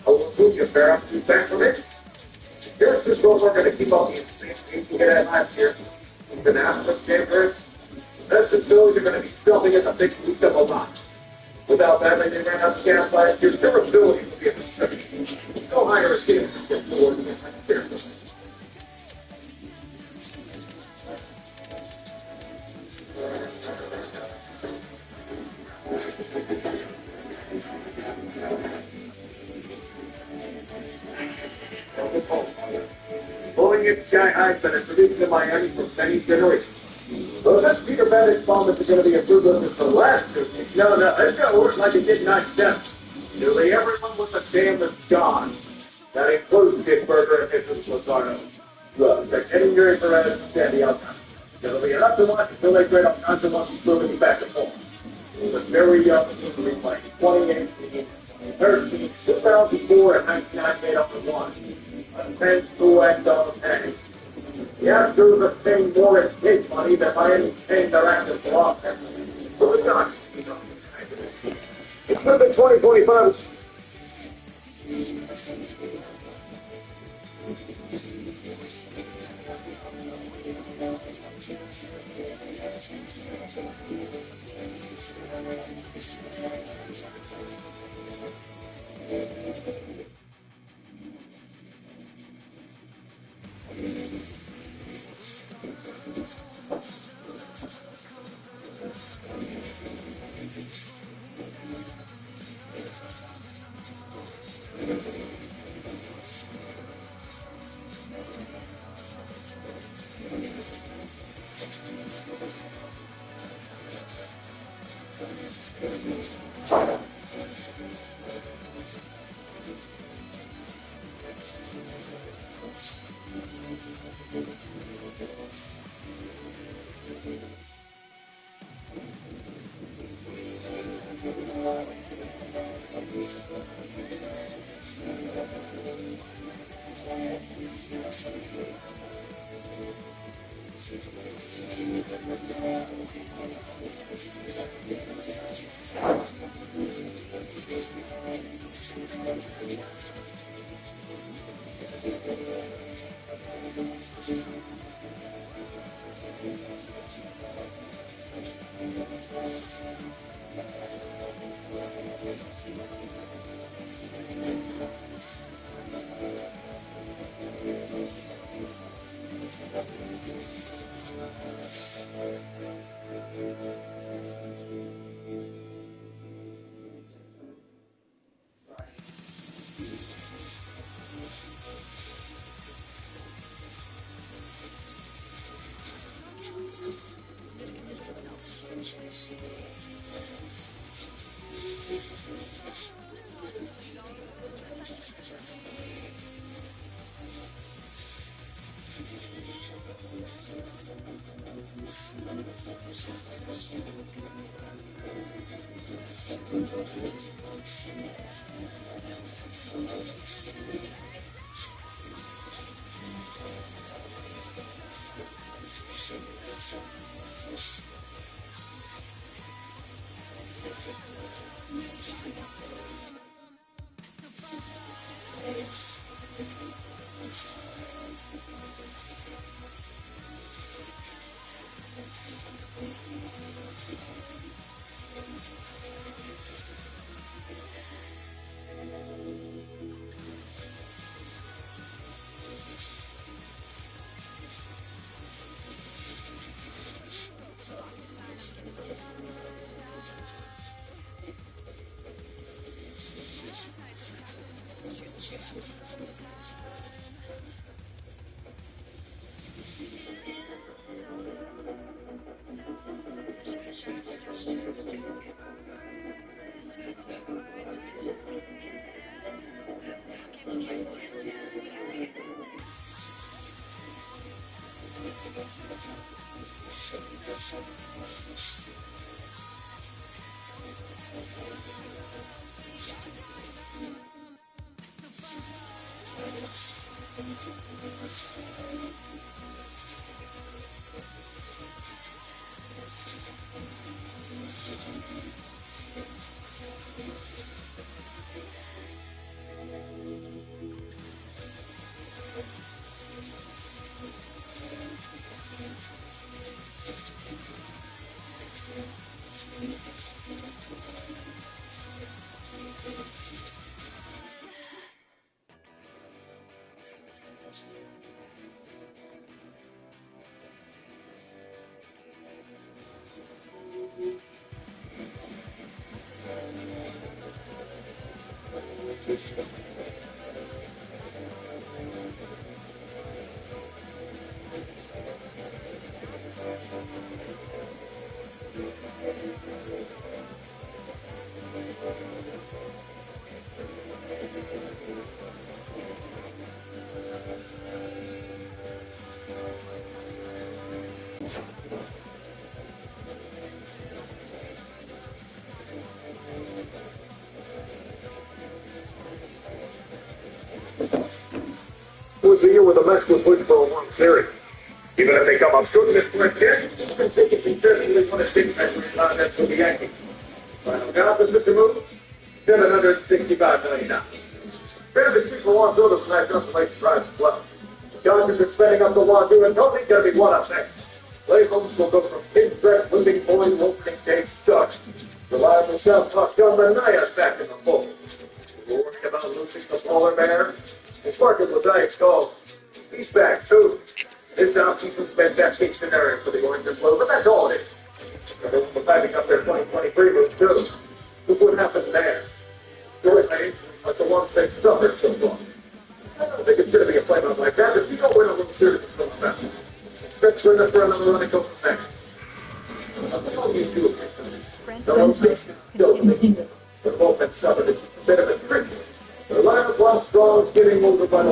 I will move you fair after you back from it. Appearances are going to keep up the insane pace you get at last year. Even after the January, that's the Phillies are going to be jumping in the big league of a lot. Without that, they ran out of gas last year. Their ability to be a concern. No higher esteem to get forward than experience. Blowing its sky high and produced in Miami for many generations. Well, this Peter Bennett bomb is going to be a good look for last year. No, it's going to work like it did 9 steps. Nearly everyone with a damn is gone. That includes Dick Berger and Jesus Lozano. Look, they're getting Yuri Perez and Sandy Alcantara. It'll be enough to watch until they grade Alcantara once he's moving back and forth. He was very young team to be playing. 2018, 13, 2004, and 1998 up to 1. A 10 school and on 10. The Astros are paying more in kid money than Miami paying their active roster. Moving on. It's been 2025. It was the year when the Mets would win for a World Series. Even if they come up short in this first game, you can say it's certainly one of the state measures that's for the Yankees. Final count of Mr. Moon, $765 million. Fair to speak for Juan Soto smashed up the late drive as well. Dodgers are spending up the Wazoo and don't think there'll be one up next. Play homes will go from Pittsburgh, Living Boyd, opening day start. Reliable South Gun Manaya's back in the fold. We're worried about losing the polar bear. His market was ice cold. He's back too. This offseason's been best case scenario for the Oilers, but that's all it is. Everyone was hyping up their 2023 move too. Look what happened there. Storyline like the ones they've suffered so far. I don't think it's going to be a playoff like that, but you don't win a World Series in the back. Expect for us for another run a couple seconds. What do you do? The rotation is still continuing. The Wolf and Southern is just a bit of a trick. The lineup while strong is getting moved by